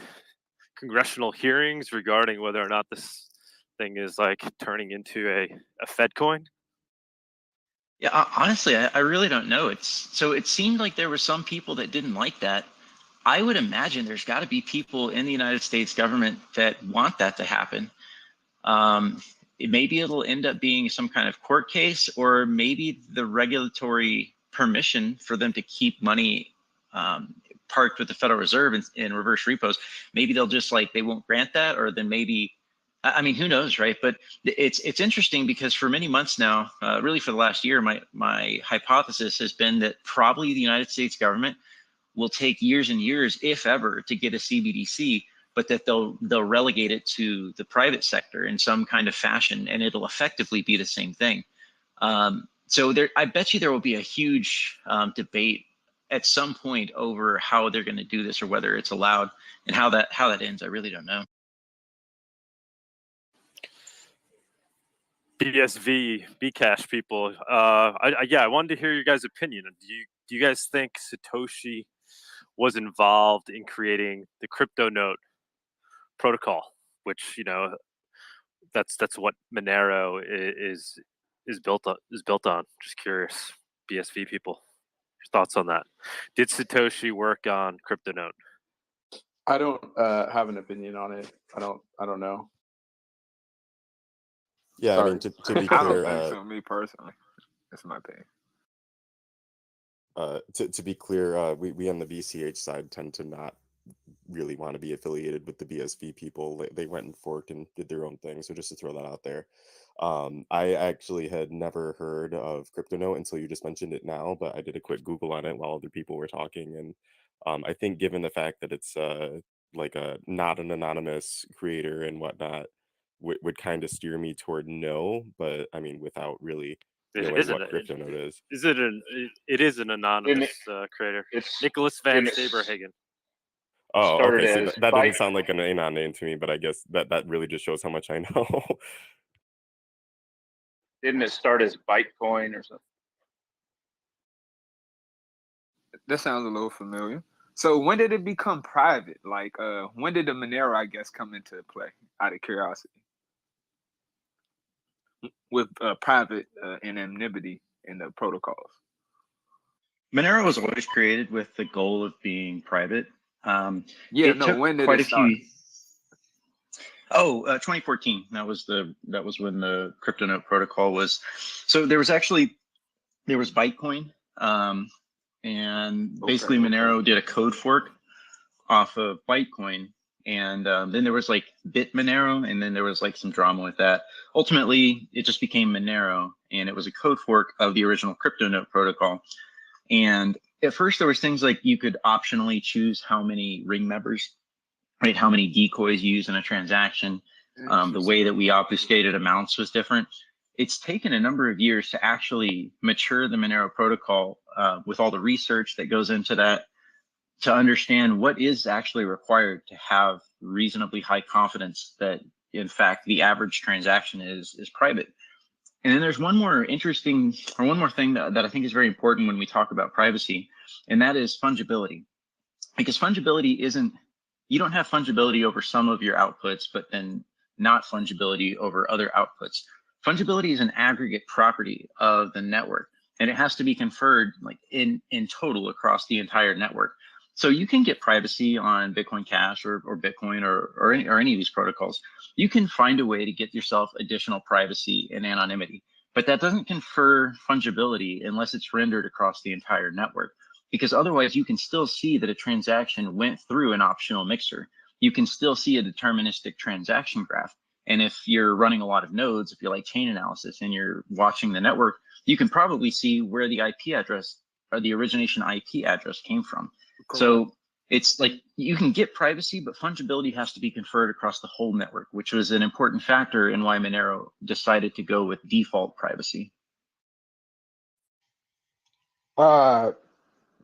congressional hearings regarding whether or not this thing is like turning into a Fed coin? Yeah, honestly, I really don't know. It seemed like there were some people that didn't like that. I would imagine there's got to be people in the United States government that want that to happen. Maybe it'll end up being some kind of court case, or maybe the regulatory permission for them to keep money parked with the Federal Reserve in reverse repos. Maybe they'll just they won't grant that, or then maybe, I mean, who knows, right? But it's interesting because for many months now, really for the last year, my hypothesis has been that probably the United States government will take years and years, if ever, to get a CBDC, but that they'll relegate it to the private sector in some kind of fashion, and it'll effectively be the same thing. So I bet you there will be a huge debate at some point over how they're going to do this, or whether it's allowed, and how that ends. I really don't know. BSV, Bcash people. I wanted to hear your guys' opinion. Do you guys think Satoshi was involved in creating the crypto note protocol, which that's what Monero is built on? Just curious, BSV people, your thoughts on that. Did Satoshi work on crypto note? I don't have an opinion on it. I don't know. Yeah, Sorry. I mean, to be clear, I don't think so. Me personally, that's my opinion. To be clear, we on the VCH side tend to not really want to be affiliated with the BSV people. They went and forked and did their own thing. So just to throw that out there. I actually had never heard of CryptoNote until you just mentioned it now, but I did a quick Google on it while other people were talking. And I think given the fact that it's like a not an anonymous creator and whatnot, would kind of steer me toward no, but I mean, without really knowing what CryptoNote is. It is an anonymous creator. It's Nicholas Van Saberhagen. Oh, okay. So that didn't sound like an anon name to me, but I guess that really just shows how much I know. Didn't it start as Bytecoin or something? That sounds a little familiar. So when did it become private? Like, when did the Monero, I guess, come into play? Out of curiosity, with private anonymity in the protocols. Monero was always created with the goal of being private. When did it start? 2014. That was when the CryptoNote protocol was. So there was Bytecoin, and basically Monero did a code fork off of Bytecoin, and then there was like BitMonero, and then there was like some drama with that. Ultimately, it just became Monero, and it was a code fork of the original CryptoNote protocol. And at first, there was things like you could optionally choose how many ring members, right? How many decoys you use in a transaction. The way that we obfuscated amounts was different. It's taken a number of years to actually mature the Monero protocol with all the research that goes into that, to understand what is actually required to have reasonably high confidence that, in fact, the average transaction is private. And then there's one more thing that I think is very important when we talk about privacy, and that is fungibility. Because fungibility you don't have fungibility over some of your outputs, but then not fungibility over other outputs. Fungibility is an aggregate property of the network, and it has to be conferred like in total across the entire network. So you can get privacy on Bitcoin Cash or Bitcoin or any of these protocols. You can find a way to get yourself additional privacy and anonymity, but that doesn't confer fungibility unless it's rendered across the entire network, because otherwise you can still see that a transaction went through an optional mixer. You can still see a deterministic transaction graph. And if you're running a lot of nodes, if you like chain analysis and you're watching the network, you can probably see where the IP address or the origination IP address came from. Cool. So it's like you can get privacy, but fungibility has to be conferred across the whole network, which was an important factor in why Monero decided to go with default privacy.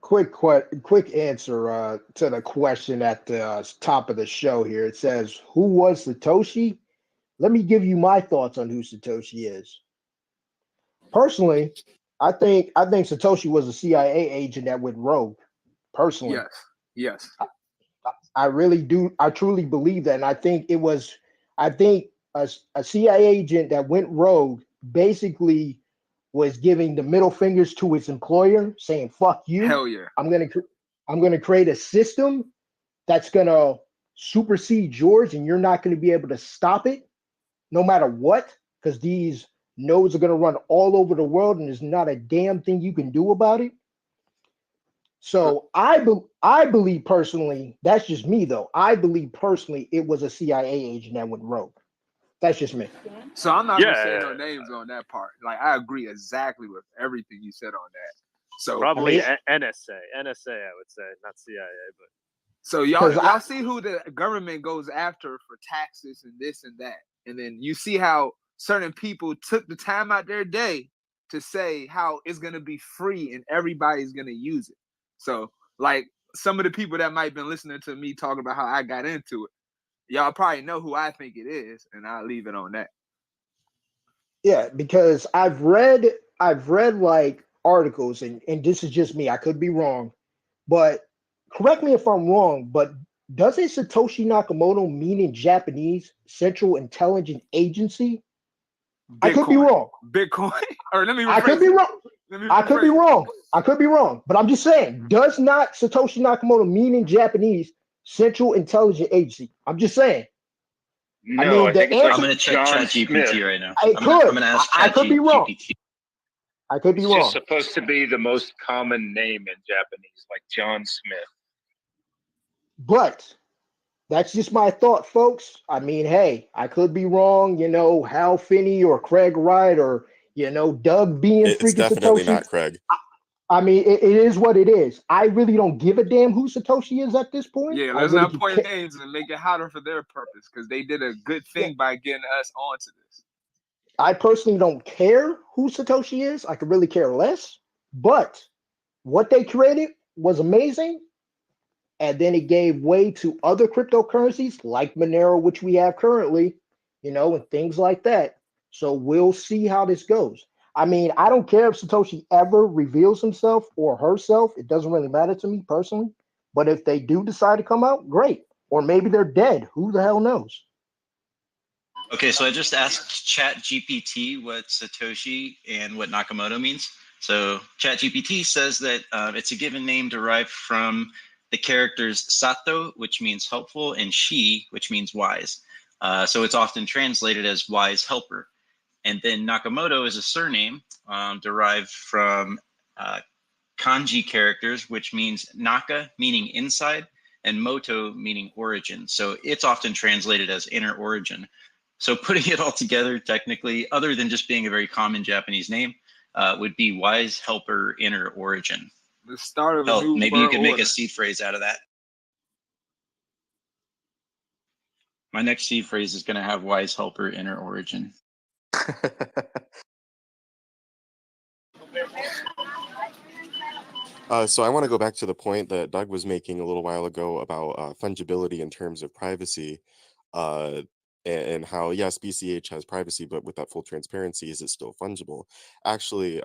Quick answer to the question at the top of the show here. It says, who was Satoshi? Let me give you my thoughts on who Satoshi is. Personally, I think Satoshi was a CIA agent that went rogue. Personally, yes, I really do. I truly believe that, and I think a CIA agent that went rogue basically was giving the middle fingers to his employer, saying "fuck you." Hell yeah! I'm gonna create a system that's gonna supersede yours, and you're not gonna be able to stop it, no matter what, because these nodes are gonna run all over the world, and there's not a damn thing you can do about it. So I believe personally, that's just me though. I believe personally it was a CIA agent that went rogue. That's just me. So I'm not gonna say no names on that part. Like I agree exactly with everything you said on that. So probably NSA, I would say, not CIA, but. So y'all see who the government goes after for taxes and this and that, and then you see how certain people took the time out their day to say how it's gonna be free and everybody's gonna use it. So, like, some of the people that might have been listening to me talking about how I got into it, y'all probably know who I think it is, and I'll leave it on that. Yeah, because I've read like articles, and this is just me. I could be wrong, but correct me if I'm wrong, but doesn't Satoshi Nakamoto mean in Japanese Central Intelligence Agency? Bitcoin. I could be wrong. Bitcoin? Or let me rephrase I could be wrong. I could be wrong. I could be wrong. But I'm just saying, does not Satoshi Nakamoto mean in Japanese Central Intelligence Agency? I'm just saying. No, I'm going to check ChatGPT right now. I'm going to ask ChatGPT. I could be wrong. I could be wrong. It's just supposed to be the most common name in Japanese, like John Smith. But that's just my thought, folks. I mean, hey, I could be wrong. Hal Finney or Craig Wright or Doug being It's freaking definitely Satoshi. not Craig. I mean, it is what it is. I really don't give a damn who Satoshi is at this point. Yeah, I let's really not point names and make it hotter for their purpose because they did a good thing by getting us onto this. I personally don't care who Satoshi is. I could really care less. But what they created was amazing. And then it gave way to other cryptocurrencies like Monero, which we have currently, and things like that. So we'll see how this goes. I mean, I don't care if Satoshi ever reveals himself or herself. It doesn't really matter to me personally. But if they do decide to come out, great. Or maybe they're dead. Who the hell knows? Okay, so I just asked ChatGPT what Satoshi and what Nakamoto means. So ChatGPT says that it's a given name derived from the characters Sato, which means helpful, and Shi, which means wise. So it's often translated as wise helper. And then Nakamoto is a surname derived from kanji characters, which means Naka, meaning inside, and Moto, meaning origin. So it's often translated as inner origin. So putting it all together, technically, other than just being a very common Japanese name, would be wise helper inner origin. The start of a new Maybe you world could make order. a seed phrase out of that. My next seed phrase is going to have wise helper inner origin. So I want to go back to the point that Doug was making a little while ago about fungibility in terms of privacy, and how, yes, BCH has privacy, but with that full transparency, is it still fungible? Actually,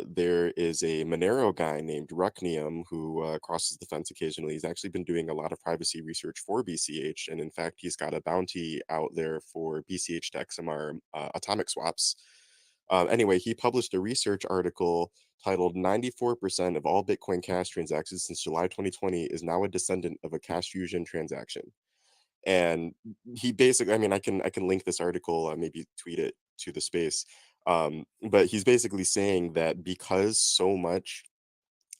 there is a Monero guy named Rucknium who crosses the fence occasionally. He's actually been doing a lot of privacy research for BCH, and in fact, he's got a bounty out there for BCH to XMR atomic swaps. Anyway, he published a research article titled 94% of all Bitcoin Cash transactions since July 2020 is now a descendant of a Cash Fusion transaction. And he basically, I mean, I can link this article, maybe tweet it to the space. But he's basically saying that because so much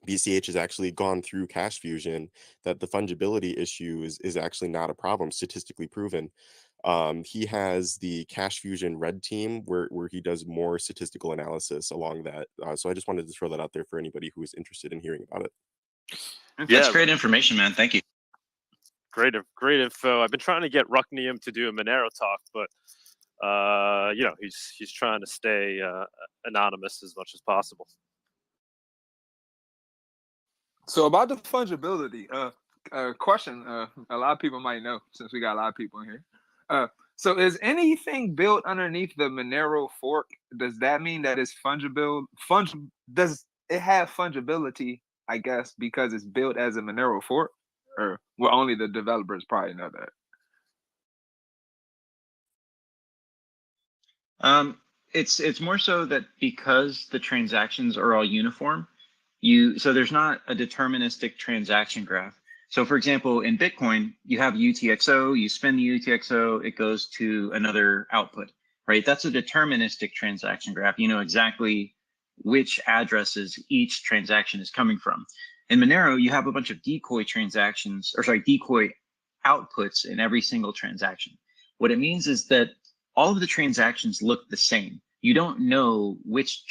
BCH has actually gone through Cash Fusion, that the fungibility issue is actually not a problem, statistically proven. He has the Cash Fusion Red team where he does more statistical analysis along that. So I just wanted to throw that out there for anybody who is interested in hearing about it. That's great information, man. Thank you. Great info. I've been trying to get Rucknium to do a Monero talk, but he's trying to stay anonymous as much as possible. So about the fungibility, question a lot of people might know since we got a lot of people in here. So is anything built underneath the Monero fork? Does that mean that it's fungible? Does it have fungibility, I guess, because it's built as a Monero fork? Or well, only the developers probably know that. It's more so that because the transactions are all uniform, so there's not a deterministic transaction graph. So for example, in Bitcoin, you have UTXO, you spend the UTXO, it goes to another output, right? That's a deterministic transaction graph. You know exactly which addresses each transaction is coming from. In Monero, you have a bunch of decoy outputs in every single transaction. What it means is that all of the transactions look the same. You don't know which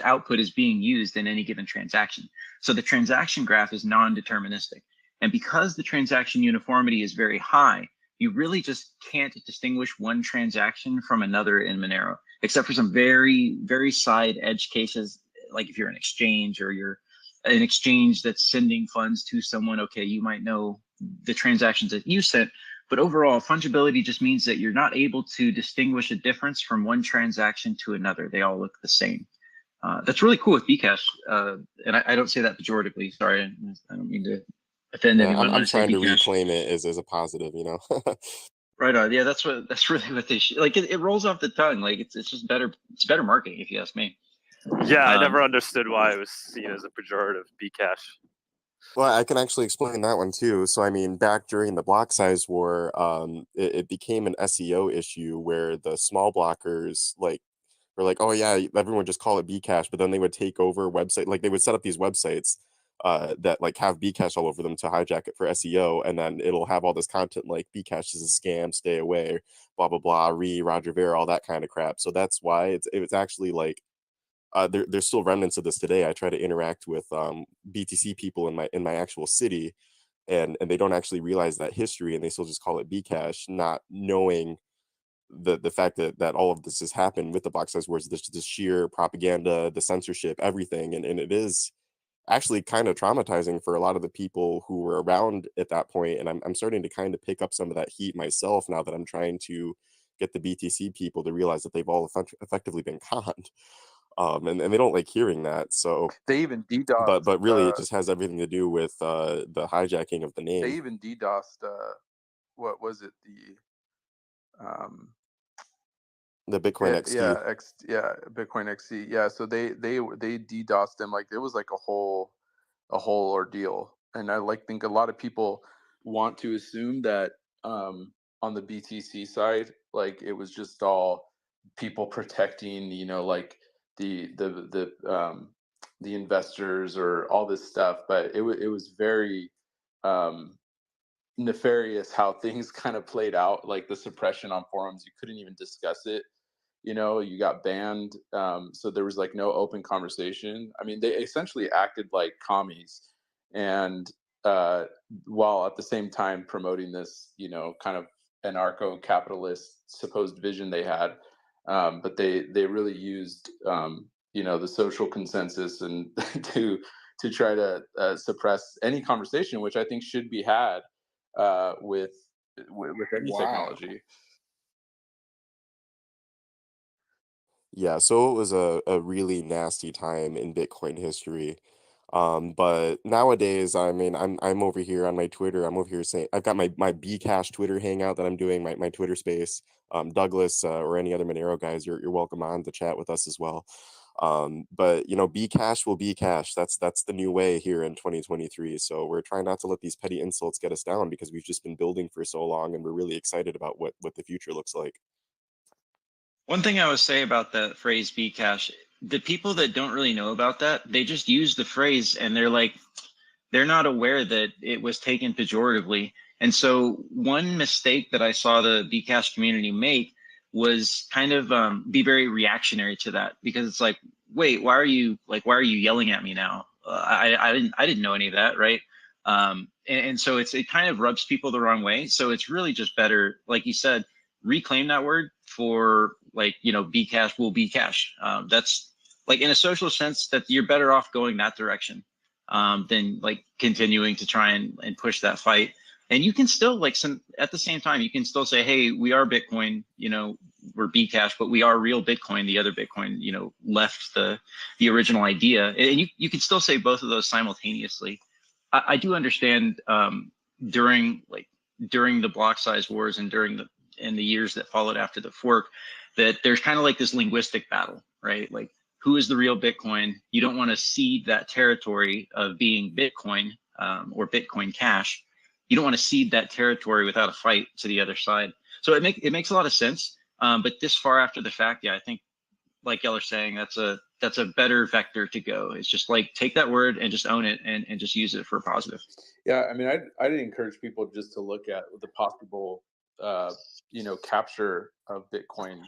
output is being used in any given transaction. So the transaction graph is non-deterministic. And because the transaction uniformity is very high, you really just can't distinguish one transaction from another in Monero, except for some very, very side edge cases, like if you're an exchange or you're an exchange that's sending funds to someone, okay, you might know the transactions that you sent. But overall, fungibility just means that you're not able to distinguish a difference from one transaction to another. They all look the same. That's really cool with Bcash. And I don't say that pejoratively. Sorry, I don't mean to offend anyone. I'm trying to reclaim it as a positive, you know. Right on. Yeah, that's really what they should. Like it rolls off the tongue. Like it's just better. It's better marketing, if you ask me. Yeah, I never understood why it was seen as a pejorative, Bcash. Well, I can actually explain that one too. So, I mean, back during the block size war, it became an SEO issue where the small blockers were like, oh yeah, everyone just call it Bcash, but then they would take over website, like they would set up these websites that like have Bcash all over them to hijack it for SEO, and then it'll have all this content like Bcash is a scam, stay away, blah blah blah, Roger Ver, all that kind of crap. So that's why it's actually like there's still remnants of this today. I try to interact with BTC people in my actual city, and they don't actually realize that history, and they still just call it Bcash, not knowing the fact that all of this has happened with the block size wars, the sheer propaganda, the censorship, everything, and it is actually kind of traumatizing for a lot of the people who were around at that point. And I'm starting to kind of pick up some of that heat myself now that I'm trying to get the BTC people to realize that they've all effectively been conned. And they don't like hearing that. So They even DDoSed. But really, it just has everything to do with the hijacking of the name. They even DDoSed. What was it? The Bitcoin XT. Bitcoin XT. Yeah, so they DDoSed them. Like it was like a whole ordeal. And I think a lot of people want to assume that on the BTC side, like it was just all people protecting, like the investors or all this stuff. But it was very nefarious how things kind of played out. Like the suppression on forums, you couldn't even discuss it. You got banned. So there was like no open conversation. I mean, they essentially acted like commies, and while at the same time promoting this, kind of anarcho-capitalist supposed vision they had. But they really used, the social consensus and to try to suppress any conversation, which I think should be had with any technology. Yeah, so it was a really nasty time in Bitcoin history. But nowadays, I mean, I'm over here on my Twitter. I'm over here saying I've got my Bcash Twitter hangout that I'm doing, my Twitter space. Douglas or any other Monero guys, you're welcome on to chat with us as well. But Bcash will be cash. That's the new way here in 2023. So we're trying not to let these petty insults get us down, because we've just been building for so long, and we're really excited about what the future looks like. One thing I would say about that phrase Bcash, the people that don't really know about that, they just use the phrase and they're not aware that it was taken pejoratively. And so one mistake that I saw the Bcash community make was kind of be very reactionary to that, because it's like, wait, why are you yelling at me now? I didn't know any of that, right? And so it kind of rubs people the wrong way. So it's really just better, like you said, reclaim that word for Bcash will be cash. That's like in a social sense that you're better off going that direction than like continuing to try and push that fight. And you can still at the same time, you can still say, hey, we are Bitcoin, we're Bcash, but we are real Bitcoin. The other Bitcoin, left the original idea. And you can still say both of those simultaneously. I do understand during the block size wars and in the years that followed after the fork, that there's kind of like this linguistic battle, right? Like, who is the real Bitcoin? You don't want to cede that territory of being Bitcoin or Bitcoin Cash. You don't want to cede that territory without a fight to the other side. So it makes a lot of sense. But this far after the fact, yeah, I think, like Yeller's saying, that's a better vector to go. It's just like, take that word and just own it and just use it for positive. Yeah, I mean, I'd encourage people just to look at the possible capture of Bitcoin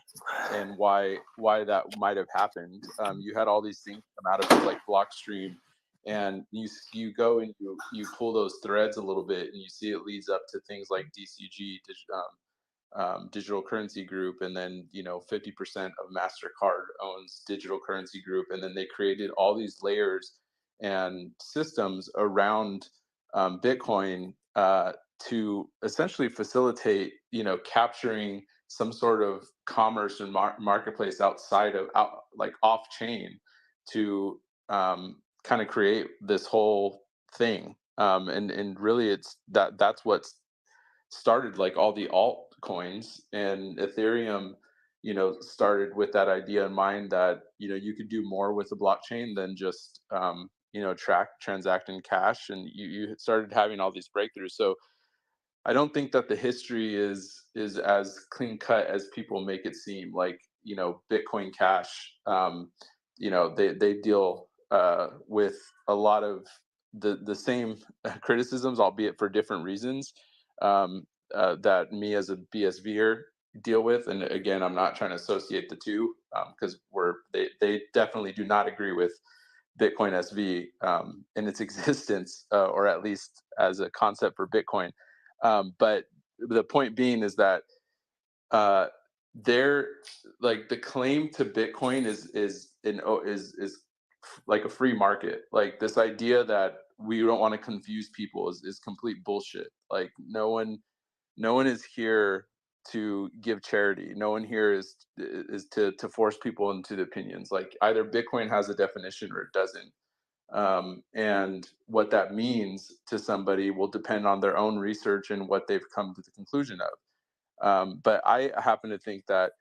and why that might have happened. You had all these things come out of it, like Blockstream, and you go and you pull those threads a little bit, and you see it leads up to things like DCG, Digital Currency Group, and then 50% of MasterCard owns Digital Currency Group, and then they created all these layers and systems around Bitcoin to essentially facilitate, capturing some sort of commerce and marketplace outside of off chain to kind of create this whole thing. And really that's what's started like all the altcoins, and Ethereum, started with that idea in mind that, you could do more with the blockchain than just, transact in cash, and you started having all these breakthroughs. So I don't think that the history is as clean cut as people make it seem. Like, Bitcoin Cash, they deal with a lot of the same criticisms, albeit for different reasons, that me as a BSVer deal with. And again, I'm not trying to associate the two, because they definitely do not agree with Bitcoin SV in its existence, or at least as a concept for Bitcoin. But the point being is that they're like, the claim to Bitcoin is like a free market. Like, this idea that we don't want to confuse people is complete bullshit. Like, no one is here to give charity. No one here is to force people into the opinions. Like, either Bitcoin has a definition or it doesn't. And what that means to somebody will depend on their own research and what they've come to the conclusion of. But I happen to think that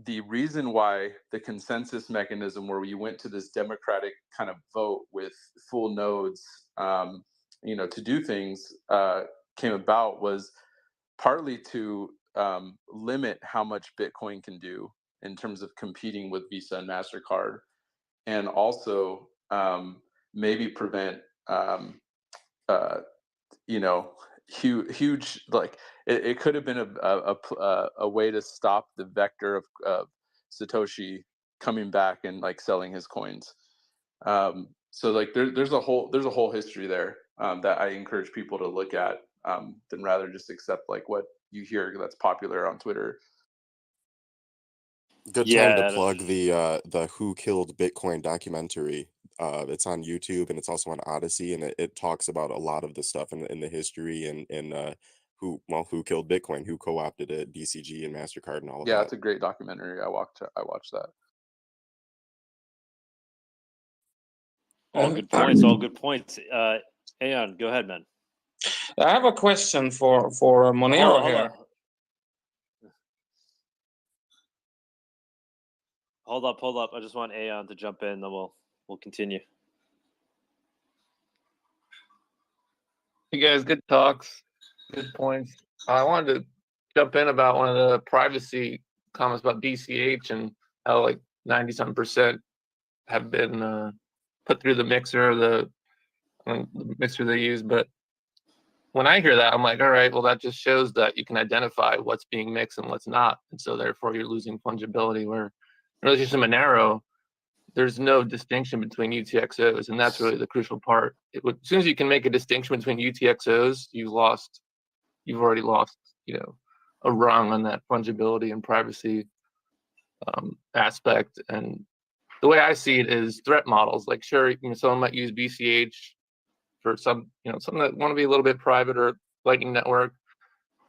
the reason why the consensus mechanism, where we went to this democratic kind of vote with full nodes, to do things, came about, was partly to limit how much Bitcoin can do in terms of competing with Visa and MasterCard, and also maybe prevent huge, like, it could have been a way to stop the vector of Satoshi coming back and like selling his coins. So like there's a whole history there that I encourage people to look at, than rather just accept like what you hear that's popular on Twitter. Good time to plug the Who Killed Bitcoin documentary. It's on YouTube and it's also on Odyssey, and it talks about a lot of the stuff in the history and who killed Bitcoin, who co-opted it, DCG and MasterCard and all of that. Yeah, it's a great documentary. I watched that. All good points. All good points. Aeon, go ahead, man. I have a question for Monero here. Hold up. I just want Aeon to jump in, then we'll continue. You guys, good talks, good points. I wanted to jump in about one of the privacy comments about BCH and how like 90-something% have been put through the mixer, the mixer they use. But when I hear that, I'm like, all right, well, that just shows that you can identify what's being mixed and what's not. And so therefore you're losing fungibility, where in relation to Monero, there's no distinction between UTXOs, and that's really the crucial part. As soon as you can make a distinction between UTXOs, you've already lost, a rung on that fungibility and privacy aspect. And the way I see it is threat models. Like, sure, someone might use BCH for some that want to be a little bit private, or Lightning Network.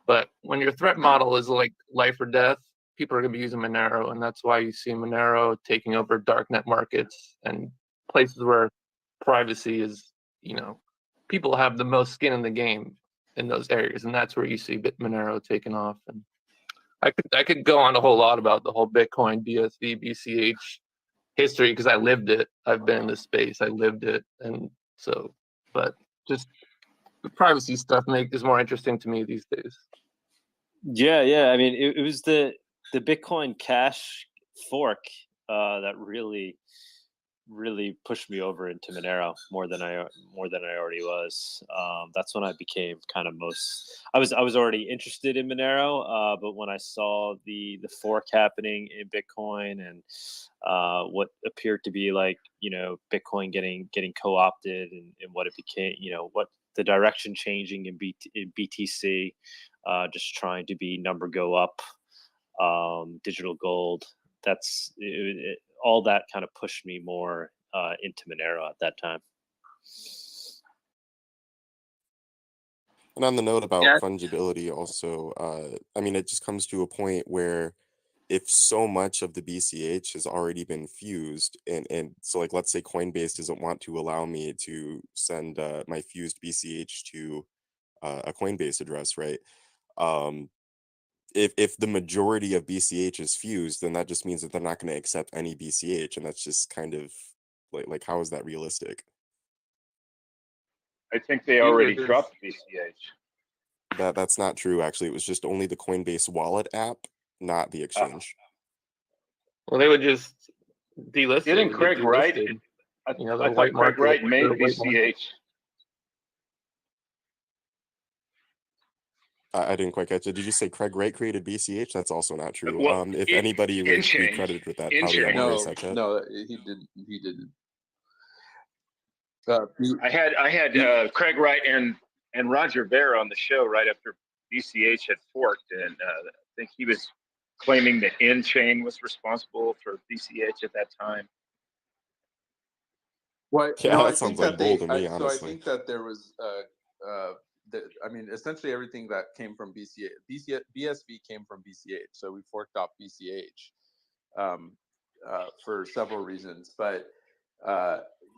But when your threat model is like life or death, people are going to be using Monero, and that's why you see Monero taking over darknet markets and places where privacy is, people have the most skin in the game in those areas, and that's where you see Monero taking off. And I could go on a whole lot about the whole Bitcoin, BSV, BCH history, because I lived it. I've been in this space. I lived it, and so, but just the privacy stuff is more interesting to me these days. Yeah. I mean, it was the Bitcoin Cash fork that really pushed me over into Monero more than I already was. That's when I became kind of I was already interested in Monero, but when I saw the fork happening in Bitcoin and what appeared to be like Bitcoin getting co-opted and what it became, what the direction changing in BTC, just trying to be number go up. Digital gold, that's all that kind of pushed me more into Monero at that time. And on the note about fungibility also, it just comes to a point where if so much of the BCH has already been fused, and so like, let's say Coinbase doesn't want to allow me to send my fused BCH to a Coinbase address, right? If the majority of BCH is fused, then that just means that they're not going to accept any BCH, and that's just kind of like how is that realistic? I think they already dropped BCH. That's not true. Actually, it was just only the Coinbase wallet app, not the exchange. Well, they would just delist. Didn't Craig write? You know, the I white thought Craig market. Wright made the white market. BCH. I didn't quite catch it. Did you say Craig Wright created BCH? That's also not true. Well, If anybody would be in-chain. credited with that, probably In-chain. Andre No, Sachet. no, he didn't. He didn't. I had Craig Wright and Roger Ver on the show right after BCH had forked, and I think he was claiming that N-chain was responsible for BCH at that time. Well, Yeah, no, that sounds like bull to me, honestly. So I think that there was, I mean, essentially everything that came from BSV came from BCH. So we forked off BCH for several reasons. But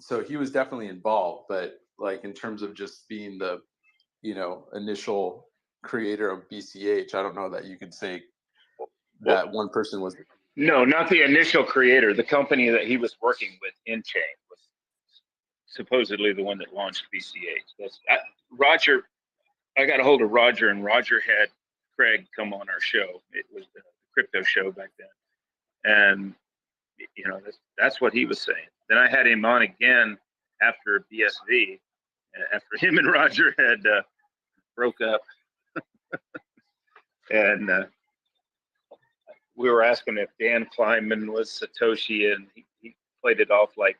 so he was definitely involved. But like in terms of just being the, initial creator of BCH, I don't know that you could say that one person was. No, not the initial creator. The company that he was working with, N-chain, was supposedly the one that launched BCH. Roger. I got a hold of Roger, and Roger had Craig come on our show. It was the crypto show back then, and that's what he was saying. Then I had him on again after BSV, after him and Roger had broke up, and we were asking if Dan Kleinman was Satoshi, and he played it off like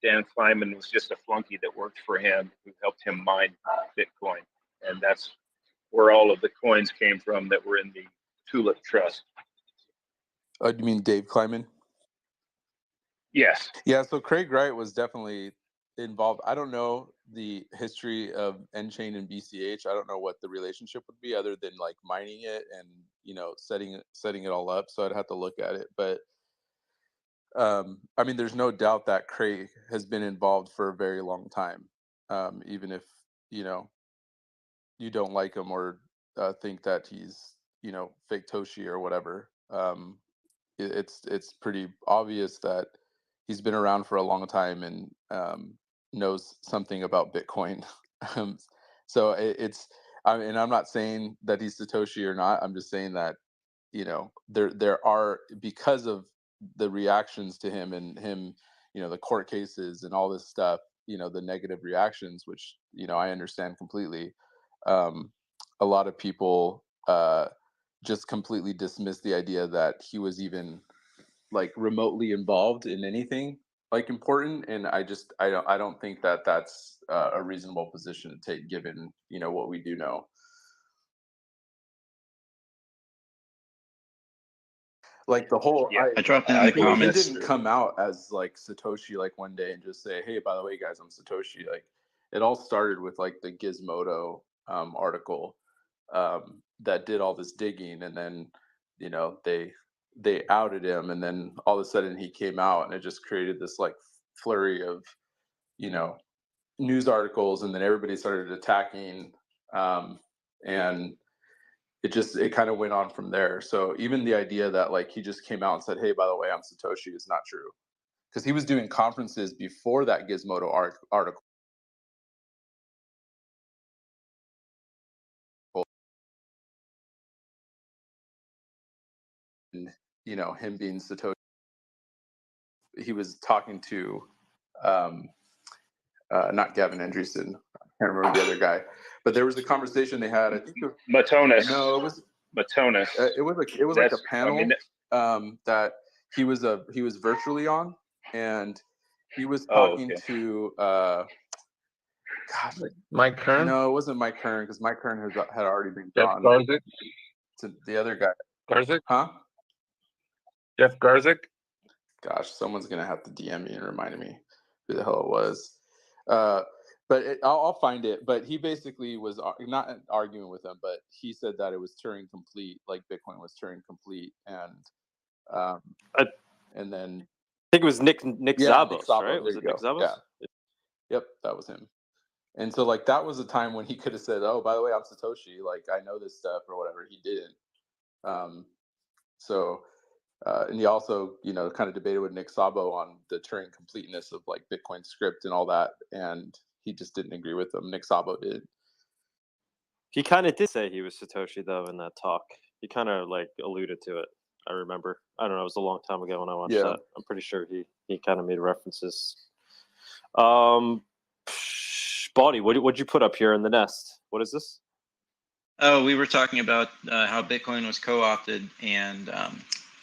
Dan Kleinman was just a flunky that worked for him who helped him mine Bitcoin. And that's where all of the coins came from that were in the Tulip Trust. Oh, you mean Dave Kleiman? Yes. Yeah, so Craig Wright was definitely involved. I don't know the history of N-chain and BCH. I don't know what the relationship would be other than like mining it and setting it all up. So I'd have to look at it. But I mean, there's no doubt that Craig has been involved for a very long time, even if you don't like him or think that he's fake Toshi or whatever. It's pretty obvious that he's been around for a long time and knows something about Bitcoin. So and I'm not saying that he's Satoshi or not. I'm just saying that there are, because of the reactions to him and the court cases and all this stuff, the negative reactions, which I understand completely. A lot of people just completely dismiss the idea that he was even like remotely involved in anything like important, and I don't think that that's a reasonable position to take given what we do know. Like the whole, I dropped in the comments. He didn't come out as like Satoshi like one day and just say, "Hey, by the way, guys, I'm Satoshi." Like it all started with like the Gizmodo article that did all this digging, and then they outed him, and then all of a sudden he came out, and it just created this like flurry of news articles, and then everybody started attacking, and it kind of went on from there. So even the idea that like he just came out and said, "Hey, by the way, I'm Satoshi," is not true, because he was doing conferences before that Gizmodo article. And, him being Satoshi, he was talking to not Gavin Andreessen. I can't remember the other guy, but there was a conversation they had. I think Matonis. No, it was Matonis. It was like a panel that he was virtually on, and he was talking to Mike Kern. No, it wasn't Mike Kern, because Mike Kern had already been Jeff gone. Garzik. To the other guy. Garzik? Huh? Jeff Garzik? Gosh, someone's gonna have to DM me and remind me who the hell it was. But I'll find it. But he basically was not arguing with him, but he said that it was Turing complete, like Bitcoin was Turing complete, and then I think it was Nick Szabos, Nick Szabos, right? Was it Nick Szabos? Yeah. Yep, that was him. And so like that was a time when he could have said, "Oh, by the way, I'm Satoshi. Like I know this stuff," or whatever. He didn't. And he also, kind of debated with Nick Szabo on the Turing completeness of like Bitcoin script and all that, and he just didn't agree with him. Nick Szabo did. He kind of did say he was Satoshi though in that talk. He kind of like alluded to it. I remember. I don't know. It was a long time ago when I watched that. I'm pretty sure he kind of made references. Bawdy, what'd you put up here in the nest? What is this? Oh, we were talking about how Bitcoin was co-opted, and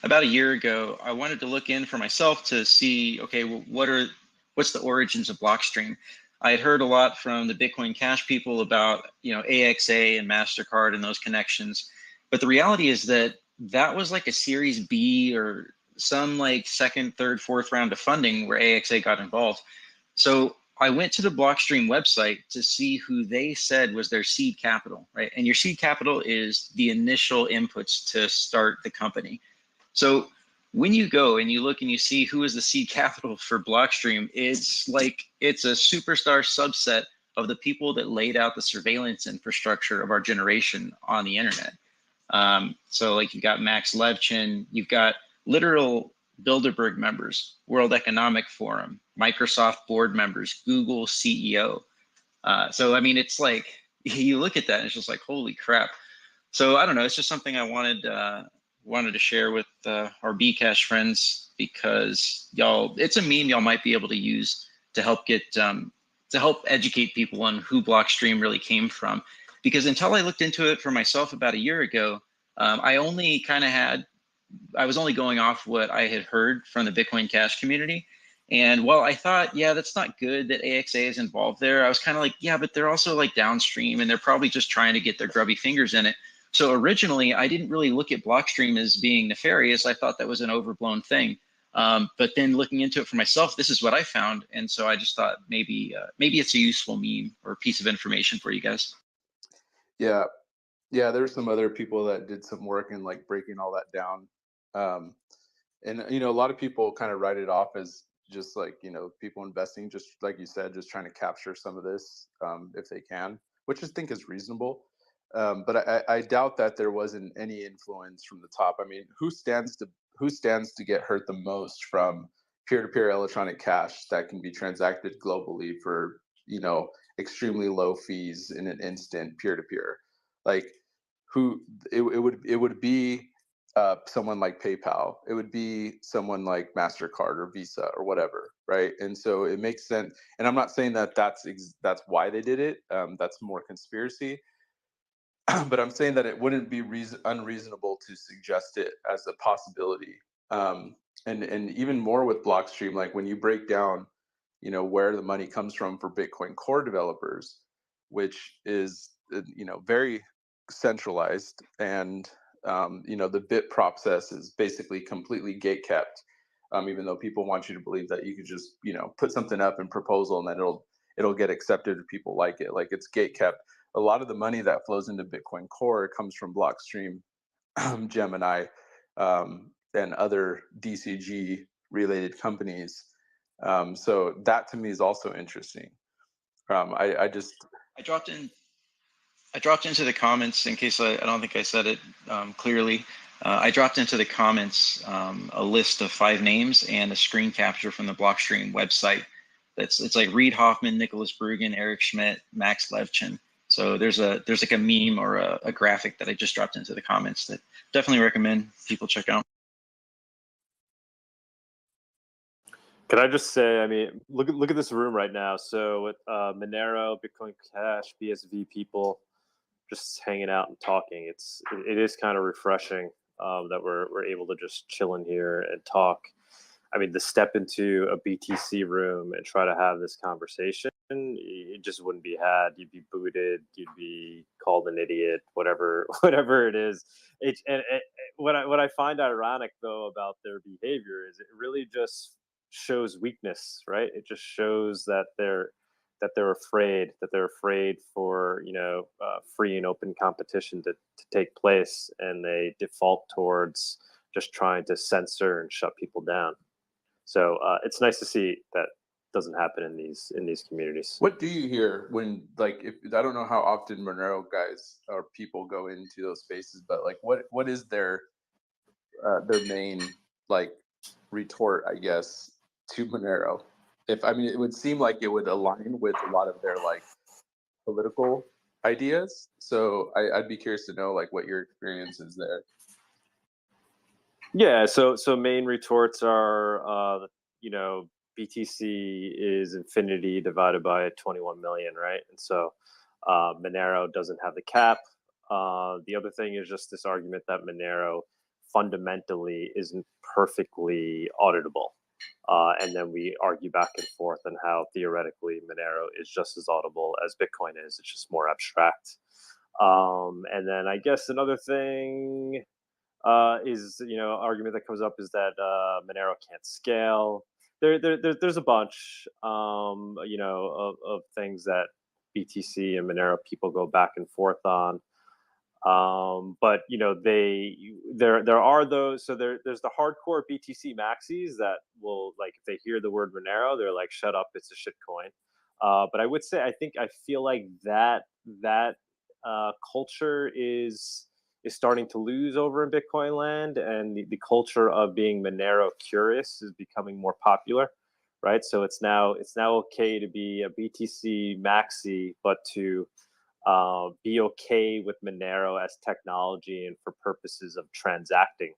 about a year ago, I wanted to look in for myself to see, okay, well, what's the origins of Blockstream? I had heard a lot from the Bitcoin Cash people about, AXA and MasterCard and those connections, but the reality is that was like a Series B or some like second, third, fourth round of funding where AXA got involved. So I went to the Blockstream website to see who they said was their seed capital, right? And your seed capital is the initial inputs to start the company. So when you go and you look and you see who is the seed capital for Blockstream, it's a superstar subset of the people that laid out the surveillance infrastructure of our generation on the internet. So like you've got Max Levchin, you've got literal Bilderberg members, World Economic Forum, Microsoft board members, Google CEO. So I mean, it's like you look at that and it's just like, holy crap. So I don't know, it's just something I wanted to share with our Bcash friends, because it's a meme y'all might be able to use to help educate people on who Blockstream really came from. Because until I looked into it for myself about a year ago, I was only going off what I had heard from the Bitcoin Cash community. And while I thought, yeah, that's not good that AXA is involved there, I was kind of like, yeah, but they're also like downstream and they're probably just trying to get their grubby fingers in it. So originally, I didn't really look at Blockstream as being nefarious. I thought that was an overblown thing. But then looking into it for myself, this is what I found. And so I just thought maybe it's a useful meme or piece of information for you guys. Yeah. There's some other people that did some work in like breaking all that down. And a lot of people kind of write it off as just like, people investing, just like you said, just trying to capture some of this if they can, which I think is reasonable. But I doubt that there wasn't any influence from the top. I mean, who stands to get hurt the most from peer-to-peer electronic cash that can be transacted globally for, extremely low fees in an instant peer-to-peer? Like, it would be someone like PayPal. It would be someone like MasterCard or Visa or whatever, right? And so it makes sense. And I'm not saying that that's why they did it. That's more conspiracy. But I'm saying that it wouldn't be unreasonable to suggest it as a possibility. And even more with Blockstream, like when you break down, where the money comes from for Bitcoin Core developers, which is, very centralized, and the bit process is basically completely gate kept. Even though people want you to believe that you could just, put something up in proposal and then it'll get accepted if people like it. Like, it's gate kept. A lot of the money that flows into Bitcoin Core comes from Blockstream, Gemini, and other DCG related companies. So that to me is also interesting. I dropped into the comments in case I don't think I said it clearly. I dropped into the comments a list of 5 names and a screen capture from the Blockstream website. It's like Reid Hoffman, Nicholas Bruggen, Eric Schmidt, Max Levchin. So there's like a meme or a graphic that I just dropped into the comments that definitely recommend people check out. Can I just say, I mean, look at this room right now. So with Monero, Bitcoin Cash, BSV people just hanging out and talking. It is kind of refreshing that we're able to just chill in here and talk. I mean, to step into a BTC room and try to have this conversation, it just wouldn't be had. You'd be booted. You'd be called an idiot. Whatever it is. What I find ironic though about their behavior is it really just shows weakness, right? It just shows that they're afraid for free and open competition to take place, and they default towards just trying to censor and shut people down. So it's nice to see that doesn't happen in these communities. What do you hear when, like, if I don't know how often Monero guys or people go into those spaces, but like what is their main like retort, I guess, to Monero? It would seem like it would align with a lot of their like political ideas. So I'd be curious to know like what your experience is there. Yeah, so main retorts are BTC is infinity divided by 21 million, right? And so Monero doesn't have the cap. The other thing is just this argument that Monero fundamentally isn't perfectly auditable. And then we argue back and forth on how theoretically Monero is just as audible as Bitcoin is. It's just more abstract. And then I guess another thing is, argument that comes up is that Monero can't scale. There's a bunch, of things that BTC and Monero people go back and forth on. But there are those. So there's the hardcore BTC maxis that will, like, if they hear the word Monero, they're like, "Shut up, it's a shit coin." But I would say I feel like that culture is starting to lose over in Bitcoin land, and the culture of being Monero curious is becoming more popular, right? So it's now okay to be a BTC maxi, but to be okay with Monero as technology and for purposes of transacting.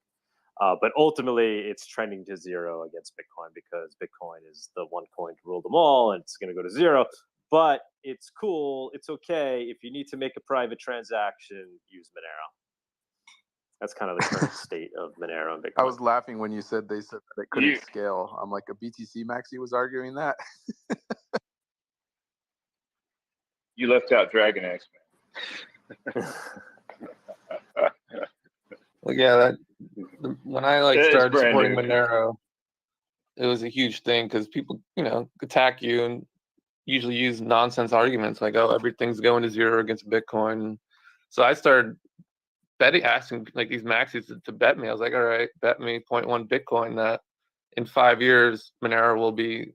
But ultimately, it's trending to zero against Bitcoin because Bitcoin is the one coin to rule them all, and it's going to go to zero. But it's cool. It's okay. If you need to make a private transaction, use Monero. That's kind of the current state of Monero and Bitcoin. I was laughing when you said that it couldn't scale. I'm like, a BTC maxi was arguing that. You left out Dragon X, man. Well, yeah, when I started supporting Monero, it was a huge thing because people, attack you and usually use nonsense arguments like, "Oh, everything's going to zero against Bitcoin." So I started asking like these maxis to bet me. I was like, "All right, bet me 0.1 Bitcoin that in 5 years Monero will be,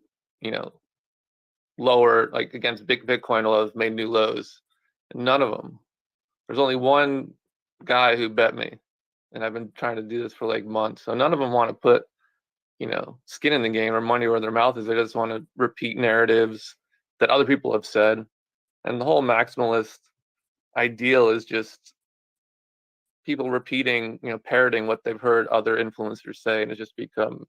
lower, like against Bitcoin will have made new lows." And none of them. There's only one guy who bet me, and I've been trying to do this for like months. So none of them want to put, skin in the game or money where their mouth is. They just want to repeat narratives that other people have said. And the whole maximalist ideal is just people repeating, parroting what they've heard other influencers say, and it's just become,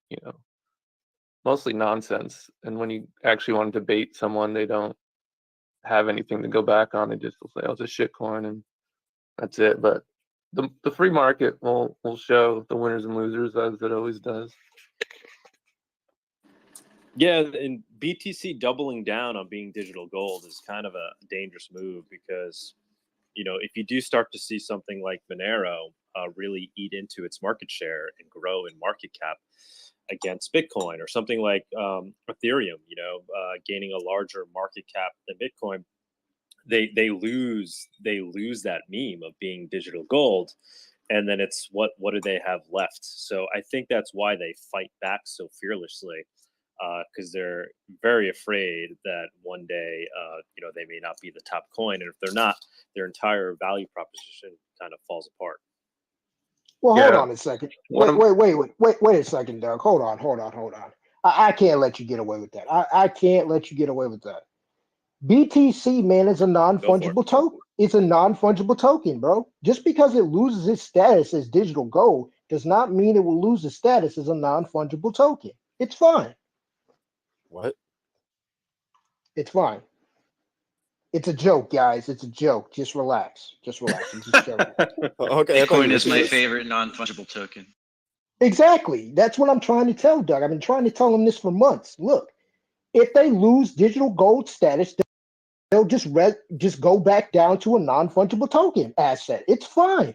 mostly nonsense. And when you actually want to debate someone, they don't have anything to go back on. They just will say, "Oh, it's a shit coin," and that's it. But the free market will show the winners and losers, as it always does. Yeah, and BTC doubling down on being digital gold is kind of a dangerous move because, if you do start to see something like Monero really eat into its market share and grow in market cap against Bitcoin, or something like Ethereum, gaining a larger market cap than Bitcoin, they lose that meme of being digital gold, and then it's what do they have left? So I think that's why they fight back so fearlessly, because they're very afraid that one day they may not be the top coin, and if they're not, their entire value proposition kind of falls apart. Well, hold on a second. Wait a second, Doug. Hold on. I can't let you get away with that. I can't let you get away with that. BTC, man, is a non-fungible token. It's a non-fungible token, bro. Just because it loses its status as digital gold does not mean it will lose its status as a non-fungible token. It's fine. What? It's fine. It's a joke, guys. It's a joke. Just relax. I'm just joking. Okay. Bitcoin is my favorite non-fungible token. Exactly. That's what I'm trying to tell Doug. I've been trying to tell him this for months. Look, if they lose digital gold status, they'll just go back down to a non-fungible token asset. It's fine.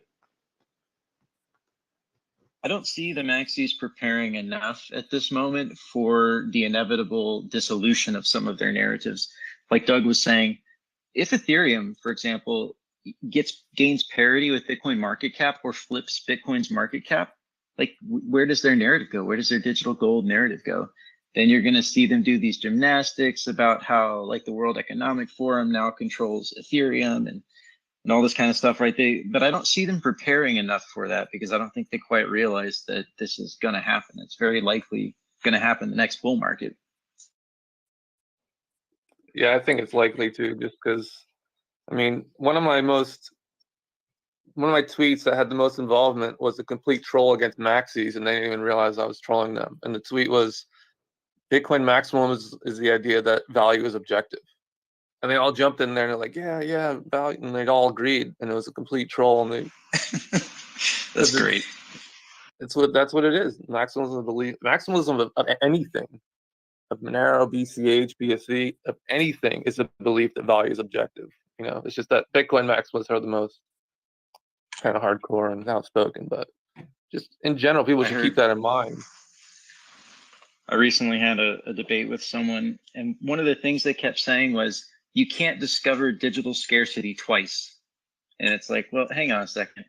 I don't see the maxis preparing enough at this moment for the inevitable dissolution of some of their narratives. Like Doug was saying, if Ethereum, for example, gains parity with Bitcoin market cap or flips Bitcoin's market cap, like where does their narrative go? Where does their digital gold narrative go? Then you're going to see them do these gymnastics about how like the World Economic Forum now controls Ethereum and all this kind of stuff, right? But I don't see them preparing enough for that because I don't think they quite realize that this is going to happen. It's very likely going to happen in the next bull market. Yeah, I think it's likely to, just because, one of my tweets that had the most involvement was a complete troll against maxis, and they didn't even realize I was trolling them. And the tweet was, Bitcoin maximum is the idea that value is objective. And they all jumped in there and they're like, yeah, value, and they all agreed, and it was a complete troll. And they That's great. That's what it is. Maximalism of belief, maximalism of anything, of Monero, BCH, BSV, of anything is a belief that value is objective. You know, it's just that Bitcoin maximalists are the most kind of hardcore and outspoken, but just in general, people should keep that in mind. I recently had a debate with someone, and one of the things they kept saying was, you can't discover digital scarcity twice. And it's like, well, hang on a second.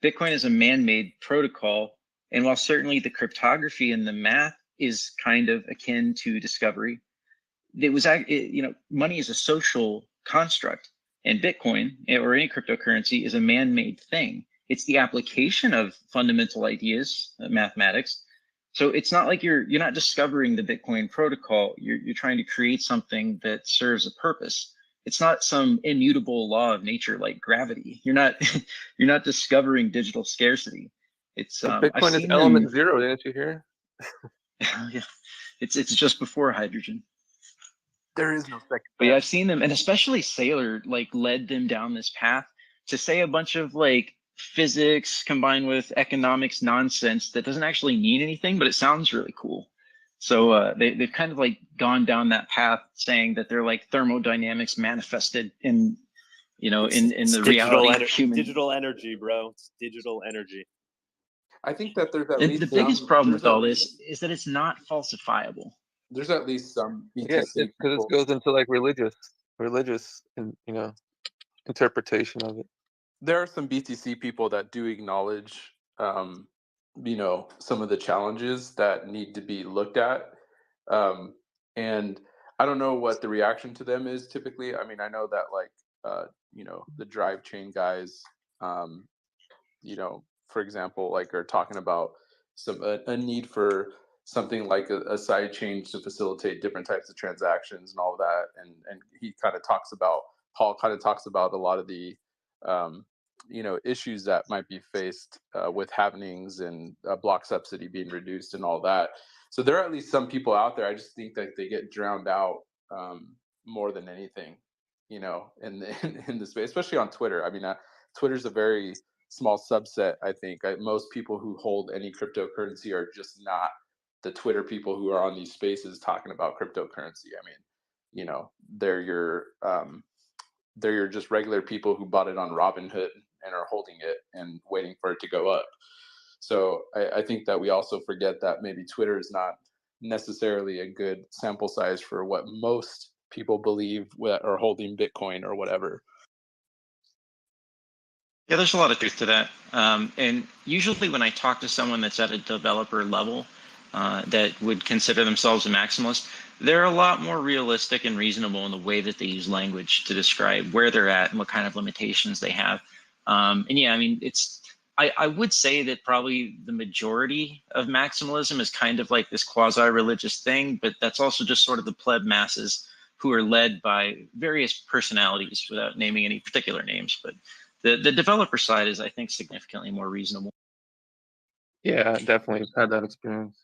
Bitcoin is a man-made protocol, and while certainly the cryptography and the math is kind of akin to discovery, money is a social construct, and Bitcoin or any cryptocurrency is a man-made thing. It's the application of fundamental ideas, mathematics. So it's not like you're not discovering the Bitcoin protocol. You're trying to create something that serves a purpose. It's not some immutable law of nature like gravity. You're not discovering digital scarcity. It's Bitcoin is element zero. Didn't you hear? Yeah, it's just before hydrogen. There is no second. But yeah, I've seen them, and especially Saylor led them down this path to say a bunch of physics combined with economics nonsense that doesn't actually mean anything, but it sounds really cool. So they've kind of gone down that path, saying that they're like thermodynamics manifested in the reality of human. Digital energy, bro. It's digital energy. I think that there's at The least biggest problem with all this is that it's not falsifiable. There's at least some BTC because it goes into religious and interpretation of it. There are some BTC people that do acknowledge, some of the challenges that need to be looked at. And I don't know what the reaction to them is typically. I mean, I know that the drive chain guys, for example, are talking about a need for something like a side chain to facilitate different types of transactions and all of that. And Paul kind of talks about a lot of the, issues that might be faced with happenings and block subsidy being reduced and all that. So there are at least some people out there. I just think that they get drowned out more than anything, in the space, especially on Twitter. I mean, Twitter's a very small subset. I think most people who hold any cryptocurrency are just not the Twitter people who are on these spaces talking about cryptocurrency. I mean, they're your just regular people who bought it on Robinhood and are holding it and waiting for it to go up. So I think that we also forget that maybe Twitter is not necessarily a good sample size for what most people believe are holding Bitcoin or whatever. Yeah, there's a lot of truth to that. And usually when I talk to someone that's at a developer level that would consider themselves a maximalist, they're a lot more realistic and reasonable in the way that they use language to describe where they're at and what kind of limitations they have. And yeah, I mean, I would say that probably the majority of maximalism is kind of like this quasi-religious thing, but that's also just sort of the pleb masses who are led by various personalities without naming any particular names. But the developer side is, I think, significantly more reasonable. Yeah, definitely had that experience.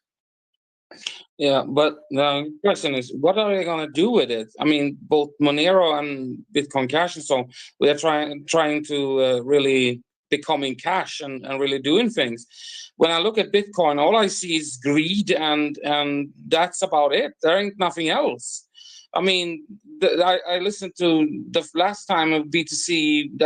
Yeah, but the question is, what are they going to do with it? I mean, both Monero and Bitcoin Cash and so on, we are trying to really becoming cash and really doing things. When I look at Bitcoin, all I see is greed, and that's about it. There ain't nothing else. I mean, I listened to the last time of BTC, they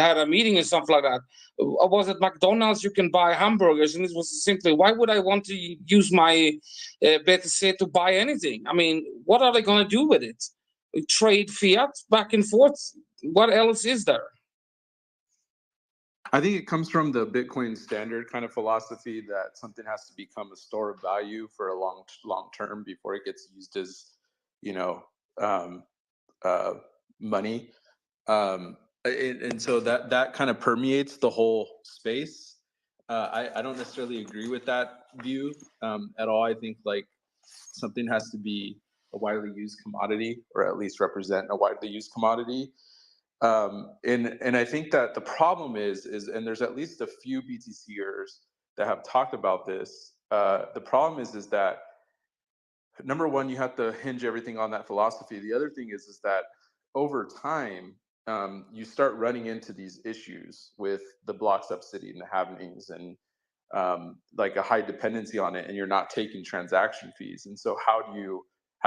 had a meeting or something like that. Was it McDonald's? You can buy hamburgers, and it was simply, why would I want to use my BTC to buy anything? I mean, what are they going to do with it? Trade fiat back and forth? What else is there? I think it comes from the Bitcoin standard kind of philosophy that something has to become a store of value for a long term before it gets used as, money. And so that kind of permeates the whole space. I don't necessarily agree with that view at all. I think something has to be a widely used commodity, or at least represent a widely used commodity. And I think that the problem is, and there's at least a few BTCers that have talked about this. The problem is that number one, you have to hinge everything on that philosophy. The other thing is that over time, you start running into these issues with the block subsidy and the halvings and like a high dependency on it, and you're not taking transaction fees. And so how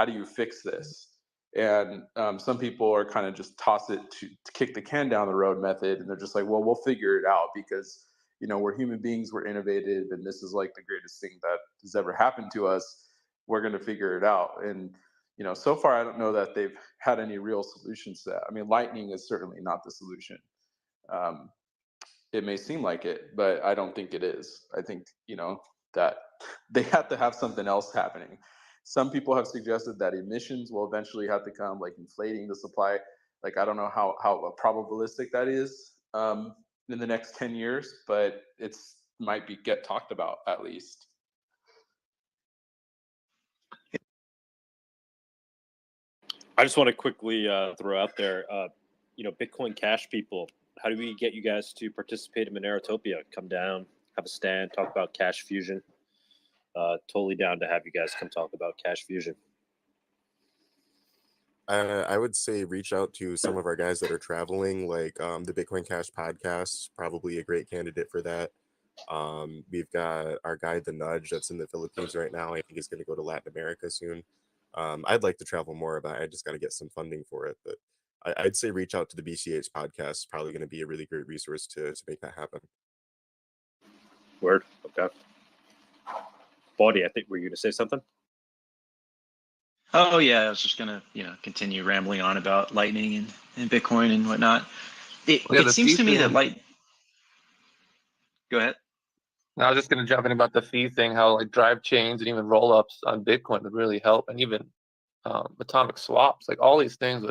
do you fix this? And some people are kind of just toss it to kick the can down the road method, and they're just like, well, we'll figure it out because we're human beings, we're innovative, and this is like the greatest thing that has ever happened to us. We're going to figure it out. And so far, I don't know that they've had any real solutions to that. I mean, Lightning is certainly not the solution. It may seem like it, but I don't think it is. I think, that they have to have something else happening. Some people have suggested that emissions will eventually have to come, like inflating the supply. Like, I don't know how probabilistic that is in the next 10 years, but it's might get talked about at least. I just want to quickly throw out there, Bitcoin Cash people, how do we get you guys to participate in Monerotopia? Come down, have a stand, talk about Cash Fusion. Totally down to have you guys come talk about Cash Fusion. I would say reach out to some of our guys that are traveling, like the Bitcoin Cash podcast, probably a great candidate for that. We've got our guy, The Nudge, that's in the Philippines right now. I think he's going to go to Latin America soon. I'd like to travel more, but I just got to get some funding for it. But I'd say reach out to the BCH podcast. It's probably going to be a really great resource to make that happen. Word. Okay. Bawdy, I think were you going to say something? Oh yeah, I was just gonna continue rambling on about Lightning and Bitcoin and whatnot. It seems to me that Go ahead. I was just going to jump in about the fee thing, how like drive chains and even roll ups on Bitcoin would really help, and even atomic swaps, like all these things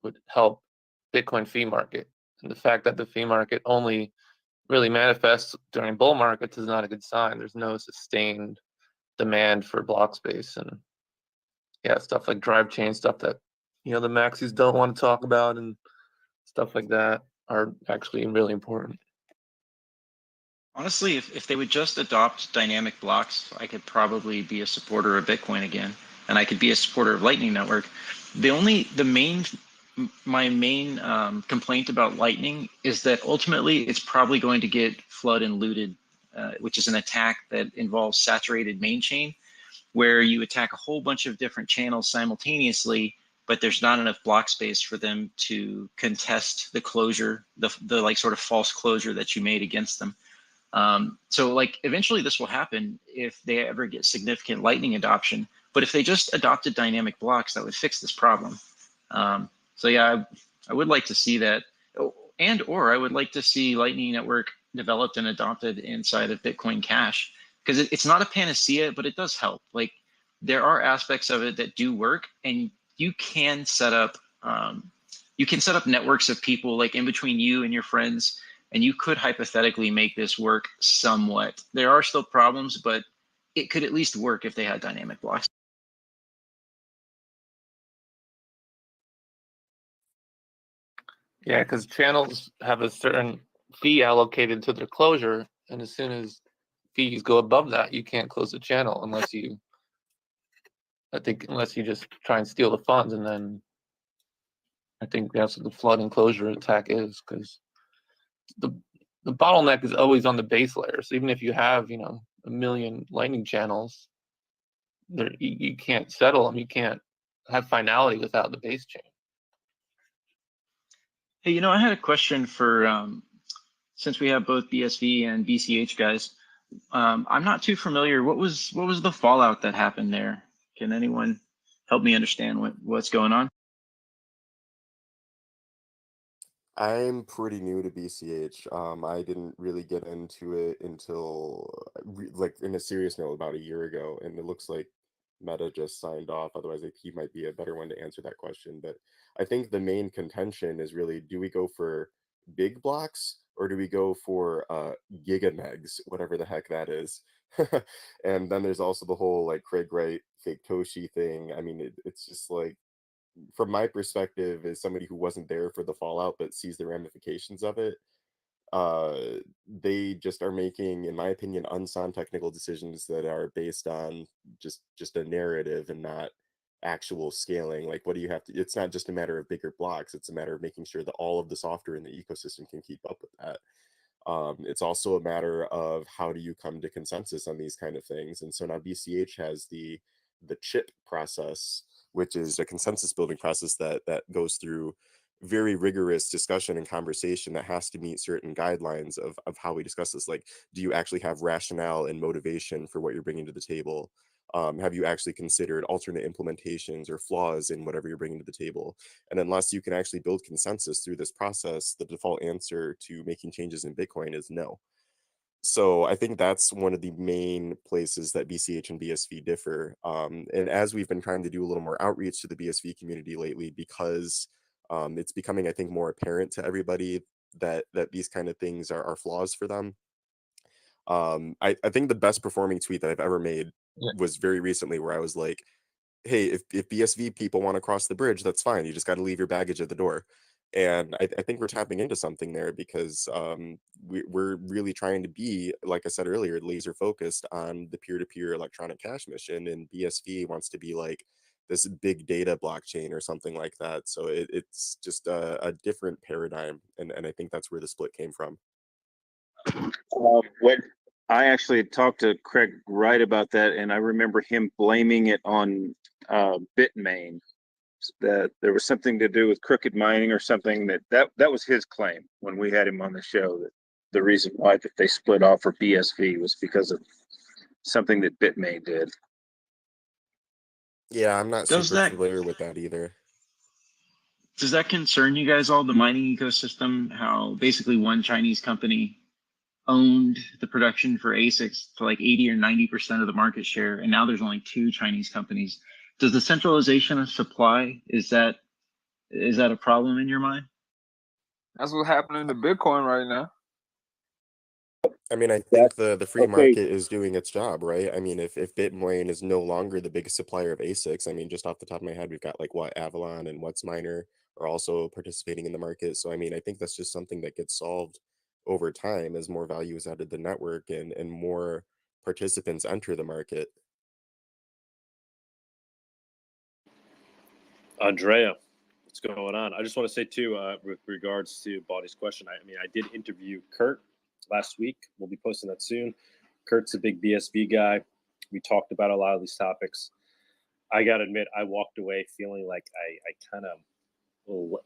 would help Bitcoin fee market. And the fact that the fee market only really manifests during bull markets is not a good sign. There's no sustained demand for block space, and stuff like drive chain stuff that the maxis don't want to talk about and stuff like that are actually really important. Honestly, if they would just adopt dynamic blocks, I could probably be a supporter of Bitcoin again, and I could be a supporter of Lightning Network. My main complaint about Lightning is that ultimately it's probably going to get flood and looted, which is an attack that involves saturated main chain, where you attack a whole bunch of different channels simultaneously, but there's not enough block space for them to contest the closure, the like sort of false closure that you made against them. So like eventually this will happen if they ever get significant Lightning adoption. But if they just adopted dynamic blocks, that would fix this problem. So yeah, I would like to see that, or I would like to see Lightning Network developed and adopted inside of Bitcoin Cash, because it's not a panacea, but it does help. Like there are aspects of it that do work, and you can set up networks of people like in between you and your friends, and you could hypothetically make this work somewhat. There are still problems, but it could at least work if they had dynamic blocks. Yeah, because channels have a certain fee allocated to their closure, and as soon as fees go above that, you can't close the channel unless you just try and steal the funds, and then I think that's what the flood and closure attack is, because the bottleneck is always on the base layer. So even if you have a million Lightning channels, you can't settle them. You can't have finality without the base chain. Hey, I had a question for since we have both BSV and BCH guys. I'm not too familiar. What was the fallout that happened there? Can anyone help me understand what's going on? I'm pretty new to BCH. I didn't really get into it until like in a serious note about a year ago, and it looks like Meta just signed off. Otherwise, he might be a better one to answer that question. But I think the main contention is really, do we go for big blocks or do we go for gigamegs, whatever the heck that is? And then there's also the whole like Craig Wright fake Toshi thing. I mean, it's just like, from my perspective, as somebody who wasn't there for the fallout but sees the ramifications of it, they just are making, in my opinion, unsound technical decisions that are based on just a narrative and not actual scaling. Like, what do you have to? It's not just a matter of bigger blocks. It's a matter of making sure that all of the software in the ecosystem can keep up with that. It's also a matter of how do you come to consensus on these kind of things. And so now BCH has the chip process, which is a consensus building process that goes through very rigorous discussion and conversation that has to meet certain guidelines of how we discuss this. Like, do you actually have rationale and motivation for what you're bringing to the table? Have you actually considered alternate implementations or flaws in whatever you're bringing to the table? And unless you can actually build consensus through this process, the default answer to making changes in Bitcoin is no. So I think that's one of the main places that BCH and BSV differ. And as we've been trying to do a little more outreach to the BSV community lately, because it's becoming, I think, more apparent to everybody that these kind of things are flaws for them. I think the best performing tweet that I've ever made was very recently, where I was like, hey, if BSV people want to cross the bridge, that's fine. You just got to leave your baggage at the door. And I think we're tapping into something there, because we're really trying to be, like I said earlier, laser focused on the peer-to-peer electronic cash mission, and BSV wants to be like this big data blockchain or something like that. So it's just a different paradigm, and I think that's where the split came from. When I actually talked to Craig Wright about that, and I remember him blaming it on Bitmain, that there was something to do with crooked mining or something. That was his claim when we had him on the show, that the reason why that they split off for BSV was because of something that Bitmain did. Yeah, I'm not super familiar with that either. Does that concern you guys all, the mining ecosystem? How basically one Chinese company owned the production for ASICs to like 80 or 90% of the market share, and now there's only 2 Chinese companies. Does the centralization of supply, is that a problem in your mind? That's what's happening to Bitcoin right now. I mean, I think the free market is doing its job, right? I mean, if Bitcoin is no longer the biggest supplier of ASICs, I mean, just off the top of my head, we've got like what Avalon and What's Miner are also participating in the market. So I mean, I think that's just something that gets solved over time as more value is added to the network and more participants enter the market. Andrea, what's going on? I just want to say too, with regards to Bawdy's question, I mean, I did interview Kurt last week. We'll be posting that soon. Kurt's a big BSV guy. We talked about a lot of these topics. I got to admit, I walked away feeling like I kind of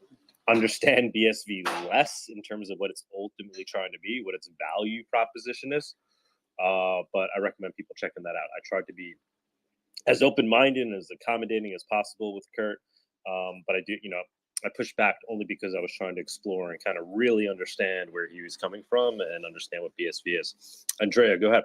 understand BSV less in terms of what it's ultimately trying to be, what its value proposition is. But I recommend people checking that out. I tried to be as open-minded and as accommodating as possible with Kurt. But I do, I pushed back only because I was trying to explore and kind of really understand where he was coming from and understand what BSV is. Andrea, go ahead.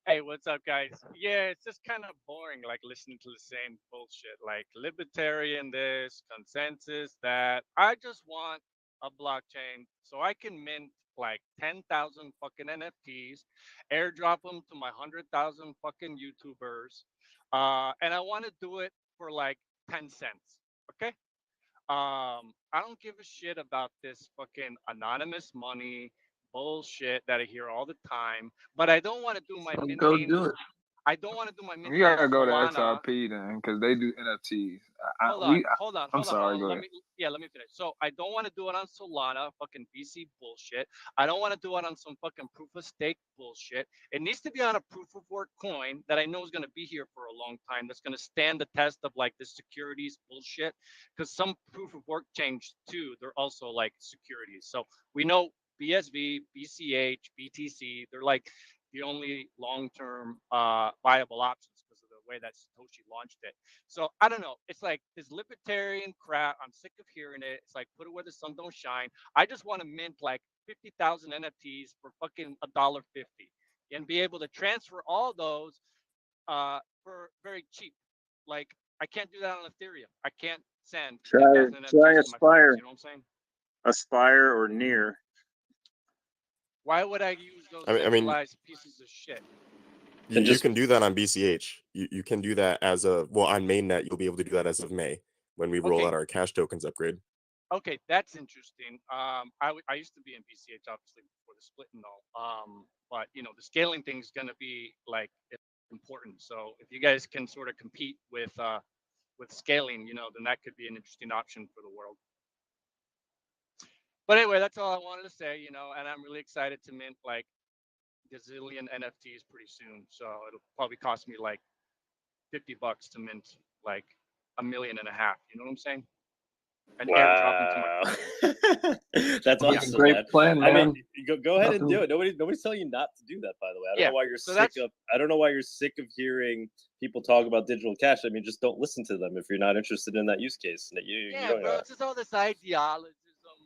Hey, what's up, guys? Yeah, it's just kind of boring, like listening to the same bullshit, like libertarian this, consensus that. I just want a blockchain so I can mint like 10,000 fucking NFTs, airdrop them to my 100,000 fucking YouTubers, and I want to do it for like 10 cents. Okay. I don't give a shit about this fucking anonymous money bullshit that I hear all the time. But I don't want to do my minting. Go do it. I don't want to do my minting. You gotta go to Solana. XRP then, because they do NFTs. Hold on. I'm sorry. Go Let ahead. me finish. So I don't want to do it on Solana, fucking BC bullshit. I don't want to do it on some fucking proof of stake bullshit. It needs to be on a proof of work coin that I know is gonna be here for a long time. That's gonna stand the test of like the securities bullshit. Because some proof of work change too. They're also like securities. So we know BSV, BCH, BTC. They're like the only long-term viable options because of the way that Satoshi launched it. So I don't know. It's like this libertarian crap. I'm sick of hearing it. It's like put it where the sun don't shine. I just want to mint like 50,000 NFTs for fucking $1.50 and be able to transfer all those for very cheap. Like I can't do that on Ethereum. I can't send 50,000 NFTs Try to my Aspire. friends. You know what I'm saying? Aspire or Near. Why would I use those I mean, centralized pieces of shit? You can do that on BCH. You can do that as on mainnet. You'll be able to do that as of May when we roll out our cash tokens upgrade. Okay, that's interesting. I used to be in BCH obviously before the split and all. But the scaling thing is gonna be like important. So if you guys can sort of compete with scaling, then that could be an interesting option for the world. But anyway, that's all I wanted to say, and I'm really excited to mint like gazillion NFTs pretty soon. So it'll probably cost me like $50 to mint like 1.5 million. You know what I'm saying? And airdrop into my Wow. That's awesome, great man. plan, I man. mean, go ahead and do it. Nobody's telling you not to do that, by the way. I don't know why you're I don't know why you're sick of hearing people talk about digital cash. I mean, just don't listen to them if you're not interested in that use case. You don't bro, it's just all this idealism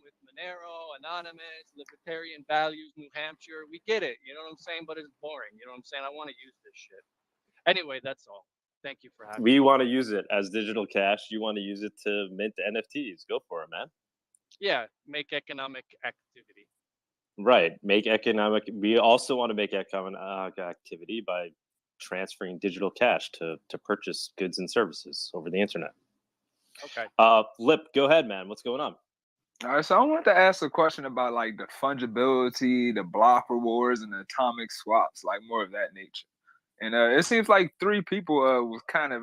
with Monero, Anonymous, libertarian values, New Hampshire. We get it, you know what I'm saying? But it's boring, you know what I'm saying? I want to use this shit. Anyway, that's all. Thank you for having me. We want to use it as digital cash. You want to use it to mint NFTs. Go for it, man. Yeah, make economic activity. Right. We also want to make economic activity by transferring digital cash to purchase goods and services over the internet. Okay. Lip, go ahead, man. What's going on? All right, so I wanted to ask a question about like the fungibility, the block rewards, and the atomic swaps, like more of that nature. And it seems like 3 people was kind of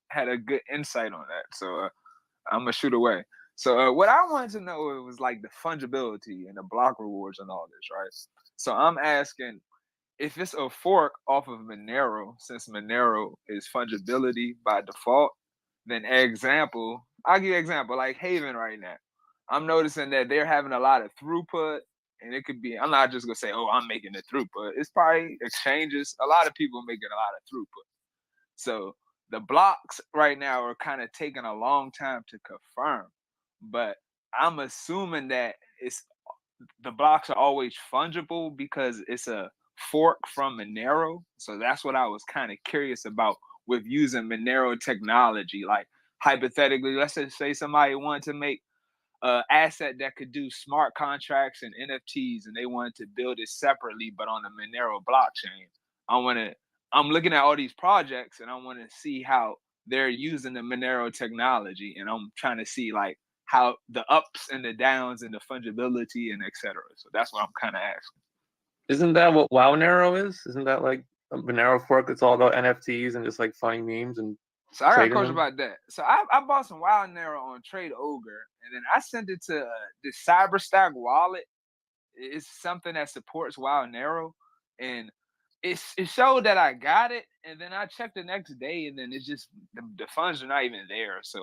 had a good insight on that. So I'm gonna shoot away. So what I wanted to know was like the fungibility and the block rewards and all this, right? So I'm asking if it's a fork off of Monero, since Monero is fungibility by default, then I'll give you an example, like Haven right now. I'm noticing that they're having a lot of throughput, and it could be, I'm not just gonna say, oh, I'm making the throughput. It's probably exchanges. A lot of people making a lot of throughput. So the blocks right now are kind of taking a long time to confirm, but I'm assuming that the blocks are always fungible because it's a fork from Monero. So that's what I was kind of curious about with using Monero technology. Like hypothetically, let's just say somebody wanted to make an asset that could do smart contracts and NFTs, and they wanted to build it separately, but on the Monero blockchain. I'm looking at all these projects, and I want to see how they're using the Monero technology, and I'm trying to see like how the ups and the downs and the fungibility and etc. So that's what I'm kind of asking. Isn't that what Bawdyanarchist is? Isn't that like a Monero fork that's all about NFTs and just like funny memes and So I got a trading question them? about that. So I bought some Bawdyanarchist on Trade Ogre, and then I sent it to the CyberStack wallet. It's something that supports Bawdyanarchist, and it showed that I got it, and then I checked the next day, and then it's just the funds are not even there. So,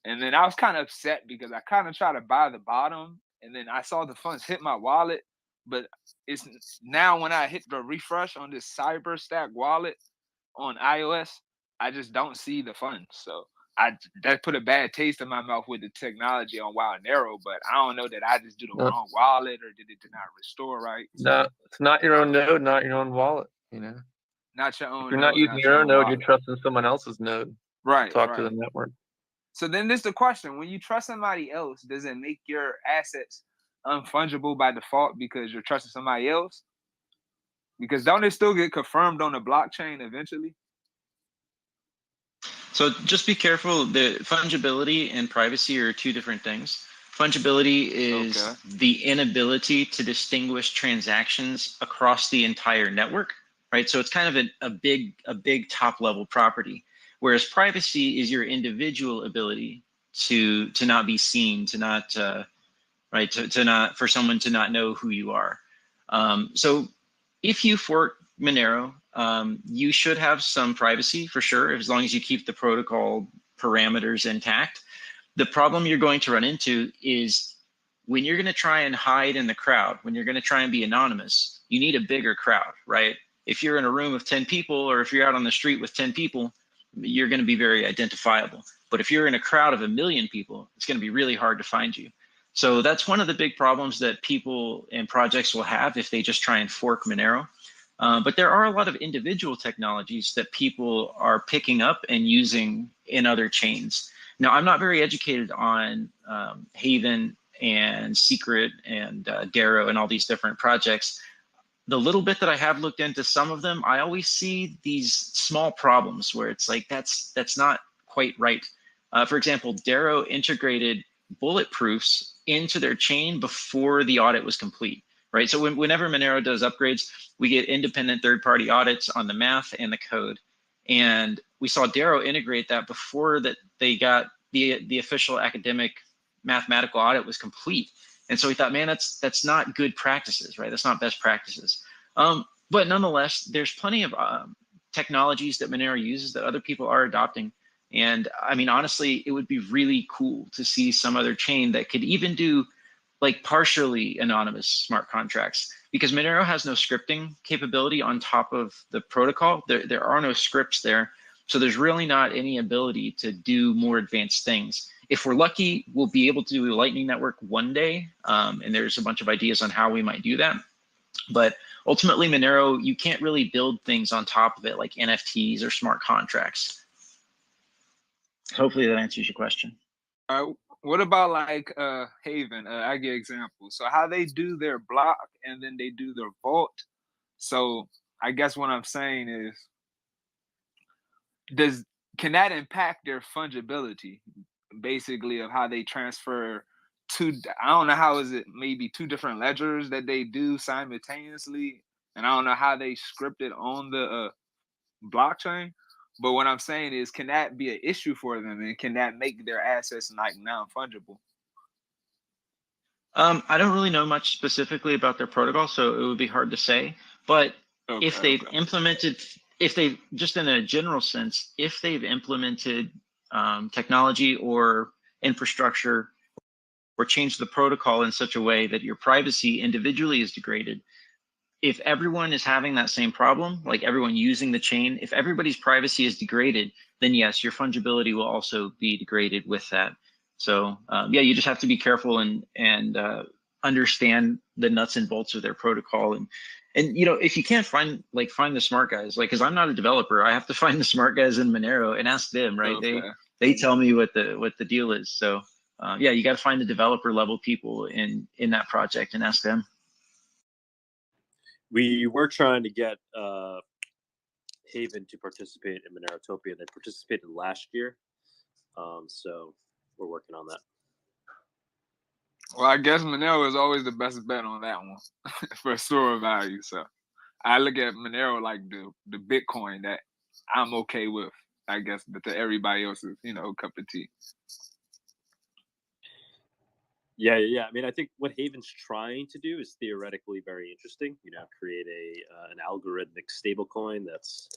and then I was kind of upset because I kind of tried to buy the bottom, and then I saw the funds hit my wallet, but it's now when I hit the refresh on this CyberStack wallet on iOS, I just don't see the funds. So that put a bad taste in my mouth with the technology on Bawdyanarchist, but I don't know that I just do the wrong wallet or did it not restore right. No, it's not your own node, not your own wallet. Not your own. If you're not using your own node, you're trusting someone else's node. Right. Talk to the network. So then this is the question: when you trust somebody else, does it make your assets unfungible by default because you're trusting somebody else? Because don't it still get confirmed on the blockchain eventually? So just be careful. The fungibility and privacy are 2 different things. Fungibility is the inability to distinguish transactions across the entire network, right? So it's kind of a big top level property, whereas privacy is your individual ability to not be seen, to not right, to not, for someone to not know who you are. So if you fork Monero, you should have some privacy for sure, as long as you keep the protocol parameters intact. The problem you're going to run into is when you're going to try and hide in the crowd, when you're going to try and be anonymous, you need a bigger crowd, right? If you're in a room of 10 people, or if you're out on the street with 10 people, you're going to be very identifiable. But if you're in a crowd of 1 million people, it's going to be really hard to find you. So that's one of the big problems that people and projects will have if they just try and fork Monero. But there are a lot of individual technologies that people are picking up and using in other chains. Now, I'm not very educated on Haven and Secret and Darrow and all these different projects. The little bit that I have looked into some of them, I always see these small problems where it's like, that's not quite right. For example, Darrow integrated bulletproofs into their chain before the audit was complete, right? So whenever Monero does upgrades, we get independent third-party audits on the math and the code. And we saw Darrow integrate that before that they got the official academic mathematical audit was complete. And so we thought, man, that's not good practices, right? That's not best practices. But nonetheless, there's plenty of technologies that Monero uses that other people are adopting. And I mean, honestly, it would be really cool to see some other chain that could even do like partially anonymous smart contracts, because Monero has no scripting capability on top of the protocol. There are no scripts there. So there's really not any ability to do more advanced things. If we're lucky, we'll be able to do a Lightning Network one day. And there's a bunch of ideas on how we might do that. But ultimately, Monero, you can't really build things on top of it like NFTs or smart contracts. Hopefully that answers your question. What about like Haven? I give examples. So how they do their block and then they do their vault. So I guess what I'm saying is, can that impact their fungibility, basically, of how they transfer two? I don't know, how is it maybe two different ledgers that they do simultaneously, and I don't know how they script it on the blockchain. But what I'm saying is, can that be an issue for them, and can that make their assets like non-fungible? I don't really know much specifically about their protocol, so it would be hard to say. But if they've implemented, if they just in a general sense, if they've implemented technology or infrastructure or changed the protocol in such a way that your privacy individually is degraded, if everyone is having that same problem, like everyone using the chain, if everybody's privacy is degraded, then yes, your fungibility will also be degraded with that. So yeah, you just have to be careful and understand the nuts and bolts of their protocol. And you know, if you can't find the smart guys, like, because I'm not a developer, I have to find the smart guys in Monero and ask them, right? Okay. They tell me what the deal is. So yeah, you got to find the developer level people in that project and ask them. We were trying to get Haven to participate in Monerotopia. They participated last year, so we're working on that. Well, I guess Monero is always the best bet on that one for store value. So I look at Monero like the Bitcoin that I'm okay with, I guess, but to everybody else's, cup of tea. Yeah. I mean, I think what Haven's trying to do is theoretically very interesting. Create an algorithmic stablecoin that's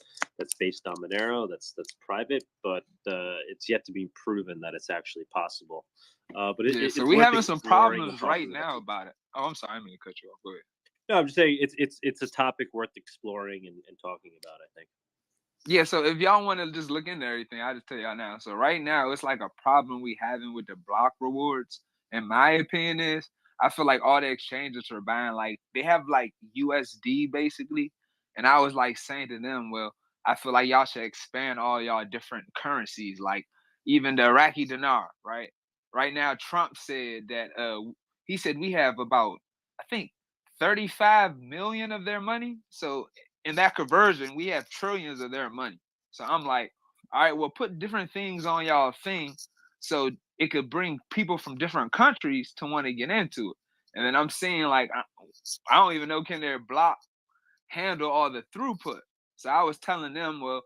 based on Monero, that's private, but it's yet to be proven that it's actually possible. But so we're having some problems right now about it. Oh, I'm sorry, I'm going to cut you off. Go ahead. No, I'm just saying it's a topic worth exploring and talking about, I think. Yeah, so if y'all want to just look into everything, I'll just tell y'all now. So right now, it's like a problem we having with the block rewards. In my opinion is, I feel like all the exchanges are buying, like, they have like USD basically. And I was like saying to them, well, I feel like y'all should expand all y'all different currencies, like even the Iraqi dinar, right? Right now, Trump said that he said we have about, I think, 35 million of their money. So in that conversion, we have trillions of their money. So I'm like, all right, well, put different things on y'all thing so it could bring people from different countries to want to get into it. And then I'm seeing, like, I don't even know, can their block handle all the throughput? So I was telling them, well,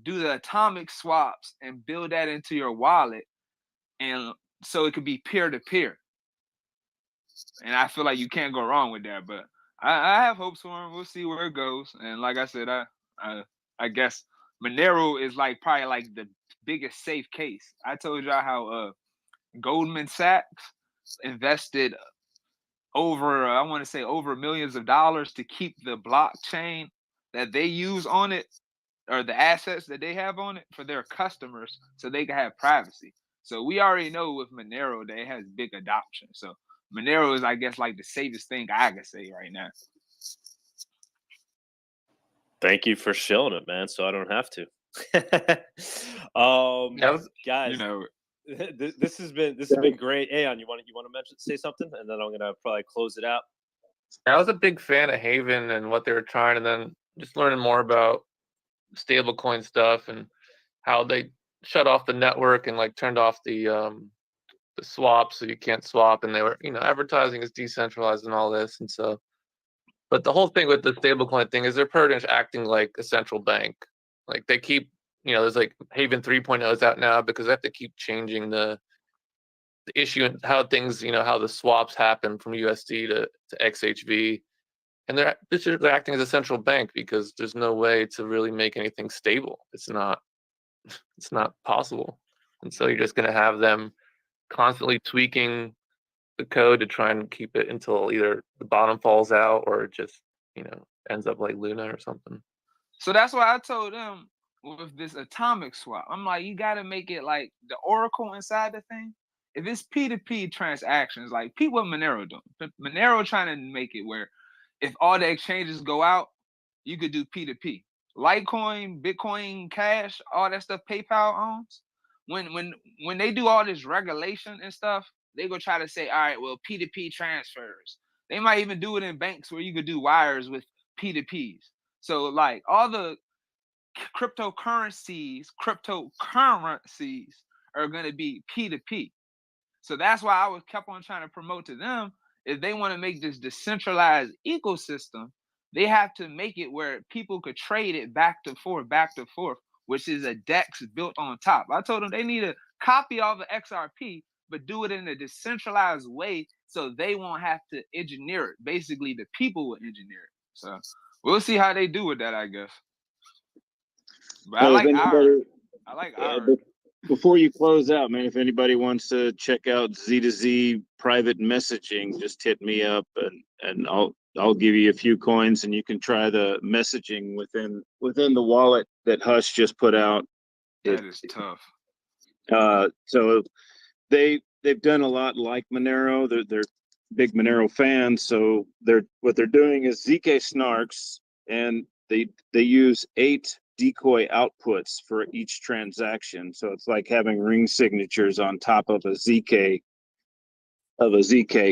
do the atomic swaps and build that into your wallet, and so it could be peer-to-peer. And I feel like you can't go wrong with that. But I have hopes for him. We'll see where it goes. And like I said, I guess Monero is like probably like the biggest safe case. I told y'all how Goldman Sachs invested over millions of dollars to keep the blockchain that they use on it, or the assets that they have on it, for their customers, so they can have privacy. So we already know with Monero that it has big adoption. So Monero is, I guess, like the safest thing I can say right now. Thank you for showing it, man, so I don't have to. Guys, this has been great. Aeon, you want to say something, and then I'm gonna probably close it out. I was a big fan of Haven and what they were trying, and then just learning more about stablecoin stuff and how they shut off the network and like turned off the swap, so you can't swap, and they were advertising is decentralized and all this, and so But the whole thing with the stablecoin thing is they're pretty much acting like a central bank. Like they keep, there's like Haven 3.0 is out now because they have to keep changing the issue and how things, how the swaps happen from USD to XHV. And they're acting as a central bank because there's no way to really make anything stable. It's not possible. And so you're just going to have them constantly tweaking the code to try and keep it until either the bottom falls out or it just, ends up like Luna or something. So that's why I told them with this atomic swap, I'm like, you got to make it like the Oracle inside the thing. If it's P2P transactions, like what Monero doing. Monero trying to make it where if all the exchanges go out, you could do P2P. Litecoin, Bitcoin Cash, all that stuff PayPal owns. When they do all this regulation and stuff, they go try to say, all right, well, P2P transfers. They might even do it in banks where you could do wires with P2Ps. So like all the cryptocurrencies are going to be P2P. So that's why I kept on trying to promote to them, if they want to make this decentralized ecosystem, they have to make it where people could trade it back to forth, which is a DEX built on top. I told them they need to copy all the XRP, but do it in a decentralized way so they won't have to engineer it. Basically, the people will engineer it. So we'll see how they do with that, I guess. But I like our. Before you close out, man, if anybody wants to check out Z2Z private messaging, just hit me up and I'll give you a few coins and you can try the messaging within the wallet that Hush just put out. That is tough. So they've done a lot like Monero. They're big Monero fans. So what they're doing is ZK snarks, and they use 8 decoy outputs for each transaction. So it's like having ring signatures on top of a ZK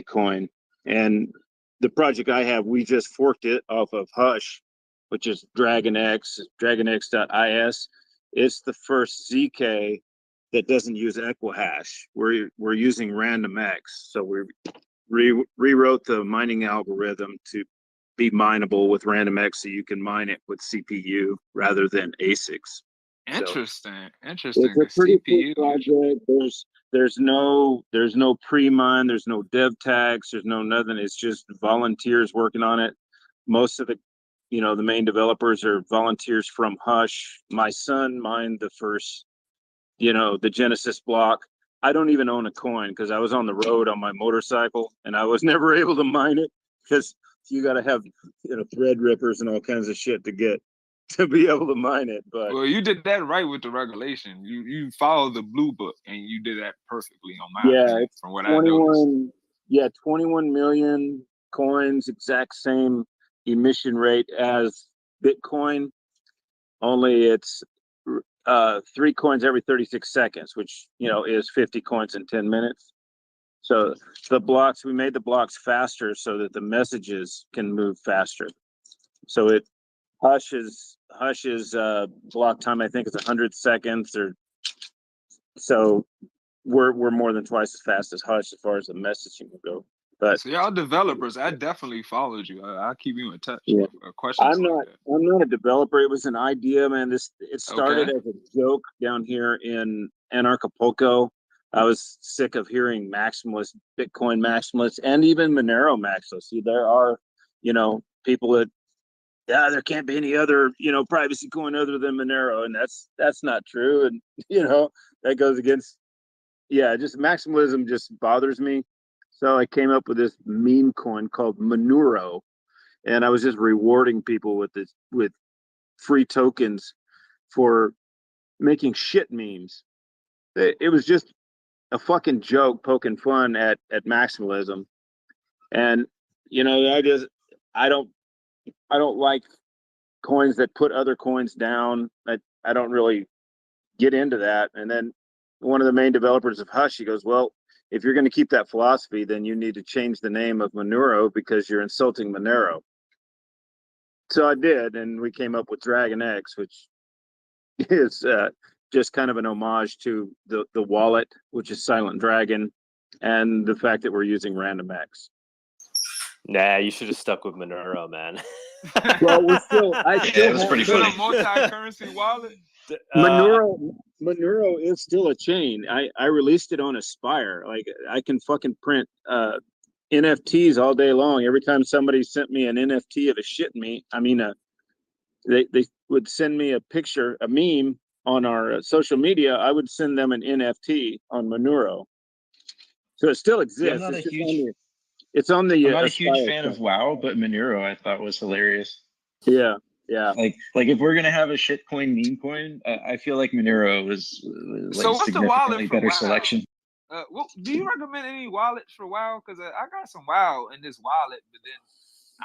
coin. And the project I have, we just forked it off of Hush, which is DragonX, dragonx.is. It's the first ZK that doesn't use Equihash. We're using RandomX. So we rewrote the mining algorithm to be mineable with RandomX, so you can mine it with CPU rather than ASICs. Interesting. It's a pretty cool project. There's no pre-mine, there's no dev tags, there's no nothing. It's just volunteers working on it. Most of the main developers are volunteers from Hush. My son mined the first, the Genesis block. I don't even own a coin because I was on the road on my motorcycle and I was never able to mine it because you got to have thread rippers and all kinds of shit to be able to mine it. But well, you did that right with the regulation. You followed the blue book and you did that perfectly on my opinion, it's from what I noticed. 21 million coins, exact same emission rate as Bitcoin, only it's 3 coins every 36 seconds, which is 50 coins in 10 minutes. So we made the blocks faster so that the messages can move faster. So Hush's block time, I think, is 100 seconds, or so we're more than twice as fast as Hush as far as the messaging will go. But so y'all developers, I definitely followed you. I'll keep you in touch. Yeah. Questions I'm not a developer. It was an idea, man. It started as a joke down here in Anarchapulco. I was sick of hearing maximalists, Bitcoin maximalists, and even Monero maximalists. See, there are, people that, there can't be any other, privacy coin other than Monero, and that's not true. And that goes against, just maximalism just bothers me. So I came up with this meme coin called Monero, and I was just rewarding people with free tokens for making shit memes. It was just a fucking joke poking fun at maximalism. And I don't like coins that put other coins down. I don't really get into that. And then one of the main developers of Hush, he goes, well, if you're going to keep that philosophy, then you need to change the name of Monero because you're insulting Monero. So I did, and we came up with DragonX, which is just kind of an homage to the wallet, which is Silent Dragon, and the fact that we're using RandomX. Nah, you should have stuck with Monero, man. Well, we're still. I still it was have pretty Still funny. a multi-currency wallet. Monero is still a chain. I released it on Aspire. Like I can fucking print NFTs all day long. Every time somebody sent me an NFT of a shit meat, they would send me a picture, a meme on our social media. I would send them an NFT on Monero. So it still Yeah, exists. It's on the. I'm not a huge Aspire fan site. of WoW, but Monero I thought was hilarious. Yeah. Like if we're gonna have a shitcoin meme coin, I feel like Monero was like So a what's the wallet significantly for better WoW? selection. Do you recommend any wallets for WoW? Because I got some WoW in this wallet, but then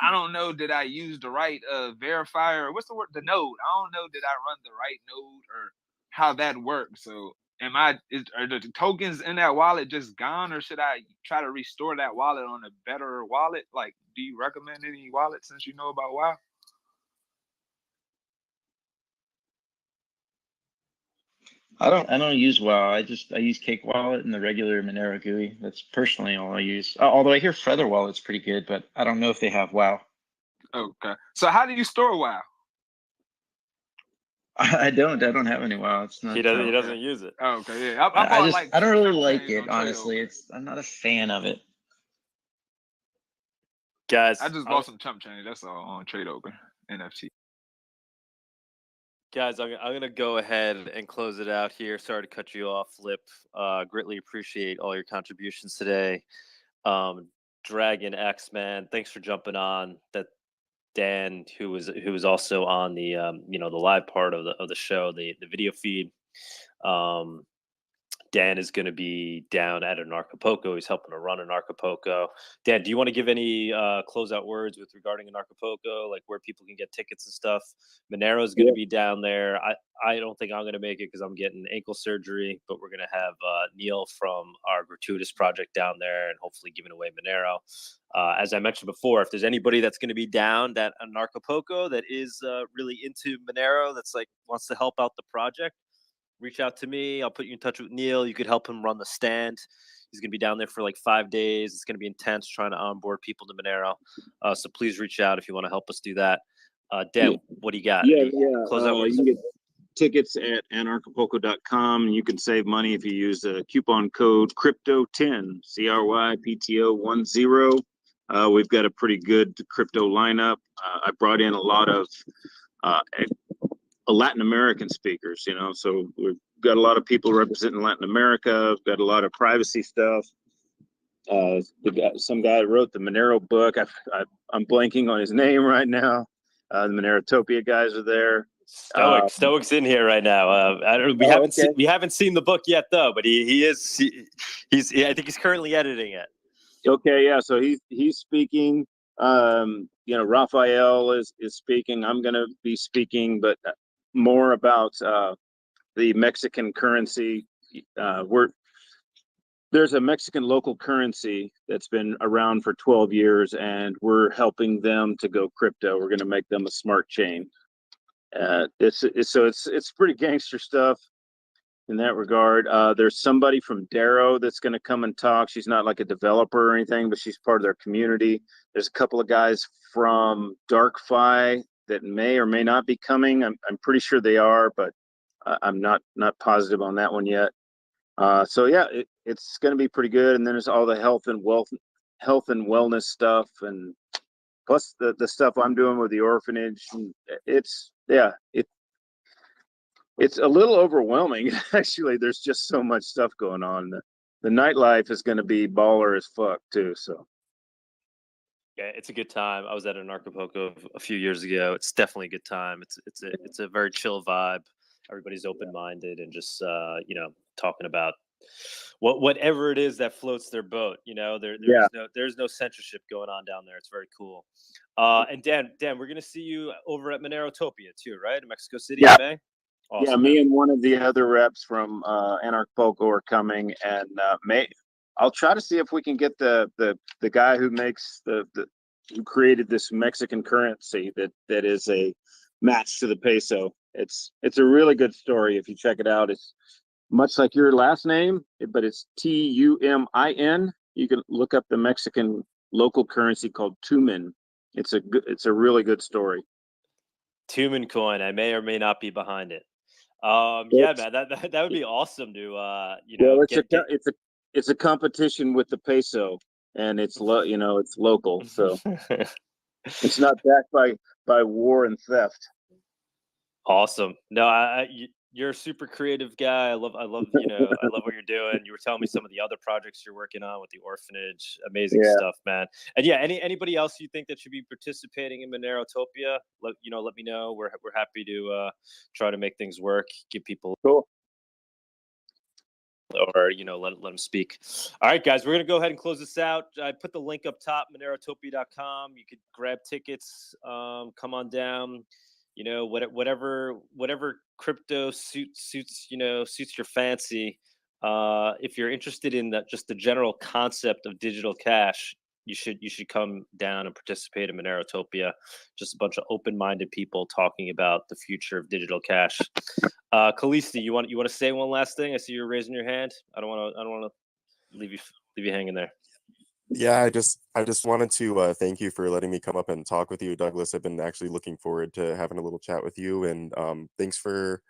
I don't know, did I use the right verifier? What's the word? The node. I don't know, did I run the right node or how that works? So are the tokens in that wallet just gone, or should I try to restore that wallet on a better wallet? Like, do you recommend any wallet since you know about WoW? I don't use WoW. I use Cake Wallet and the regular Monero GUI. That's personally all I use. Although I hear Feather Wallet's pretty good, but I don't know if they have WoW. Okay. So how do you store WoW? I don't have any WoW. It's not. He doesn't use it. Oh, okay, yeah. I don't really like it, honestly. I'm not a fan of it. Guys, I just bought some chump change. That's all on Trade Open NFT. Guys, I'm gonna go ahead and close it out here. Sorry to cut you off, Flip. Greatly appreciate all your contributions today. Dragon X, man, thanks for jumping on. That Dan, who was also on the the live part of the show, the video feed. Dan is going to be down at Anarchapulco. He's helping to run Anarchapulco. Dan, do you want to give any closeout words with regarding Anarchapulco, like where people can get tickets and stuff? Monero is going to be down there. I don't think I'm going to make it because I'm getting ankle surgery, but we're going to have Neil from our Gratuitas project down there and hopefully giving away Monero. As I mentioned before, if there's anybody that's going to be down at Anarchapulco that is really into Monero, that's like wants to help out the project, reach out to me. I'll put you in touch with Neil. You could help him run the stand. He's going to be down there for like 5 days. It's going to be intense trying to onboard people to Monero. So please reach out if you want to help us do that. Dan, what do you got? Yeah. Closeout words? You can get tickets at anarchapulco.com. You can save money if you use the coupon code Crypto10, CRYPTO10. We've got a pretty good crypto lineup. I brought in a lot of Latin American speakers, so we've got a lot of people representing Latin America. We've got a lot of privacy stuff. We've got some guy that wrote the Monero book. I'm blanking on his name right now. The Monerotopia guys are there. Stoic's in here right now. We haven't seen the book yet though, but I think he's currently editing it. Okay, yeah. So he's speaking. Raphael is speaking. I'm going to be speaking, but more about the Mexican currency. There's a Mexican local currency that's been around for 12 years, and we're helping them to go crypto. We're going to make them a smart chain. It's pretty gangster stuff in that regard. There's somebody from Darrow that's going to come and talk. She's not like a developer or anything, but she's part of their community. There's a couple of guys from DarkFi that may or may not be coming. I'm pretty sure they are, but I'm not positive on that one yet. It's going to be pretty good. And then there's all the health and wellness stuff, and plus the stuff I'm doing with the orphanage. It's a little overwhelming. Actually, there's just so much stuff going on. The nightlife is going to be baller as fuck too. So. Yeah, it's a good time. I was at Anarchapulco a few years ago. It's definitely a good time. It's a very chill vibe. Everybody's open-minded and just talking about whatever it is that floats their boat. There's no censorship going on down there. It's very cool. And Dan, we're gonna see you over at Monerotopia too, right? In Mexico City in May. Awesome, yeah, me and one of the other reps from Anarchapulco are coming, and I'll try to see if we can get the guy who makes who created this Mexican currency that is a match to the peso. It's a really good story if you check it out. It's much like your last name, but it's TUMIN. You can look up the Mexican local currency called Tumen. It's a really good story. Tumen coin. I may or may not be behind it. Yeah, man, that would be awesome to it's a competition with the peso, and it's it's local, so it's not backed by war and theft. Awesome. No, you're a super creative guy. I love I love what you're doing. You were telling me some of the other projects you're working on with the orphanage. Amazing stuff, man. And yeah, anybody else you think that should be participating in Monerotopia, let me know. We're happy to try to make things work, give people cool. Or let them speak. All right, guys, we're gonna go ahead and close this out. I put the link up top, monerotopia.com. You could grab tickets, come on down. Whatever crypto suits your fancy. If you're interested in just the general concept of digital cash, you should come down and participate in Monerotopia. Just a bunch of open-minded people talking about the future of digital cash. Kalisti, you want to say one last thing? I see you're raising your hand. I don't want to leave you hanging there. Yeah, I just wanted to thank you for letting me come up and talk with you, Douglas. I've been actually looking forward to having a little chat with you, and thanks for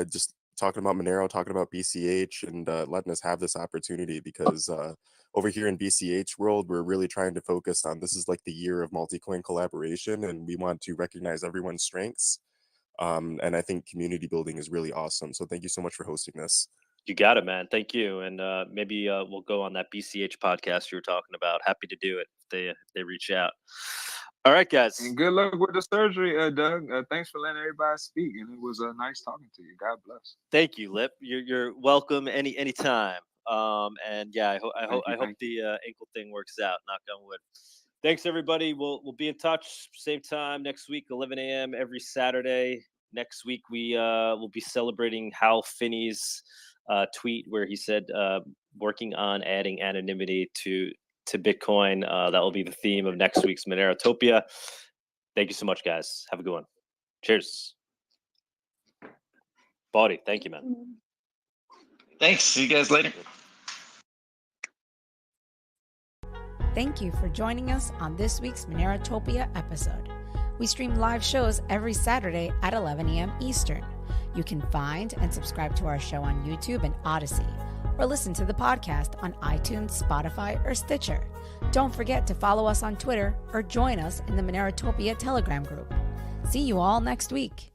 just talking about Monero, talking about BCH, and letting us have this opportunity, because over here in BCH world, we're really trying to focus on, this is like the year of multi-coin collaboration, and we want to recognize everyone's strengths. And I think community building is really awesome. So thank you so much for hosting this. You got it, man. Thank you. And maybe we'll go on that BCH podcast you were talking about. Happy to do it if they reach out. All right, guys. And good luck with the surgery, Doug. Thanks for letting everybody speak. And it was nice talking to you. God bless. Thank you, Lip. You're welcome anytime. And yeah, I hope the ankle thing works out. Knock on wood. Thanks, everybody. We'll be in touch. Same time next week, 11 a.m. every Saturday. Next week we will be celebrating Hal Finney's tweet where he said working on adding anonymity to Bitcoin. That will be the theme of next week's Monerotopia. Thank you so much, guys. Have a good one. Cheers. Bawdy, thank you, man. Thanks. See you guys later. Thank you for joining us on this week's Monerotopia episode. We stream live shows every Saturday at 11 a.m. Eastern. You can find and subscribe to our show on YouTube and Odyssey, or listen to the podcast on iTunes, Spotify, or Stitcher. Don't forget to follow us on Twitter or join us in the Monerotopia Telegram group. See you all next week.